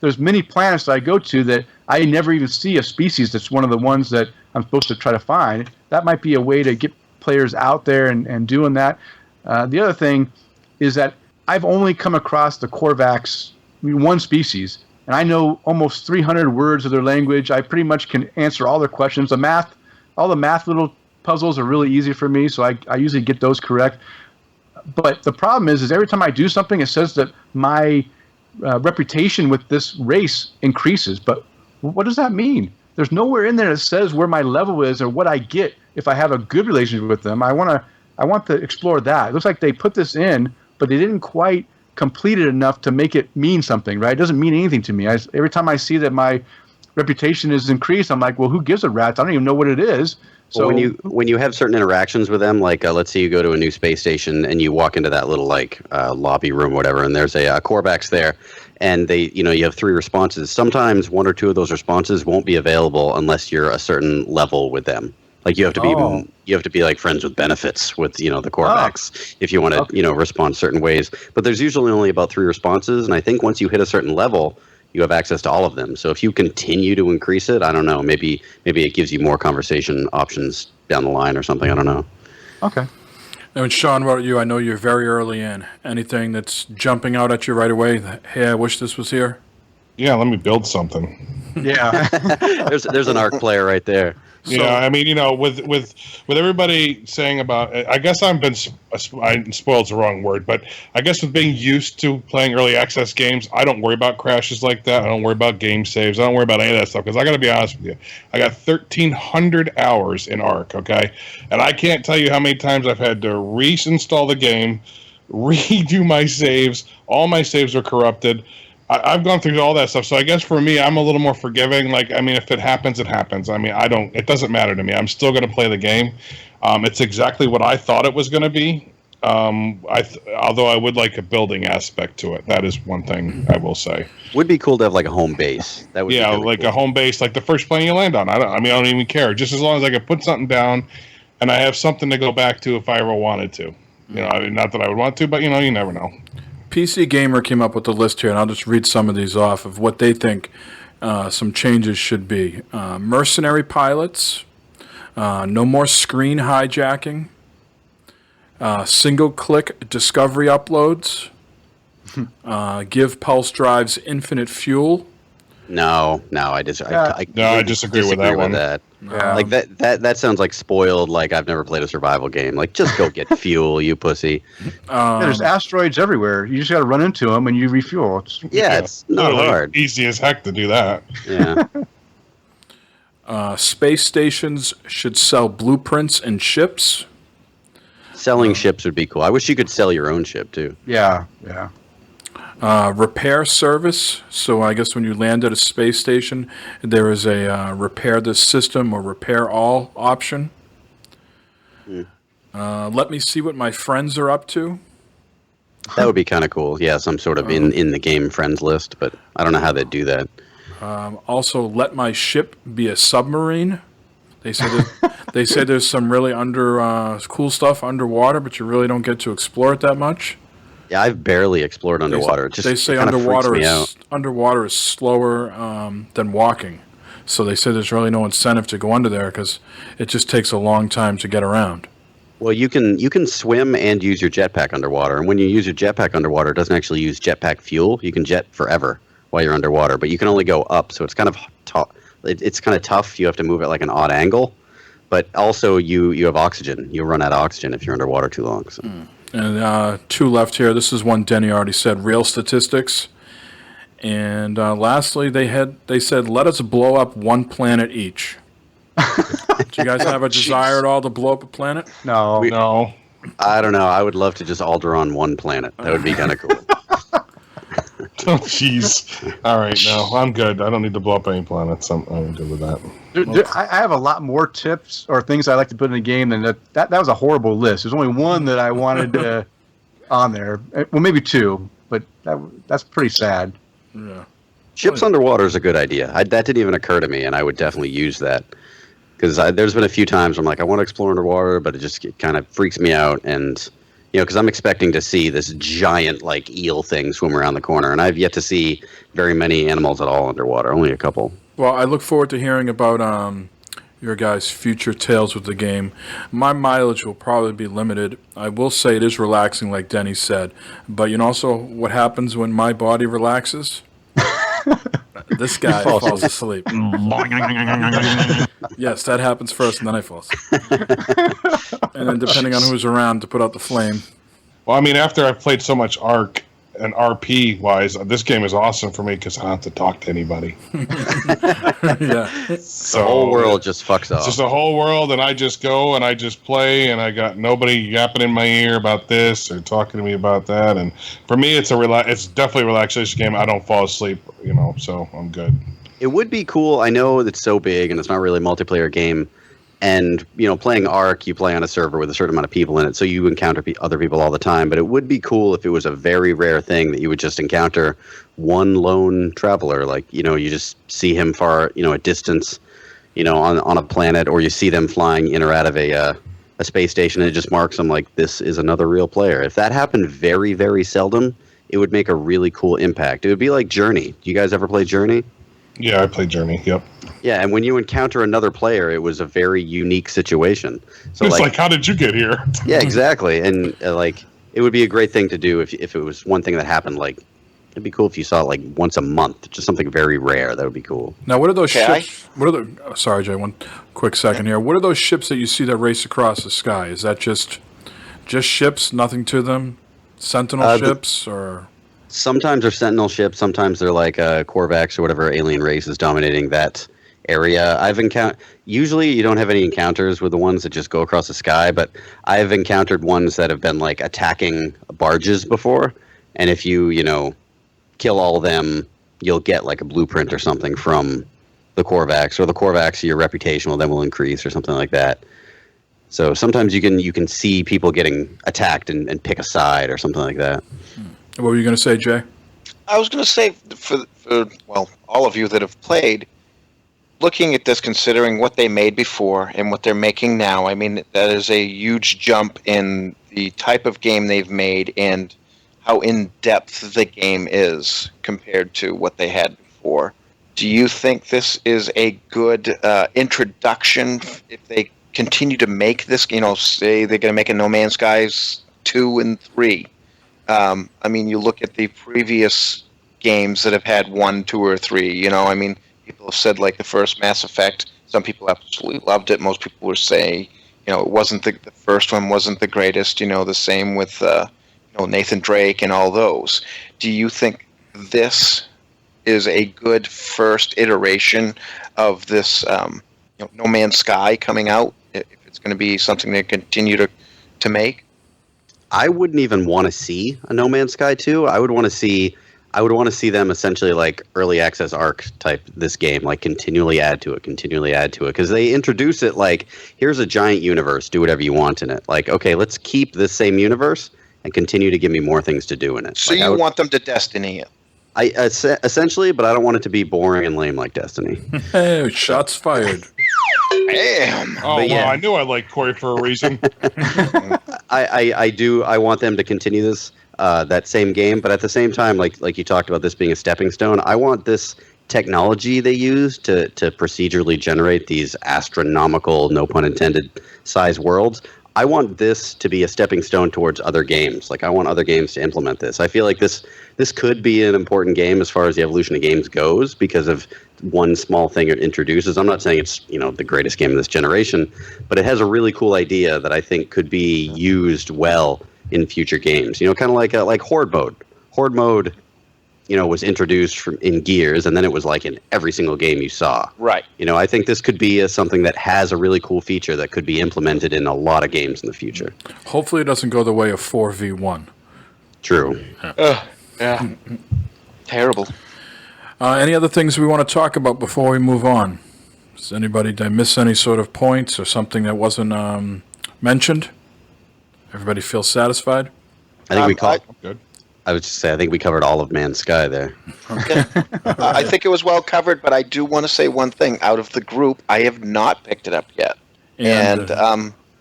There's many planets that I go to that I never even see a species that's one of the ones that I'm supposed to try to find. That might be a way to get players out there and doing that. The other thing is that I've only come across the Korvax, one species, and I know almost 300 words of their language. I pretty much can answer all their questions. All the math little puzzles are really easy for me, so I usually get those correct. But the problem is every time I do something, it says that my reputation with this race increases. But what does that mean? There's nowhere in there that says where my level is or what I get if I have a good relationship with them. I want to explore that. It looks like they put this in, but they didn't quite complete it enough to make it mean something, right? It doesn't mean anything to me. Every time I see that my reputation is increased, I'm like, well, who gives a rat's? I don't even know what it is. So well, when you have certain interactions with them, like let's say you go to a new space station and you walk into that little lobby room, whatever, and there's a Korvax there, and you have 3 responses. Sometimes 1 or 2 of those responses won't be available unless you're a certain level with them. Like you have to be like friends with benefits with the Korvax if you want to respond certain ways. But there's usually only about 3 responses, and I think once you hit a certain level, you have access to all of them. So if you continue to increase it, I don't know, maybe it gives you more conversation options down the line or something. I don't know. Okay. And Sean, what about you? I know you're very early in. Anything that's jumping out at you right away? Hey, I wish this was here. Yeah, let me build something. Yeah. there's an Ark player right there. Yeah, I mean, with everybody saying about, I guess spoiled's the wrong word, but I guess with being used to playing early access games, I don't worry about crashes like that. I don't worry about game saves. I don't worry about any of that stuff because I got to be honest with you, I got 1,300 hours in Ark, okay, and I can't tell you how many times I've had to reinstall the game, redo my saves. All my saves are corrupted. I've gone through all that stuff, so I guess for me, I'm a little more forgiving. Like, I mean, if it happens, it happens. I mean, it doesn't matter to me. I'm still going to play the game. It's exactly what I thought it was going to be. Although I would like a building aspect to it. That is one thing I will say. Would be cool to have like a home base. That would be really like cool. A home base, like the first plane you land on. I don't even care. Just as long as I can put something down, and I have something to go back to if I ever wanted to. I mean, not that I would want to, but you never know. PC Gamer came up with the list here, and I'll just read some of these off of what they think some changes should be. Mercenary pilots, no more screen hijacking, single-click discovery uploads, give pulse drives infinite fuel. No, I disagree with that one. Yeah. Like that sounds like spoiled. Like I've never played a survival game. Like just go get fuel, you pussy. There's asteroids everywhere. You just got to run into them and you refuel. It's not hard. Easy as heck to do that. Yeah. Space stations should sell blueprints and ships. Selling ships would be cool. I wish you could sell your own ship too. Yeah. Repair service. So I guess when you land at a space station, there is a repair this system or repair all option. Let me see what my friends are up to. That would be kind of cool. Yeah, some sort of in the game friends list, but I don't know how they'd do that. Also, let my ship be a submarine. They say there's some really cool stuff underwater, but you really don't get to explore it that much. Yeah, I've barely explored underwater. They say underwater is slower than walking. So they say there's really no incentive to go under there because it just takes a long time to get around. Well, you can swim and use your jetpack underwater, and when you use your jetpack underwater, it doesn't actually use jetpack fuel. You can jet forever while you're underwater, but you can only go up, so it's kind of tough. It's kind of tough. You have to move at like an odd angle, but also you have oxygen. You run out of oxygen if you're underwater too long. So. And two left here. This is one Denny already said, real statistics. And lastly, they said, let us blow up one planet each. Do you guys have a desire at all to blow up a planet? No. No. I don't know. I would love to just alder on one planet. That would be kind of cool. Oh, jeez. All right, no, I'm good. I don't need to blow up any planets. I'm good with that. I have a lot more tips or things I like to put in a game than that. That was a horrible list. There's only one that I wanted on there. Well, maybe two, but that's pretty sad. Yeah. Ships underwater is a good idea. That didn't even occur to me, and I would definitely use that. Because there's been a few times where I'm like, I want to explore underwater, but it kind of freaks me out. And, because I'm expecting to see this giant, like, eel thing swim around the corner. And I've yet to see very many animals at all underwater, only a couple. Well, I look forward to hearing about your guys' future tales with the game. My mileage will probably be limited. I will say it is relaxing, like Denny said. But also what happens when my body relaxes? This guy falls asleep. Yes, that happens first, and then I fall asleep. And then depending on who's around to put out the flame. Well, I mean, after I've played so much Ark and RP-wise, this game is awesome for me because I don't have to talk to anybody. Yeah. So the whole world just fucks off. It's just a whole world, and I just go and I just play, and I got nobody yapping in my ear about this or talking to me about that. And for me, it's definitely a relaxation game. I don't fall asleep, so I'm good. It would be cool. I know it's so big, and it's not really a multiplayer game. And, playing Ark, you play on a server with a certain amount of people in it, so you encounter other people all the time. But it would be cool if it was a very rare thing that you would just encounter one lone traveler. Like, you just see him far, a distance, on a planet, or you see them flying in or out of a space station, and it just marks them like this is another real player. If that happened very, very seldom, it would make a really cool impact. It would be like Journey. Do you guys ever play Journey? Yeah, I played Journey, yep. Yeah, and when you encounter another player, it was a very unique situation. So it's like, how did you get here? Yeah, exactly. And it would be a great thing to do if it was one thing that happened like It'd be cool if you saw it like once a month, just something very rare. That would be cool. Now, what are those Okay, ships? What are the? Sorry, Jay. One quick second here. What are those ships that you see that race across the sky? Is that just ships, nothing to them? Sentinel ships, or Sometimes they're Sentinel ships. Sometimes they're like Corvax or whatever alien race is dominating that area. Usually you don't have any encounters with the ones that just go across the sky, but I've encountered ones that have been like attacking barges before, and if you kill all of them, you'll get like a blueprint or something from the Corvax, or the Corvax, your reputation will increase or something like that. So sometimes you can see people getting attacked and pick a side or something like that. what were you going to say, Jay? I was going to say, for all of you that have played, looking at this, considering what they made before and what they're making now, I mean, that is a huge jump in the type of game they've made and how in-depth the game is compared to what they had before. Do you think this is a good introduction if they continue to make this, say they're going to make a No Man's Skies 2 and 3? I mean, you look at the previous games that have had 1, 2, or 3, I mean, people have said like the first Mass Effect, some people absolutely loved it. Most people were saying, it wasn't the first one wasn't the greatest, the same with Nathan Drake and all those. Do you think this is a good first iteration of this No Man's Sky coming out, if it's going to be something they continue to make? I wouldn't even want to see a No Man's Sky 2. I would want to see them essentially like early access ARC type this game, like continually add to it, because they introduce it like, here's a giant universe, do whatever you want in it. Like, okay, let's keep this same universe and continue to give me more things to do in it. So like, want them to Destiny it? Essentially, but I don't want it to be boring and lame like Destiny. Hey, shots fired. Damn. Oh, But yeah. well, I knew I liked Corey for a reason. I want them to continue this that same game, but at the same time, like you talked about this being a stepping stone, I want this technology they use to procedurally generate these astronomical, no pun intended, size worlds. I want this to be a stepping stone towards other games. Like, I want other games to implement this. I feel like this could be an important game as far as the evolution of games goes because of one small thing it introduces. I'm not saying it's the greatest game of this generation, but it has a really cool idea that I think could be used well in future games. Kind of like Horde mode. Horde mode, was introduced in Gears, and then it was like in every single game you saw. Right. I think this could be something that has a really cool feature that could be implemented in a lot of games in the future. Hopefully it doesn't go the way of 4v1. True. Yeah. Terrible. Any other things we want to talk about before we move on? Did I miss any sort of points or something that wasn't mentioned? Everybody feel satisfied? I think I'm good. I would just say I think we covered all of Man's Sky there. I think it was well covered, but I do want to say one thing. Out of the group, I have not picked it up yet. And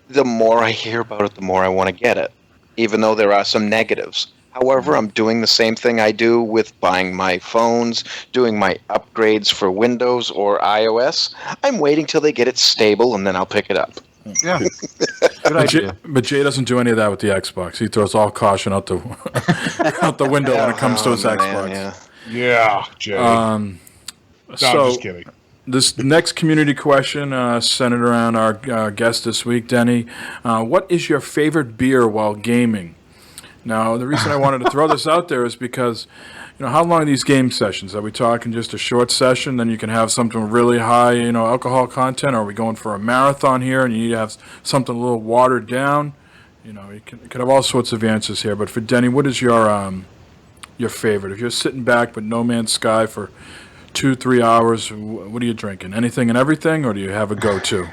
the more I hear about it, the more I want to get it, even though there are some negatives. However, I'm doing the same thing I do with buying my phones, doing my upgrades for Windows or iOS. I'm waiting till they get it stable, and then I'll pick it up. Yeah. Good idea. But Jay doesn't do any of that with the Xbox. He throws all caution out the out the window when it comes to his Xbox. Yeah. Yeah, Jay. No, I'm just kidding. This next community question centered around our guest this week, Denny. What is your favorite beer while gaming? Now, the reason I wanted to throw this out there is because, how long are these game sessions? Are we talking just a short session, then you can have something really high, alcohol content? Or are we going for a marathon here and you need to have something a little watered down? You could have all sorts of answers here. But for Denny, what is your favorite? If you're sitting back with No Man's Sky for 2-3 hours, what are you drinking? Anything and everything, or do you have a go-to?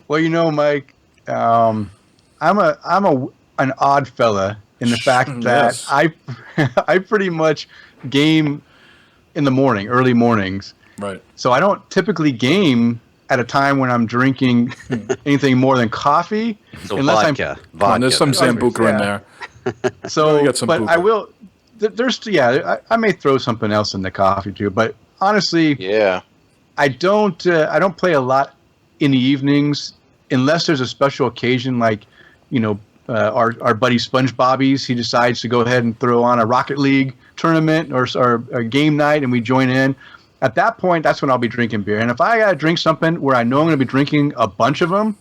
Well, Mike, I'm an odd fella in the fact that Yes. I pretty much game in the morning, early mornings. Right. So I don't typically game at a time when I'm drinking anything more than coffee. So unless vodka. And there's some Vodka, Sambuca in yeah. there. So, You got some but Buca. I will. I may throw something else in the coffee too. But honestly, Yeah. I don't play a lot in the evenings unless there's a special occasion like, our buddy Sponge Bobby's, he decides to go ahead and throw on a Rocket League tournament or a game night, and we join in. At that point, that's when I'll be drinking beer. And if I got to drink something where I know I'm going to be drinking a bunch of them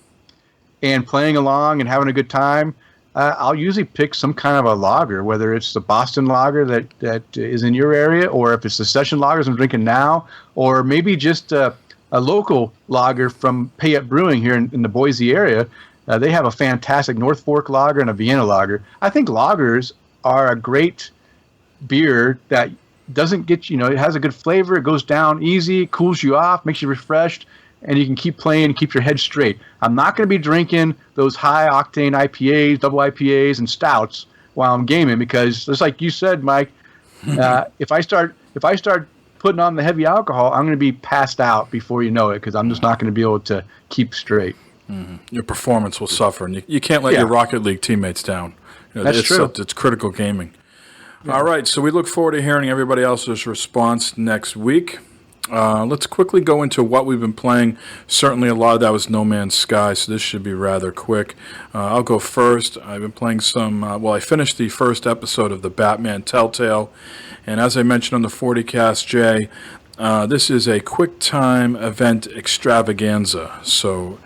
and playing along and having a good time, I'll usually pick some kind of a lager, whether it's the Boston lager that is in your area, or if it's the session lagers I'm drinking now, or maybe just a local lager from Payette Brewing here in the Boise area. They have a fantastic North Fork lager and a Vienna lager. I think lagers are a great beer that doesn't get, it has a good flavor. It goes down easy, cools you off, makes you refreshed, and you can keep playing and keep your head straight. I'm not going to be drinking those high-octane IPAs, double IPAs, and stouts while I'm gaming because, just like you said, Mike, if I start putting on the heavy alcohol, I'm going to be passed out before you know it because I'm just not going to be able to keep straight. Mm-hmm. Your performance will suffer, and you can't let your Rocket League teammates down. That's true. It's critical gaming. Yeah. All right, so we look forward to hearing everybody else's response next week. Let's quickly go into what we've been playing. Certainly a lot of that was No Man's Sky, so this should be rather quick. I'll go first. I've been playing some, I finished the first episode of the Batman Telltale, and as I mentioned on the 40cast, Jay, this is a quick-time event extravaganza, so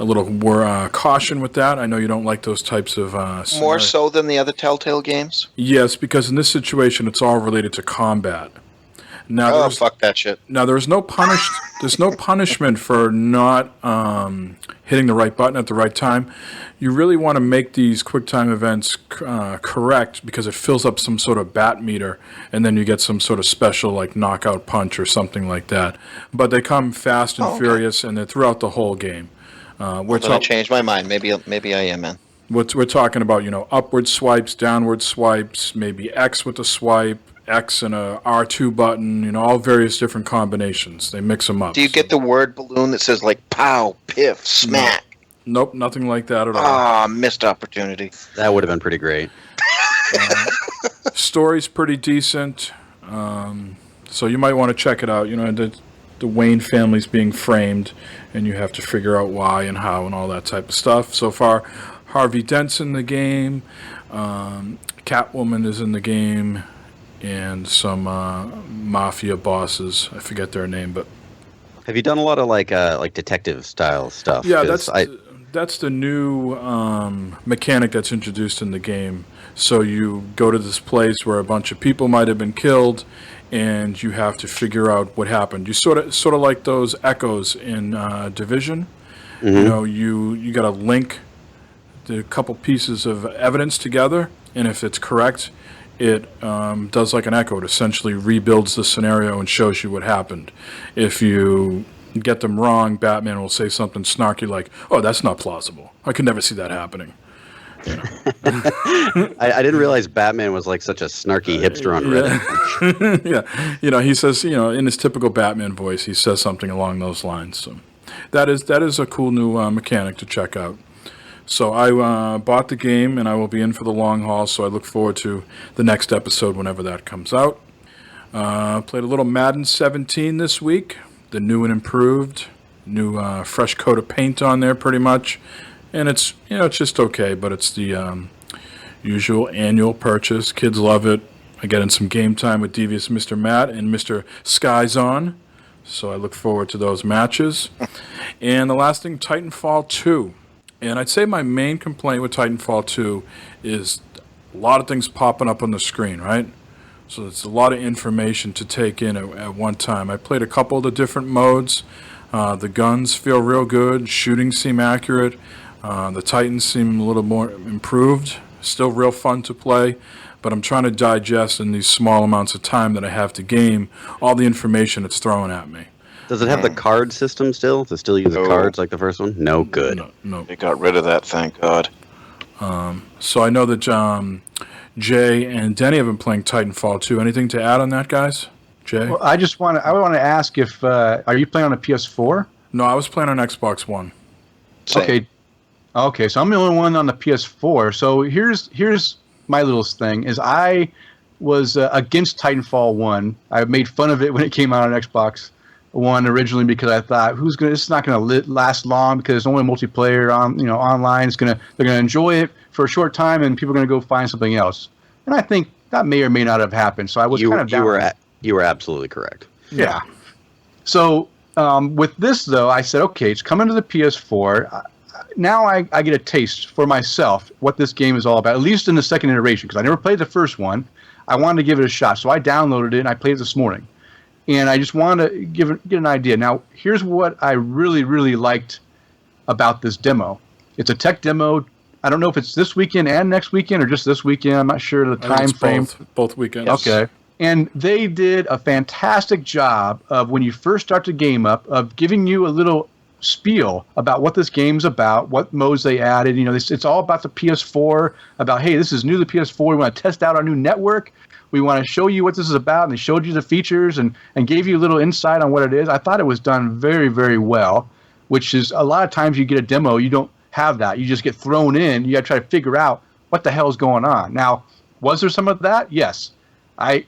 a little more caution with that. I know you don't like those types of... More so than the other Telltale games? Yes, because in this situation, it's all related to combat. Now, fuck that shit. Now, there's no punishment for not hitting the right button at the right time. You really want to make these QuickTime events correct because it fills up some sort of bat meter, and then you get some sort of special like knockout punch or something like that. But they come fast and furious, and they're throughout the whole game. I changed my mind. Maybe I am, man. We're talking about, upward swipes, downward swipes, maybe X with a swipe, X and a R2 button, all various different combinations. They mix them up. Do you get the word balloon that says like pow, piff, smack? Nope, nothing like that at all. Ah, missed opportunity. That would have been pretty great. Story's pretty decent, so you might want to check it out. The Wayne family's being framed, and you have to figure out why and how and all that type of stuff. So far, Harvey Dent's in the game, Catwoman is in the game, and some mafia bosses. I forget their name, but have you done a lot of like detective style stuff? Yeah, that's the new mechanic that's introduced in the game. So you go to this place where a bunch of people might have been killed, and you have to figure out what happened. You sort of like those echoes in Division. Mm-hmm. You got to link the couple pieces of evidence together, and if it's correct, it does like an echo. It essentially rebuilds the scenario and shows you what happened. If you get them wrong, Batman will say something snarky like, "Oh, that's not plausible. I could never see that happening." I didn't realize Batman was like such a snarky hipster on Reddit. Yeah, he says, in his typical Batman voice, he says something along those lines. So that is a cool new mechanic to check out. So I bought the game, and I will be in for the long haul, so I look forward to the next episode whenever that comes out. Played a little Madden 17 this week, the new and improved, new fresh coat of paint on there pretty much. And it's it's just okay, but it's the usual annual purchase. Kids love it. I get in some game time with Devious Mr. Matt and Mr. Sky's on, so I look forward to those matches. And the last thing, Titanfall 2. And I'd say my main complaint with Titanfall 2 is a lot of things popping up on the screen, right? So it's a lot of information to take in at one time. I played a couple of the different modes. The guns feel real good. Shooting seem accurate. The Titans seem a little more improved. Still real fun to play, but I'm trying to digest in these small amounts of time that I have to game all the information that's thrown at me. Does it have the card system still? Does it still use the cards like the first one? No good. No. They got rid of that, thank God. So I know that Jay and Denny have been playing Titanfall 2. Anything to add on that, guys? Jay? Well, I want to ask if are you playing on a PS4? No, I was playing on Xbox One. Same. Okay, so I'm the only one on the PS4. So here's my little thing, is I was against Titanfall 1. I made fun of it when it came out on Xbox one originally because I thought, it's not going to last long because it's only multiplayer on, online. They're going to enjoy it for a short time and people are going to go find something else. And I think that may or may not have happened. So I was kind of down. You were absolutely correct. Yeah. So with this though, I said, okay, it's coming to the PS4. Now I get a taste for myself what this game is all about, at least in the second iteration, because I never played the first one. I wanted to give it a shot. So I downloaded it and I played it this morning. And I just wanted to get an idea. Now, here's what I really, really liked about this demo. It's a tech demo. I don't know if it's this weekend and next weekend or just this weekend. I'm not sure the time frame. Both weekends. Okay. And they did a fantastic job of, when you first start the game up, of giving you a little spiel about what this game's about, what modes they added. It's all about the PS4, about, hey, this is new to the PS4. We want to test out our new network. We want to show you what this is about, and they showed you the features and gave you a little insight on what it is. I thought it was done very, very well, which is a lot of times you get a demo, you don't have that. You just get thrown in. You got to try to figure out what the hell is going on. Now, was there some of that? Yes. I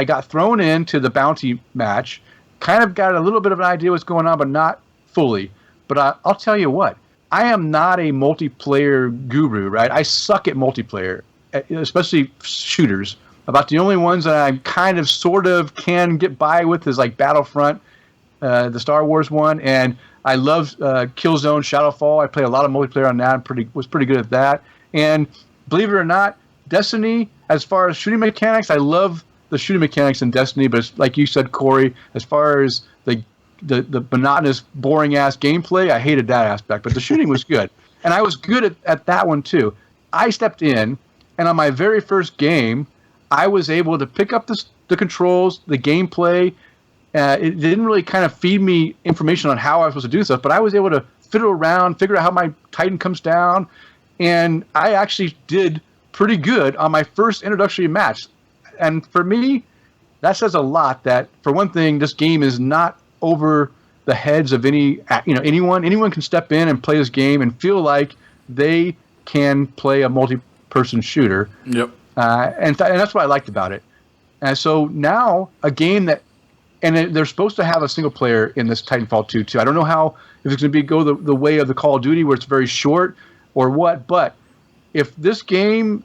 got thrown into the bounty match, kind of got a little bit of an idea what's going on, but not fully. But I'll tell you what, I am not a multiplayer guru, right? I suck at multiplayer, especially shooters. About the only ones that I kind of sort of can get by with is like Battlefront, the Star Wars one, and I love Killzone, Shadowfall. I play a lot of multiplayer on that. Was pretty good at that. And believe it or not, Destiny, as far as shooting mechanics, I love the shooting mechanics in Destiny, but it's, like you said, Corey, as far as the monotonous, boring-ass gameplay, I hated that aspect. But the shooting was good. And I was good at that one, too. I stepped in, and on my very first game, I was able to pick up the controls, the gameplay. It didn't really kind of feed me information on how I was supposed to do stuff, but I was able to fiddle around, figure out how my Titan comes down, and I actually did pretty good on my first introductory match. And for me, that says a lot that, for one thing, this game is not over the heads of anyone. Anyone can step in and play this game and feel like they can play a multi-person shooter. Yep. And that's what I liked about it. And so now a game that, and they're supposed to have a single player in this Titanfall 2 too. I don't know if it's going to go the way of the Call of Duty where it's very short or what, but if this game,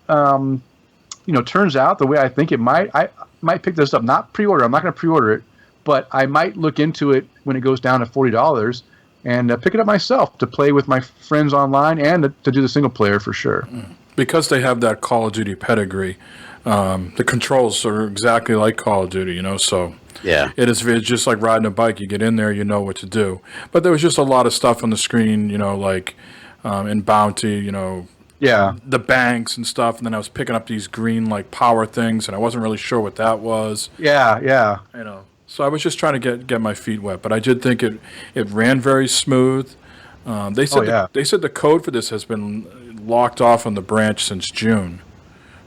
turns out the way I think it might, I might pick this up. Not pre-order. I'm not going to pre-order it, but I might look into it when it goes down to $40 and pick it up myself to play with my friends online and to do the single player for sure. Because they have that Call of Duty pedigree, the controls are exactly like Call of Duty, so yeah, it's just like riding a bike. You get in there, you know what to do. But there was just a lot of stuff on the screen, like in Bounty, yeah, the banks and stuff. And then I was picking up these green like power things, and I wasn't really sure what that was. Yeah. So I was just trying to get my feet wet, but I did think it ran very smooth. They said the code for this has been locked off on the branch since June,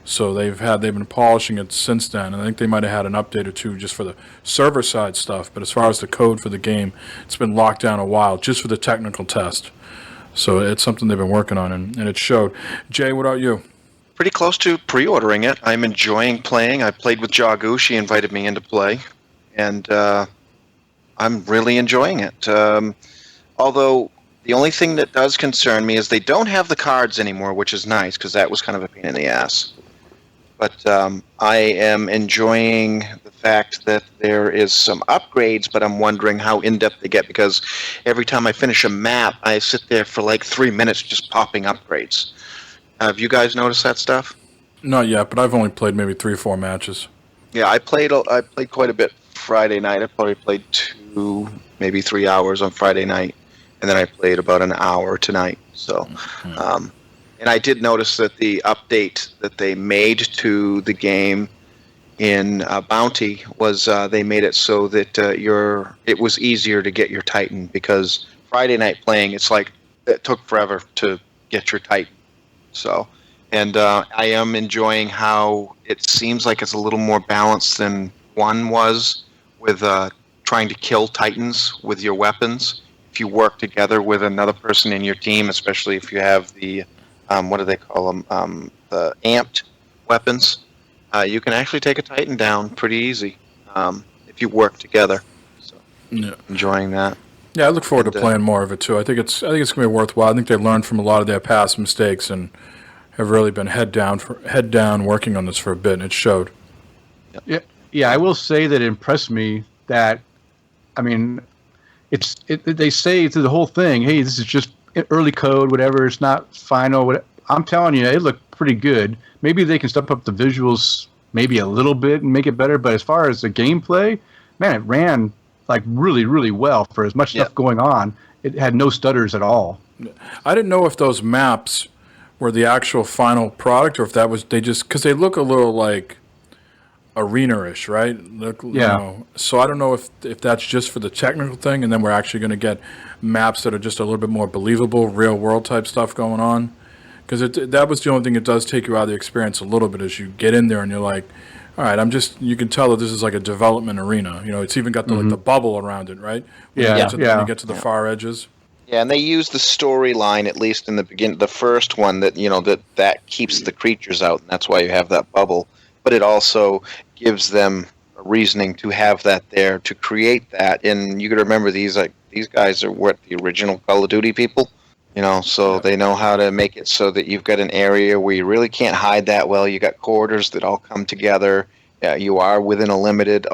so they've been polishing it since then. And I think they might have had an update or two just for the server side stuff. But as far as the code for the game, it's been locked down a while just for the technical test. So it's something they've been working on, and it showed. Jay, what about you? Pretty close to pre-ordering it. I'm enjoying playing. I played with Jagu. She invited me in to play, and I'm really enjoying it. Although the only thing that does concern me is they don't have the cards anymore, which is nice because that was kind of a pain in the ass. But I am enjoying the fact that there is some upgrades, but I'm wondering how in-depth they get because every time I finish a map, I sit there for like 3 minutes just popping upgrades. Have you guys noticed that stuff? Not yet, but I've only played maybe 3 or 4 matches. Yeah, I played quite a bit Friday night. I probably played 2, maybe 3 hours on Friday night, and then I played about an hour tonight. So, and I did notice that the update that they made to the game in Bounty was they made it so that it was easier to get your Titan because Friday night playing, it's like it took forever to get your Titan. So, and I am enjoying how it seems like it's a little more balanced than 1 was with trying to kill Titans with your weapons. If you work together with another person in your team, especially if you have the what do they call them? The amped weapons. You can actually take a Titan down pretty easy if you work together. So. enjoying that. Yeah, I look forward to playing more of it too. I think it's going to be worthwhile. I think they learned from a lot of their past mistakes and have really been head down working on this for a bit, and it showed. Yeah. I will say that it impressed me that, I mean, they say through the whole thing, hey, this is just early code, whatever. It's not final. Whatever. I'm telling you, it looked pretty good. Maybe they can step up the visuals maybe a little bit and make it better. But as far as the gameplay, man, it ran like really, really well for as much stuff going on. It had no stutters at all. I didn't know if those maps were the actual final product or if that was because they look a little like arena-ish, right? So I don't know if that's just for the technical thing, and then we're actually going to get maps that are just a little bit more believable, real-world type stuff going on. Because that was the only thing that does take you out of the experience a little bit as you get in there and you're like, all right, you can tell that this is like a development arena. It's even got the bubble around it, right? When you get to the far edges. Yeah, and they use the storyline, at least in the beginning, the first one, that that keeps the creatures out, and that's why you have that bubble. But it also gives them a reasoning to have that there, to create that. And you got to remember, these guys are the original Call of Duty people. So they know how to make it so that you've got an area where you really can't hide that well. You got corridors that all come together. You are within a limited.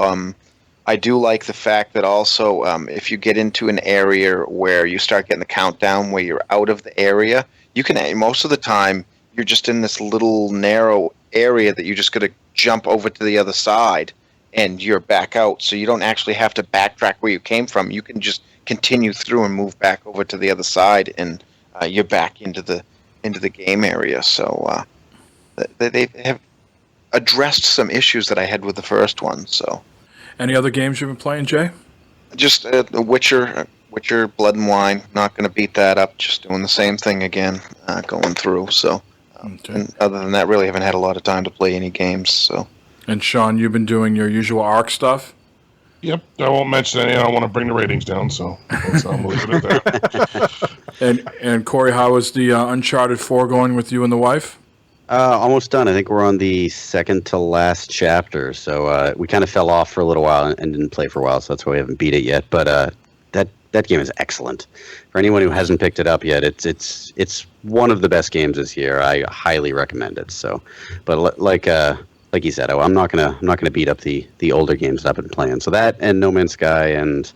I do like the fact that also if you get into an area where you start getting the countdown where you're out of the area, you can most of the time you're just in this little narrow area that you just got to jump over to the other side and you're back out. So you don't actually have to backtrack where you came from. You can just continue through and move back over to the other side and you're back into the game area. So they have addressed some issues that I had with the first one. So, any other games you've been playing, Jay? Just The Witcher, Blood and Wine. Not going to beat that up. Just doing the same thing again, going through. So, and other than that, really haven't had a lot of time to play any games. So. And Sean, you've been doing your usual ARC stuff. Yep, I won't mention any. I don't want to bring the ratings down, so I'm leaving it there. And Corey, how is the Uncharted 4 going with you and the wife? Almost done. I think we're on the second to last chapter, so we kind of fell off for a little while and didn't play for a while, so that's why we haven't beat it yet. But that game is excellent. For anyone who hasn't picked it up yet, it's one of the best games this year. I highly recommend it. So, but like you said, I'm not gonna beat up the older games that I've been playing. So that and No Man's Sky and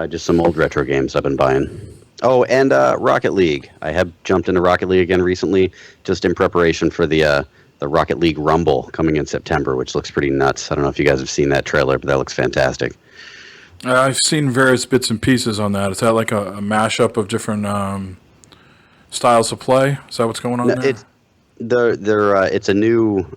just some old retro games I've been buying. Oh, and Rocket League. I have jumped into Rocket League again recently, just in preparation for the Rocket League Rumble coming in September, which looks pretty nuts. I don't know if you guys have seen that trailer, but that looks fantastic. I've seen various bits and pieces on that. Is that like a mashup of different styles of play? Is that what's going on there? It's a new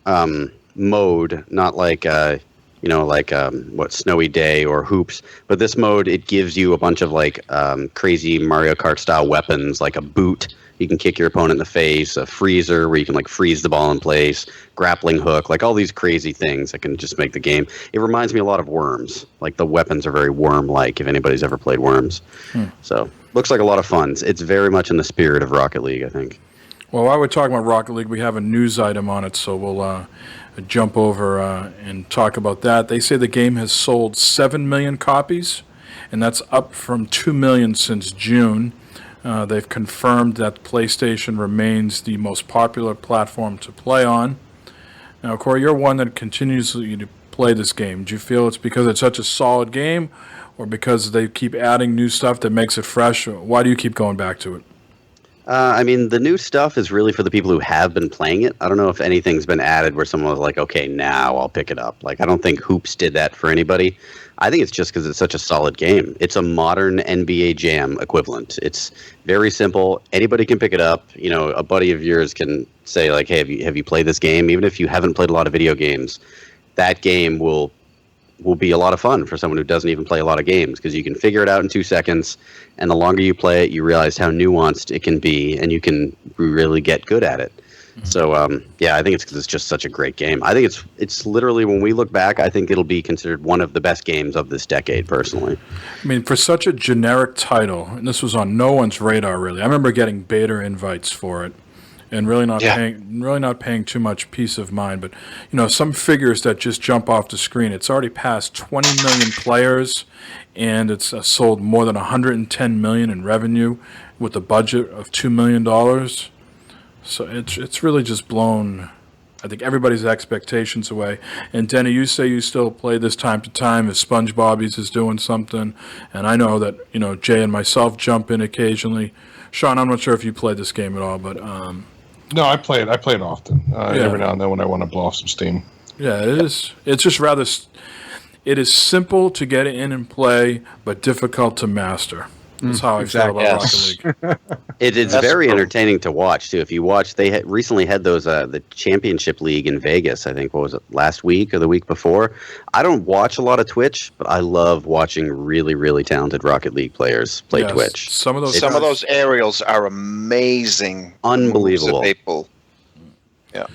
mode, not like what Snowy Day or Hoops, but this mode, it gives you a bunch of like crazy Mario Kart style weapons, like a boot you can kick your opponent in the face, a freezer where you can like freeze the ball in place, grappling hook, like all these crazy things that can just make the game. It reminds me a lot of Worms. Like the weapons are very Worm-like, if anybody's ever played Worms. So looks like a lot of fun. It's very much in the spirit of Rocket League, I think. Well, while we're talking about Rocket League, we have a news item on it, so we'll jump over and talk about that. They say the game has sold 7 million copies, and that's up from 2 million since June. They've confirmed that PlayStation remains the most popular platform to play on. Now, Corey, you're one that continues to play this game. Do you feel it's because it's such a solid game, or because they keep adding new stuff that makes it fresh? Why do you keep going back to it? I mean, the new stuff is really for the people who have been playing it. I don't know if anything's been added where someone was like, okay, now I'll pick it up. Like, I don't think Hoops did that for anybody. I think it's just because it's such a solid game. It's a modern NBA Jam equivalent. It's very simple. Anybody can pick it up. You know, a buddy of yours can say, like, hey, have you played this game? Even if you haven't played a lot of video games, that game will be a lot of fun for someone who doesn't even play a lot of games, because you can figure it out in 2 seconds, and the longer you play it, you realize how nuanced it can be, and you can really get good at it. Mm-hmm. So, yeah, I think it's because it's just such a great game. I think it's literally, when we look back, I think it'll be considered one of the best games of this decade, personally. I mean, for such a generic title, and this was on no one's radar, really. I remember getting beta invites for it, and really not paying too much peace of mind. But some figures that just jump off the screen. It's already passed 20 million players, and it's sold more than 110 million in revenue with a budget of $2 million. So it's really just blown, I think, everybody's expectations away. And Denny, you say you still play this time to time if SpongeBobby's is doing something, and I know that Jay and myself jump in occasionally. Sean, I'm not sure if you played this game at all, but no, I play it. I play it often. Every now and then when I want to blow off some steam. Yeah, it is. It's just rather. It is simple to get in and play, but difficult to master. That's how I feel about Rocket League. It is very entertaining to watch too. If you watch, they recently had those the Championship League in Vegas. I think what was it, last week or the week before? I don't watch a lot of Twitch, but I love watching really, really talented Rocket League players play Twitch. Some of those aerials are amazing, unbelievable. People. Yeah.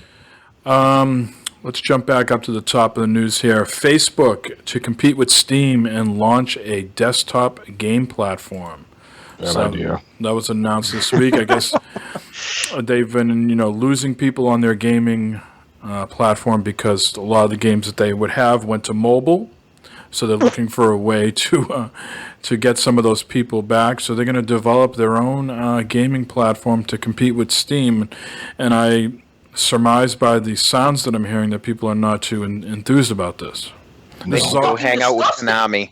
Let's jump back up to the top of the news here. Facebook to compete with Steam and launch a desktop game platform. Bad idea. That was announced this week. I guess they've been, losing people on their gaming platform because a lot of the games that they would have went to mobile. So they're looking for a way to get some of those people back. So they're going to develop their own gaming platform to compete with Steam. And I surmise by the sounds that I'm hearing that people are not too enthused about this. They can go hang out with Konami.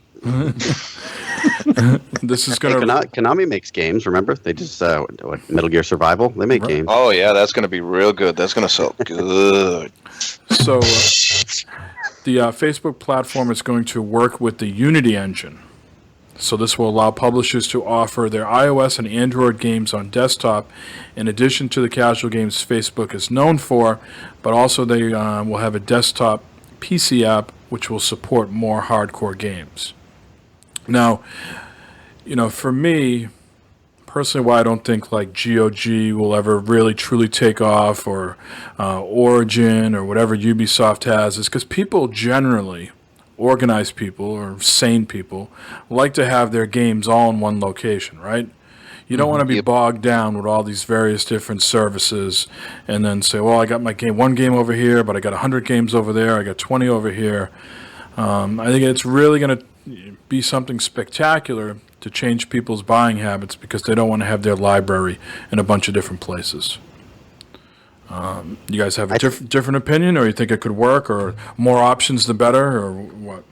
This is going to... Konami makes games, remember? They just, Metal Gear Survival? They make games. Oh, yeah, that's going to be real good. That's going to sell good. So, the Facebook platform is going to work with the Unity engine. So this will allow publishers to offer their iOS and Android games on desktop, in addition to the casual games Facebook is known for, but also they will have a desktop PC app which will support more hardcore games. Now, for me, personally, why I don't think like GOG will ever really truly take off, or Origin, or whatever Ubisoft has, is because people generally, organized people or sane people, like to have their games all in one location, right? You don't want to be bogged down with all these various different services and then say, well, I got my one game over here, but I got 100 games over there, I got 20 over here. I think it's really going to be something spectacular to change people's buying habits because they don't want to have their library in a bunch of different places. You guys have a different opinion, or you think it could work, or more options the better, or what?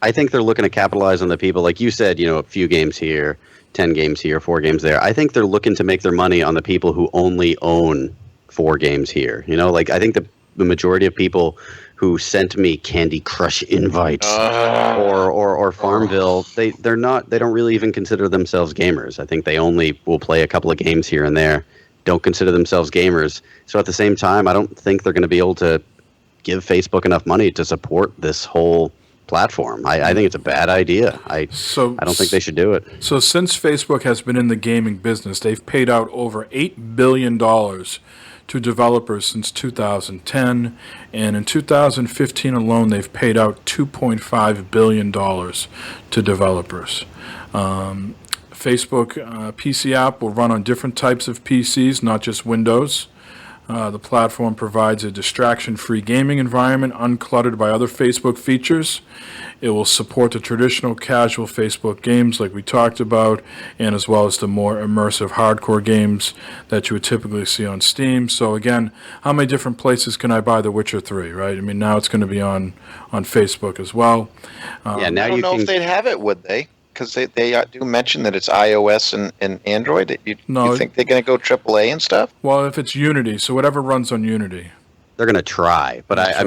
I think they're looking to capitalize on the people, like you said, a few games here, 10 games here, 4 games there. I think they're looking to make their money on the people who only own 4 games here. I think the majority of people who sent me Candy Crush invites or Farmville, they don't really even consider themselves gamers. I think they only will play a couple of games here and there. Don't consider themselves gamers. So at the same time, I don't think they're going to be able to give Facebook enough money to support this whole platform. I think it's a bad idea. I don't think they should do it. So since Facebook has been in the gaming business, they've paid out over $8 billion to developers since 2010, and in 2015 alone, they've paid out $2.5 billion to developers. Facebook PC app will run on different types of PCs, not just Windows. The platform provides a distraction-free gaming environment uncluttered by other Facebook features. It will support the traditional casual Facebook games like we talked about, and as well as the more immersive hardcore games that you would typically see on Steam. So again, how many different places can I buy The Witcher 3, right? I mean, now it's going to be on Facebook as well. Now I don't know if they'd have it, would they? Because they do mention that it's iOS and Android. You think they're going to go AAA and stuff? Well, if it's Unity, so whatever runs on Unity. They're going to try. But I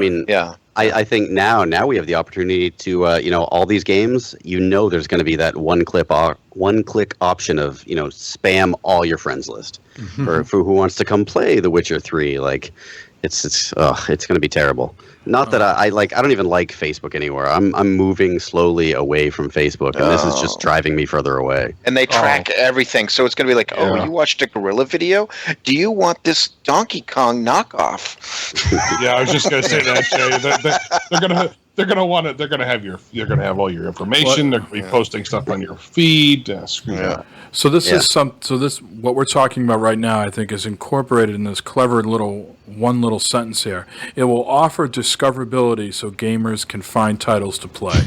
think now we have the opportunity to, all these games, there's going to be that one-click option of, spam all your friends list for who wants to come play The Witcher 3. Like, it's going to be terrible. Not that I don't even like Facebook anymore. I'm moving slowly away from Facebook, and this is just driving me further away. And they track everything, so it's going to be like, you watched a gorilla video? Do you want this Donkey Kong knockoff? Yeah, I was just going to say that, Jay. they're gonna want it. They're gonna have all your information. They're gonna be posting stuff on your feed. Screw that. So this what we're talking about right now, I think, is incorporated in this clever little sentence here. It will offer discoverability so gamers can find titles to play.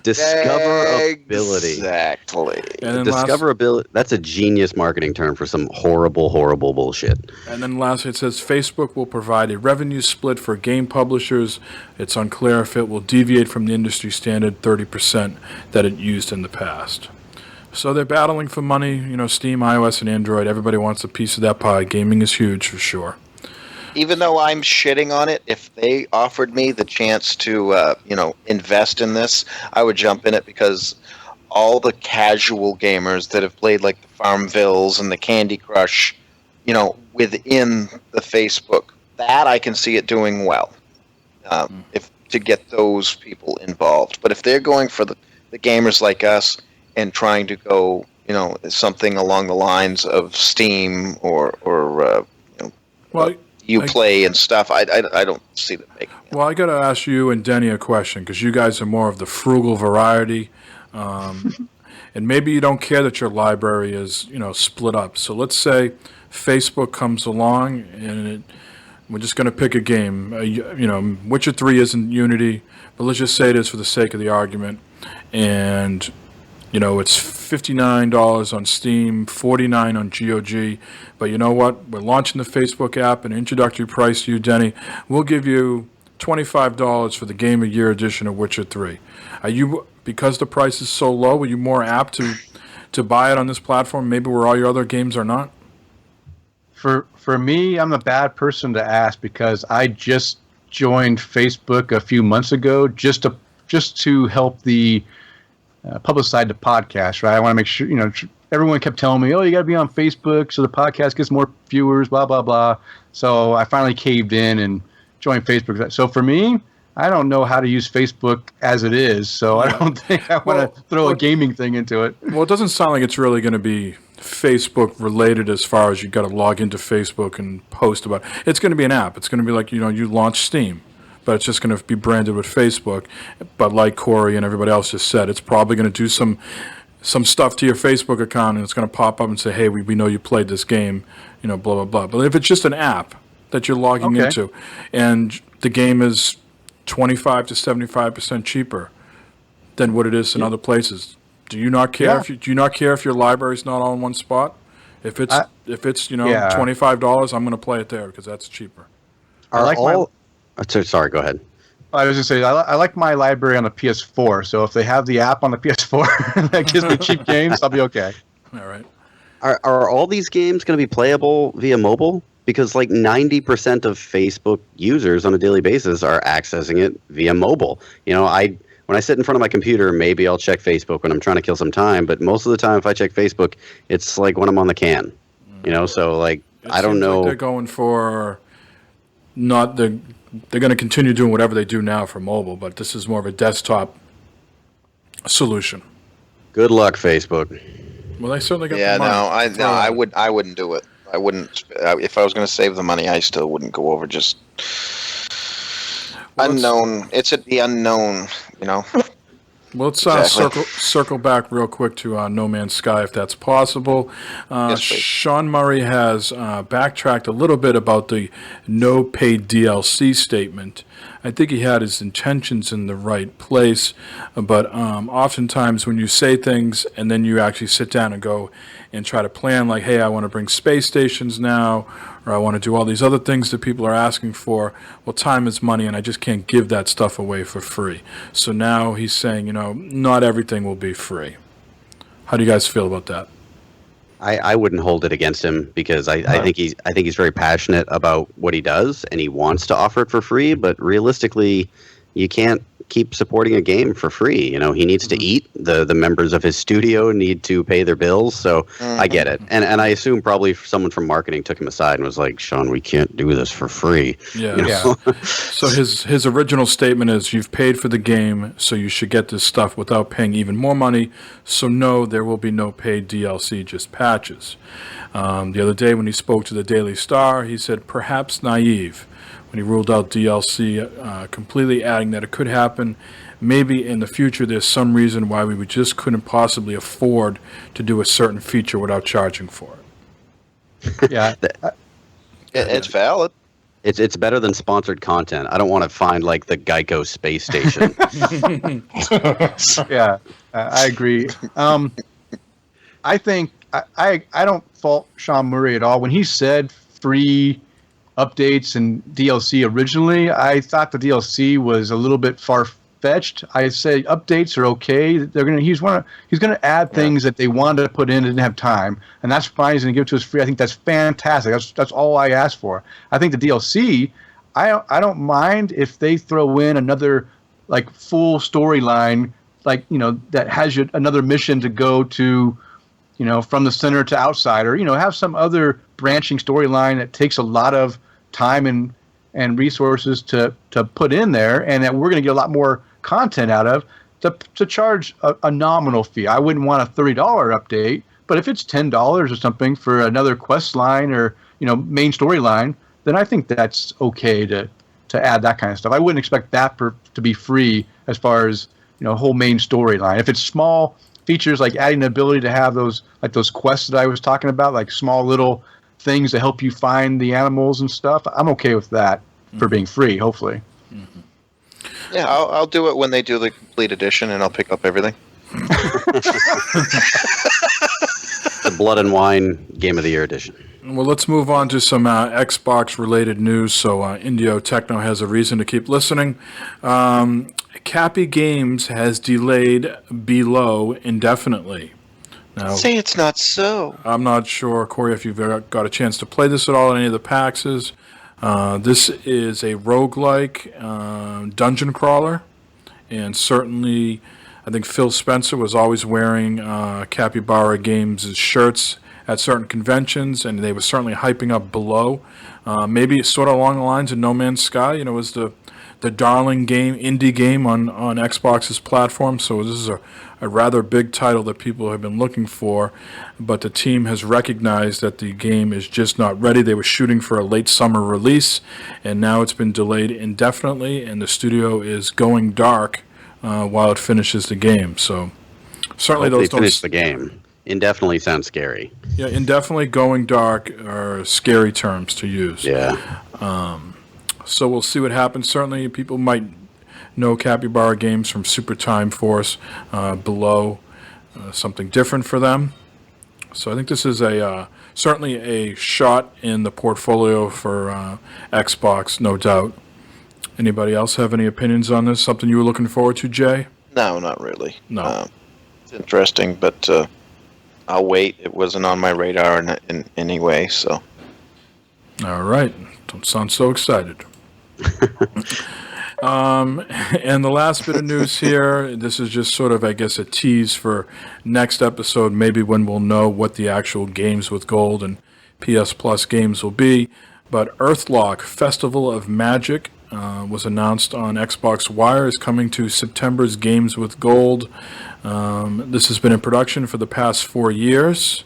Discoverability. Exactly. And then Discoverability. That's a genius marketing term for some horrible bullshit. And then lastly, it says Facebook will provide a revenue split for game publishers. It's unclear if it will deviate from the industry standard 30% that it used in the past. So they're battling for money. Steam, iOS, and Android. Everybody wants a piece of that pie. Gaming is huge for sure. Even though I'm shitting on it, if they offered me the chance to, invest in this, I would jump in it, because all the casual gamers that have played like the Farmvilles and the Candy Crush, within the Facebook, that I can see it doing well. If to get those people involved. But if they're going for the gamers like us and trying to go, something along the lines of Steam or Uplay and stuff, I don't see them making it. Well, I got to ask you and Denny a question, because you guys are more of the frugal variety, and maybe you don't care that your library is, split up. So let's say Facebook comes along and we're just going to pick a game. Witcher 3 isn't Unity, but let's just say it is for the sake of the argument, and it's $59 on Steam, $49 on GOG. But you know what? We're launching the Facebook app, an introductory price to you, Denny. We'll give you $25 for the Game of Year edition of Witcher 3. Are you, because the price is so low, are you more apt to buy it on this platform, maybe where all your other games are not? For me, I'm the bad person to ask, because I just joined Facebook a few months ago just to help the publicize the podcast, right? I want to make sure, everyone kept telling me, oh, you got to be on Facebook so the podcast gets more viewers, blah, blah, blah. So I finally caved in and joined Facebook. So for me, I don't know how to use Facebook as it is, so I don't think I want to throw a gaming thing into it. Well, it doesn't sound like it's really going to be Facebook related as far as you got to log into Facebook and post about it. It's going to be an app. It's going to be like, you launch Steam, but it's just going to be branded with Facebook. But like Corey and everybody else just said, it's probably going to do some stuff to your Facebook account, and it's going to pop up and say, hey, we know you played this game, blah, blah, blah. But if it's just an app that you're logging into, and the game is 25 to 75% cheaper than what it is in other places, do you not care? Do you not care if your library's not all in one spot? If it's $25, I'm going to play it there because that's cheaper. Sorry, go ahead. I was going to say, I like my library on the PS4, so if they have the app on the PS4 that gives me cheap games, I'll be okay. All right. Are all these games going to be playable via mobile? Because like 90% of Facebook users on a daily basis are accessing it via mobile. When I sit in front of my computer, maybe I'll check Facebook when I'm trying to kill some time, but most of the time if I check Facebook, it's like when I'm on the can. So like, I don't know. Like they're going for they're going to continue doing whatever they do now for mobile, but this is more of a desktop solution. Good luck, Facebook. Well, they certainly got the money. I wouldn't do it. I wouldn't. If I was going to save the money, I still wouldn't go over just unknown. It's the unknown, Well, let's Exactly. circle back real quick to No Man's Sky, if that's possible. Yes, please. Sean Murray has backtracked a little bit about the no paid DLC statement. I think he had his intentions in the right place, but oftentimes when you say things and then you actually sit down and go and try to plan, like, hey, I want to bring space stations now, or I want to do all these other things that people are asking for. Well, time is money, and I just can't give that stuff away for free. So now he's saying, not everything will be free. How do you guys feel about that? I wouldn't hold it against him because I think he's very passionate about what he does and he wants to offer it for free. But realistically, you can't keep supporting a game for free. He needs to eat. The members of his studio need to pay their bills. So I get it. And I assume probably someone from marketing took him aside and was like, Sean, we can't do this for free. Yeah. So his original statement is, you've paid for the game, so you should get this stuff without paying even more money. So no, there will be no paid DLC, just patches. The other day when he spoke to the Daily Star, he said, perhaps naive. when he ruled out DLC completely, adding that it could happen. Maybe in the future there's some reason why we just couldn't possibly afford to do a certain feature without charging for it. Yeah, It's valid. It's better than sponsored content. I don't want to find like the Geico space station. yeah, I agree. I think I don't fault Sean Murray at all. When he said free updates and DLC originally, I thought the DLC was a little bit far-fetched. I say updates are okay. He's gonna add things that they wanted to put in and didn't have time, and that's fine. He's gonna give it to us free. I think that's fantastic. That's all I asked for. I think the DLC, I don't mind if they throw in another like full storyline, like that has another mission to go to, from the center to outsider. Have some other branching storyline that takes a lot of time and resources to put in there, and that we're going to get a lot more content out of, to charge a nominal fee. I wouldn't want a $30 update, but if it's $10 or something for another quest line or main storyline, then I think that's okay to add that kind of stuff. I wouldn't expect that to be free as far as whole main storyline. If it's small features like adding the ability to have those quests that I was talking about, like small little things to help you find the animals and stuff, I'm okay with that for being free, hopefully. Mm-hmm. Yeah, I'll do it when they do the complete edition, and I'll pick up everything. The Blood and Wine Game of the Year edition. Well, let's move on to some Xbox-related news, so Indio Techno has a reason to keep listening. Cappy Games has delayed Below indefinitely. Now, say it's not so. I'm not sure, Corey, if you've got a chance to play this at all in any of the PAXs. This is a roguelike dungeon crawler, and certainly I think Phil Spencer was always wearing Capybara Games' shirts at certain conventions, and they were certainly hyping up Below. Maybe sort of along the lines of No Man's Sky, it was the darling game, indie game on Xbox's platform. So this is a rather big title that people have been looking for, but the team has recognized that the game is just not ready. They were shooting for a late summer release, and now it's been delayed indefinitely, and the studio is going dark while it finishes the game. So certainly those don't finish the game. Indefinitely sounds scary. Yeah, indefinitely going dark are scary terms to use. Yeah. So we'll see what happens. Certainly people might know Capybara Games from Super Time Force, Below, something different for them. So I think this is certainly a shot in the portfolio for Xbox, no doubt. Anybody else have any opinions on this? Something you were looking forward to, Jay? No, not really. No. It's interesting, but I'll wait. It wasn't on my radar in any way, so. All right. Don't sound so excited. And the last bit of news here, this is just sort of, I guess, a tease for next episode, maybe when we'll know what the actual Games with Gold and PS Plus games will be. But Earthlock Festival of Magic was announced on Xbox Wire, is coming to September's Games with Gold. This has been in production for the past 4 years.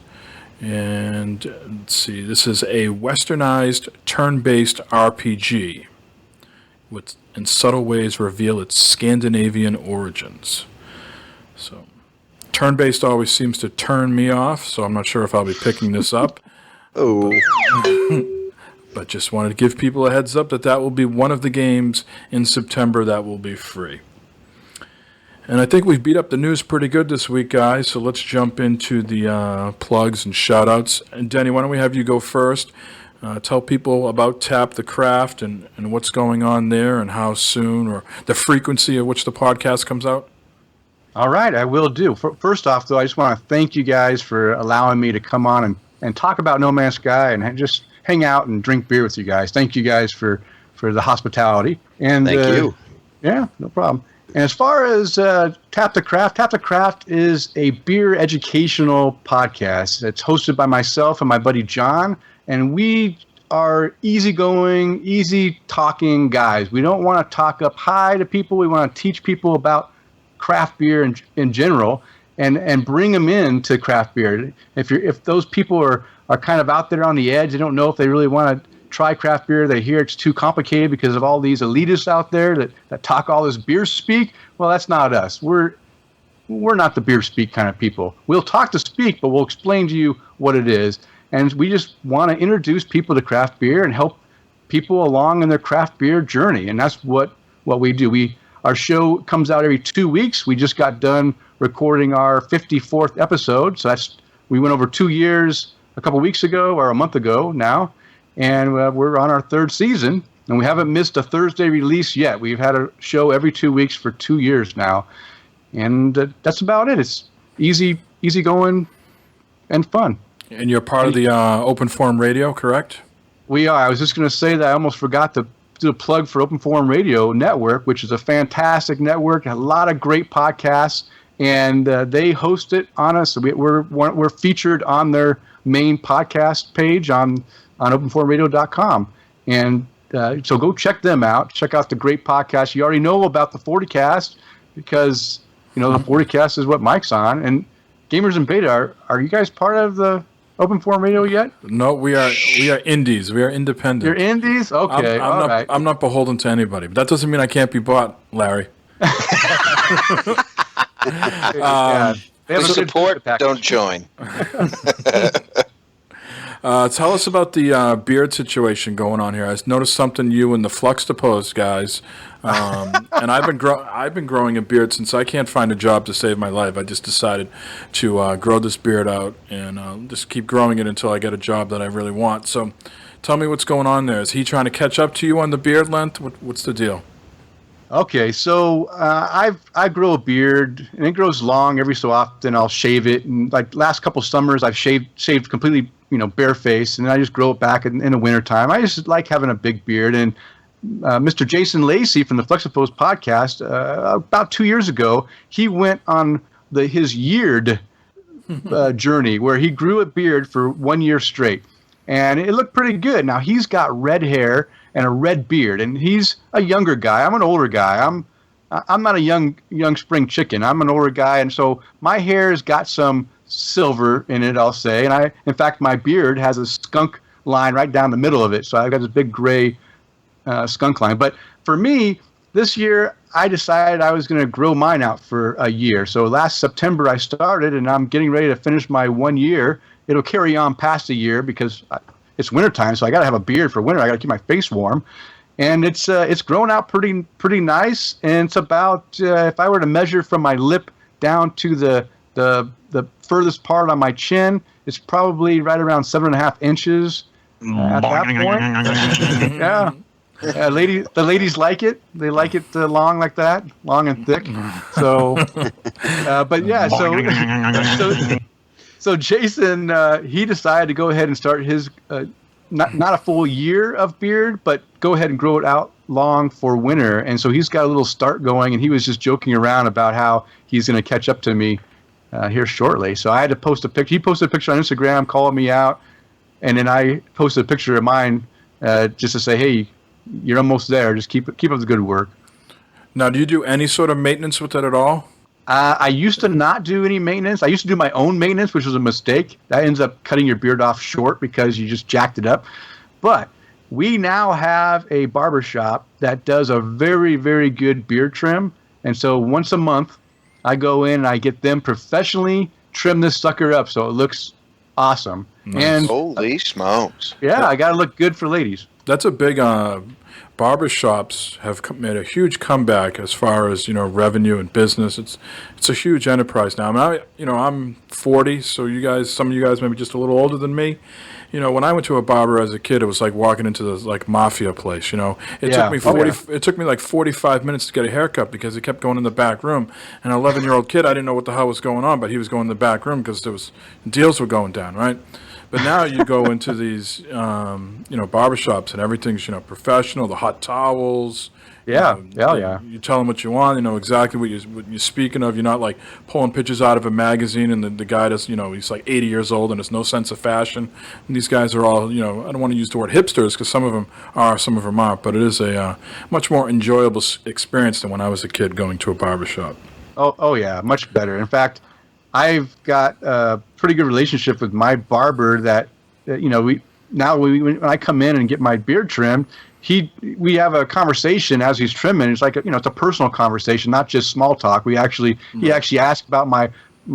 And let's see, this is a westernized turn-based RPG, which in subtle ways reveal its Scandinavian origins. So, turn-based always seems to turn me off, so I'm not sure if I'll be picking this up. Oh. But just wanted to give people a heads up that will be one of the games in September that will be free. And I think we've beat up the news pretty good this week, guys, so let's jump into the plugs and shout-outs. And Denny, why don't we have you go first? Tell people about Tap the Craft and what's going on there and how soon or the frequency at which the podcast comes out. All right, I will do. First off, though, I just want to thank you guys for allowing me to come on and talk about No Man's Sky and just hang out and drink beer with you guys. Thank you guys for the hospitality. And Thank you. Yeah, no problem. And as far as Tap the Craft is a beer educational podcast. It's hosted by myself and my buddy John, and we are easygoing, easy-talking guys. We don't want to talk up high to people. We want to teach people about craft beer in general and bring them into craft beer. If those people are kind of out there on the edge, they don't know if they really want to try craft beer. They hear it's too complicated because of all these elitists out there that talk all this beer speak. Well, that's not us. We're not the beer speak kind of people. We'll talk to speak, but we'll explain to you what it is. And we just want to introduce people to craft beer and help people along in their craft beer journey. And that's what we do. Our show comes out every 2 weeks. We just got done recording our 54th episode. So we went over 2 years a couple weeks ago, or a month ago now. And we're on our third season. And we haven't missed a Thursday release yet. We've had a show every 2 weeks for 2 years now. And that's about it. It's easy going and fun. And you're part of the Open Forum Radio, correct? We are. I was just going to say that I almost forgot to do a plug for Open Forum Radio Network, which is a fantastic network, a lot of great podcasts, and they host it on us. We're featured on their main podcast page on openforumradio.com. And so go check them out. Check out the great podcast. You already know about the 40cast because, the 40cast is what Mike's on. And Gamers in Beta, are you guys part of the Open Forum Radio yet? No, we are indies. We are independent. You're indies? Okay, all right. I'm not beholden to anybody, but that doesn't mean I can't be bought, Larry. Support, don't join. Tell us about the beard situation going on here. I noticed something you and the Fluxtapose guys, and I've been growing a beard since I can't find a job to save my life. I just decided to grow this beard out and just keep growing it until I get a job that I really want. So, tell me what's going on there. Is he trying to catch up to you on the beard length? What's the deal? Okay, so I grow a beard, and it grows long every so often. I'll shave it, and like last couple summers, I've shaved completely, bare face, and then I just grow it back in the wintertime. I just like having a big beard, and Mr. Jason Lacey from the Flexipose podcast, about 2 years ago, he went on his yeared journey where he grew a beard for 1 year straight, and it looked pretty good. Now he's got red hair and a red beard, and he's a younger guy. I'm an older guy. I'm not a young spring chicken. I'm an older guy, and so my hair's got some silver in it, I'll say. And in fact, my beard has a skunk line right down the middle of it. So I've got this big gray skunk line. But for me, this year, I decided I was going to grow mine out for a year. So last September, I started, and I'm getting ready to finish my 1 year. It'll carry on past a year because it's wintertime, so I got to have a beard for winter. I got to keep my face warm. And it's grown out pretty nice. And it's about, if I were to measure from my lip down to the furthest part on my chin, it's probably right around 7.5 inches at that point. Yeah. The ladies like it. They like it long like that, long and thick. So, but yeah, so Jason, he decided to go ahead and start his not a full year of beard, but go ahead and grow it out long for winter. And so he's got a little start going, and he was just joking around about how he's going to catch up to me here shortly. So I had to post a picture. He posted a picture on Instagram calling me out, and then I posted a picture of mine just to say, hey, you're almost there. Just keep up the good work. Now, do you do any sort of maintenance with it at all? I used to not do any maintenance. I used to do my own maintenance, which was a mistake. That ends up cutting your beard off short because you just jacked it up. But we now have a barber shop that does a very, very good beard trim. And so once a month, I go in and I get them professionally trim this sucker up so it looks awesome. Nice. And holy smokes. Yeah, I got to look good for ladies. That's a big barber shops have made a huge comeback as far as revenue and business. It's a huge enterprise now. I mean, I'm 40, so some of you guys maybe just a little older than me. When I went to a barber as a kid, it was like walking into the mafia place. It took me like 45 minutes to get a haircut because it kept going in the back room. An 11-year-old kid, I didn't know what the hell was going on, but he was going in the back room because deals were going down, right? But now you go into these, barbershops and everything's, professional. The hot towels. Yeah, You tell them what you want. You know exactly what you're speaking of. You're not like pulling pictures out of a magazine and the guy does, he's like 80 years old and has no sense of fashion. And these guys are all, I don't want to use the word hipsters because some of them are, some of them aren't. But it is a much more enjoyable experience than when I was a kid going to a barbershop. Oh yeah, much better. In fact, I've got a pretty good relationship with my barber that, now when I come in and get my beard trimmed, we have a conversation as he's trimming. It's like it's a personal conversation, not just small talk. He actually asks about my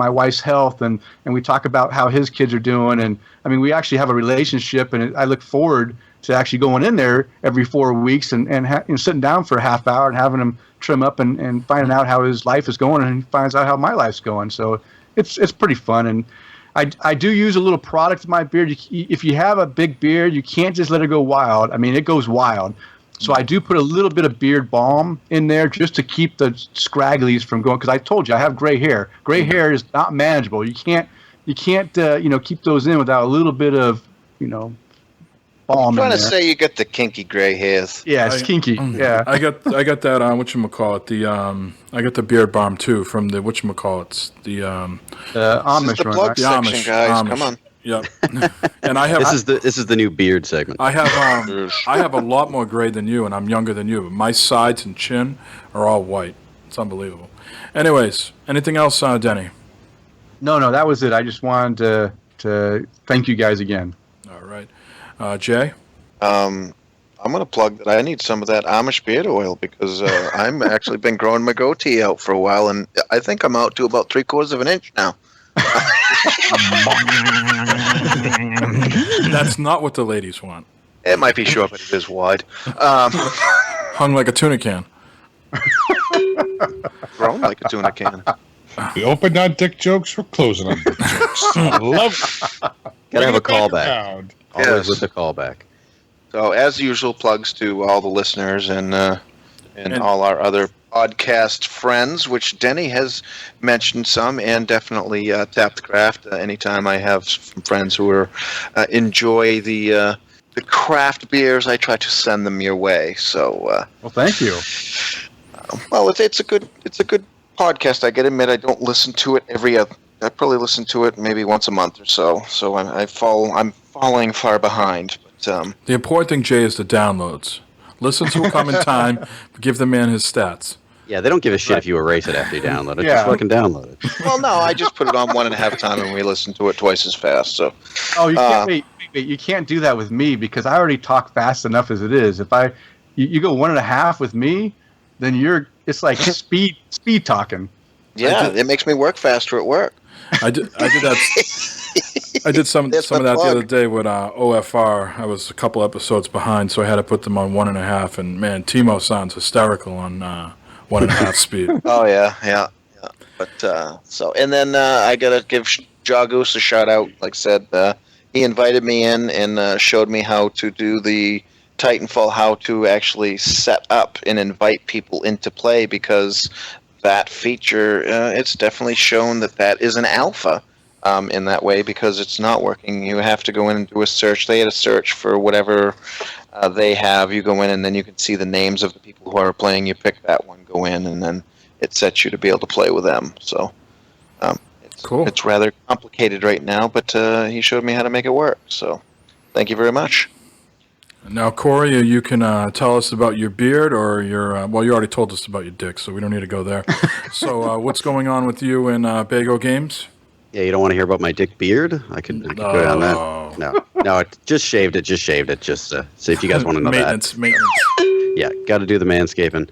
wife's health, and we talk about how his kids are doing, and I mean we actually have a relationship, and I look forward to actually going in there every 4 weeks and sitting down for a half hour and having him trim up and finding out how his life is going, and he finds out how my life's going. So it's pretty fun, and I do use a little product in my beard. If you have a big beard, you can't just let it go wild. I mean, it goes wild. So I do put a little bit of beard balm in there just to keep the scragglies from going. Because I told you I have gray hair. Gray hair is not manageable. You can't keep those in without a little bit of balm. I'm trying to say you get the kinky gray hairs. Yeah, it's kinky. Yeah, I got that whatchamacallit, I got the beard balm too from the whatchamacallits, the Amish This is the one, plug right? section, Amish, guys. Amish. Come on. Yep. And I have This is the new beard segment. I have a lot more gray than you, and I'm younger than you. But my sides and chin are all white. It's unbelievable. Anyways, anything else, Denny? No, that was it. I just wanted to thank you guys again. All right. Jay? I'm going to plug that I need some of that Amish beard oil because I'm actually been growing my goatee out for a while, and I think I'm out to about 3/4 of an inch now. That's not what the ladies want. It might be short, but it is wide. Hung like a tuna can. Grown like a tuna can. We opened on dick jokes. We're closing on dick jokes. I love it. Gotta have a Bring it back callback. around. Always Yes. with the callback. So, as usual, plugs to all the listeners and all our other podcast friends, which Denny has mentioned some, and definitely Tap the Craft. Anytime I have some friends who enjoy the craft beers, I try to send them your way. So, Well, thank you. well, it's a good podcast. I gotta admit, I don't listen to it every other. I probably listen to it maybe once a month or so. So I'm falling far behind. But The important thing, Jay, is the downloads. Listen to it come in time. Give the man his stats. Yeah, they don't give a shit if you erase it after you download it. Yeah. Just fucking download it. well, no, I just put it on 1.5 time and we listen to it twice as fast. So Oh, you can't wait. You can't do that with me because I already talk fast enough as it is. If you go 1.5 with me, then it's like speed talking. yeah, it makes me work faster at work. I did that. I did some of It's that a the plug. other day with OFR. I was a couple episodes behind, so I had to put them on 1.5. And man, Timo sounds hysterical on 1.5 speed. Oh yeah. But so and then I gotta give Jagoose a shout out. Like I said, he invited me in and showed me how to do the Titanfall, how to actually set up and invite people into play because that feature it's definitely shown that is an alpha. In that way, because it's not working, you have to go in and do a search. They had a search for whatever they have. You go in and then you can see the names of the people who are playing. You pick that one, go in, and then it sets you to be able to play with them. So Cool. it's rather complicated right now, but he showed me how to make it work. So thank you very much. Now, Corey, you can tell us about your beard or your. Well, you already told us about your dick, so we don't need to go there. So, what's going on with you in Bago Games? Yeah, you don't want to hear about my dick beard? I could go down that. No, I just shaved it. Just see if you guys want to know Maintenance. Yeah, got to do the manscaping.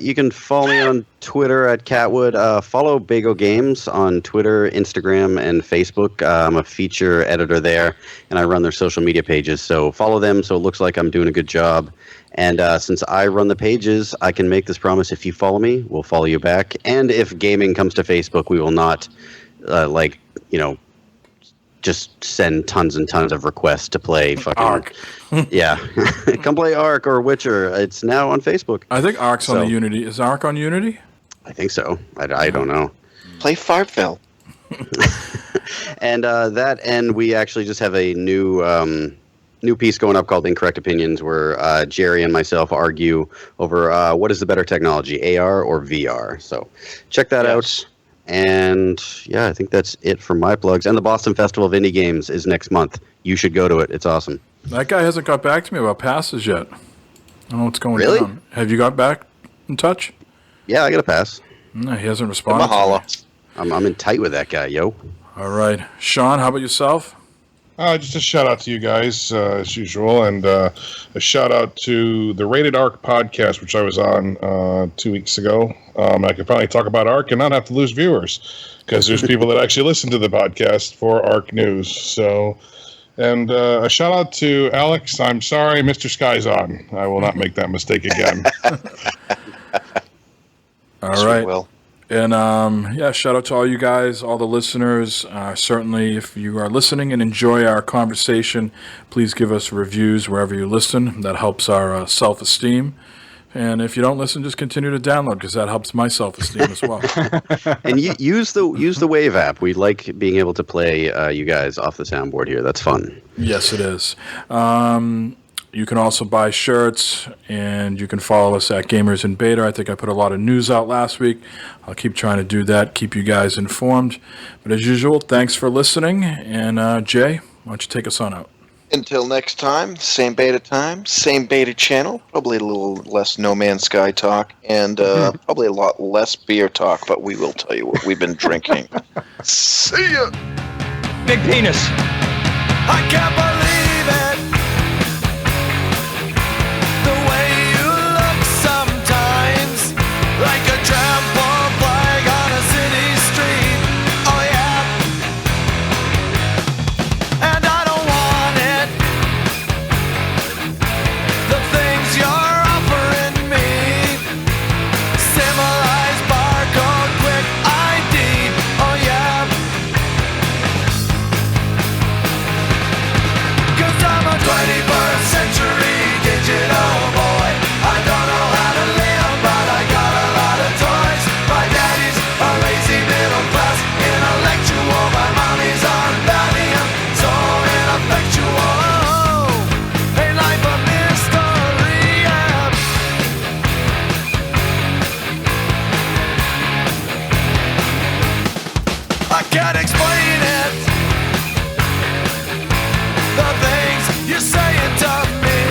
You can follow me on Twitter at Catwood. Follow Bago Games on Twitter, Instagram, and Facebook. I'm a feature editor there, and I run their social media pages. So follow them so it looks like I'm doing a good job. And since I run the pages, I can make this promise. If you follow me, we'll follow you back. And if gaming comes to Facebook, we will not, just send tons and tons of requests to play fucking Ark. Yeah, come play Ark or Witcher. It's now on Facebook. I think Ark's on So- the Unity. Is Ark on Unity? I think so. I don't know. Play Fartville. And we actually just have a new piece going up called Incorrect Opinions, where Jerry and myself argue over what is the better technology, AR or VR. So check that out. And yeah, I think that's it for my plugs. And the Boston Festival of Indie Games is next month. You should go to it. It's awesome. That guy hasn't got back to me about passes yet. I don't know what's going Really? on. Have you got back in touch? Yeah, I got a pass. No, he hasn't responded. to me. Mahalo. I'm in tight with that guy, yo. All right. Sean, how about yourself? Just a shout out to you guys, as usual, and a shout out to the Rated Arc podcast, which I was on 2 weeks ago. I could probably talk about Arc and not have to lose viewers, because there's people that actually listen to the podcast for Arc news. So, and a shout out to Alex. I'm sorry, Mr. Sky's on. I will not make that mistake again. All right. Will. And shout out to all you guys, all the listeners. Certainly, if you are listening and enjoy our conversation, please give us reviews wherever you listen. That helps our self-esteem. And if you don't listen, just continue to download, because that helps my self-esteem as well. And use the Wave app. We like being able to play you guys off the soundboard here. That's fun. Yes, it is. You can also buy shirts, and you can follow us at Gamers in Beta. I think I put a lot of news out last week. I'll keep trying to do that, keep you guys informed. But as usual, thanks for listening. And Jay, why don't you take us on out? Until next time, same beta channel, probably a little less No Man's Sky talk, and probably a lot less beer talk, but we will tell you what we've been drinking. See ya! Big penis. I can't believe it. The way you look sometimes, like a trampled flag on a city street. Oh yeah. And I don't want it. The things you're offering me. Symbolized barcode, quick ID. Oh yeah. 'Cause I'm a 21st century digital boy. I don't know how to live, but I got a lot of toys. My daddy's a lazy middle class intellectual. My mommy's on Valium, so ineffectual. Ain't life a mystery? Yeah. I can't explain it. The things you're saying to me,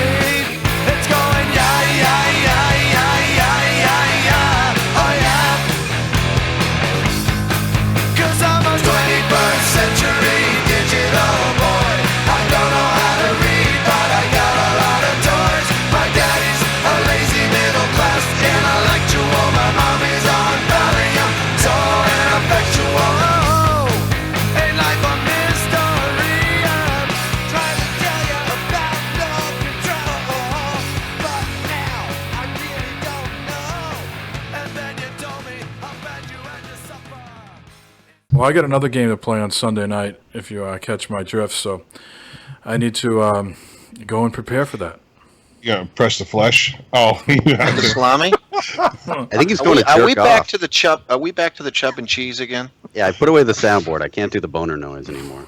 it's going yeah, yeah, yeah, yeah, yeah, yeah, yeah, oh yeah. 'Cause I'm a 21st century digital boy. I don't know how to read, but I got a lot of toys. My daddy's a lazy middle class intellectual. My mommy's on Valium, so ineffectual. Ain't life a mystery? I'm trying to tell you about no control, but now I really don't know. And then you told me how bad you had to suffer. Well, I got another game to play on Sunday night, if you catch my drift, so I need to go and prepare for that. You gotta press the flesh. Oh, you have The to. salami? I think he's going to jerk Are we back off. to the chub? Are we back to the chub and cheese again? Yeah, I put away the soundboard. I can't do the boner noise anymore.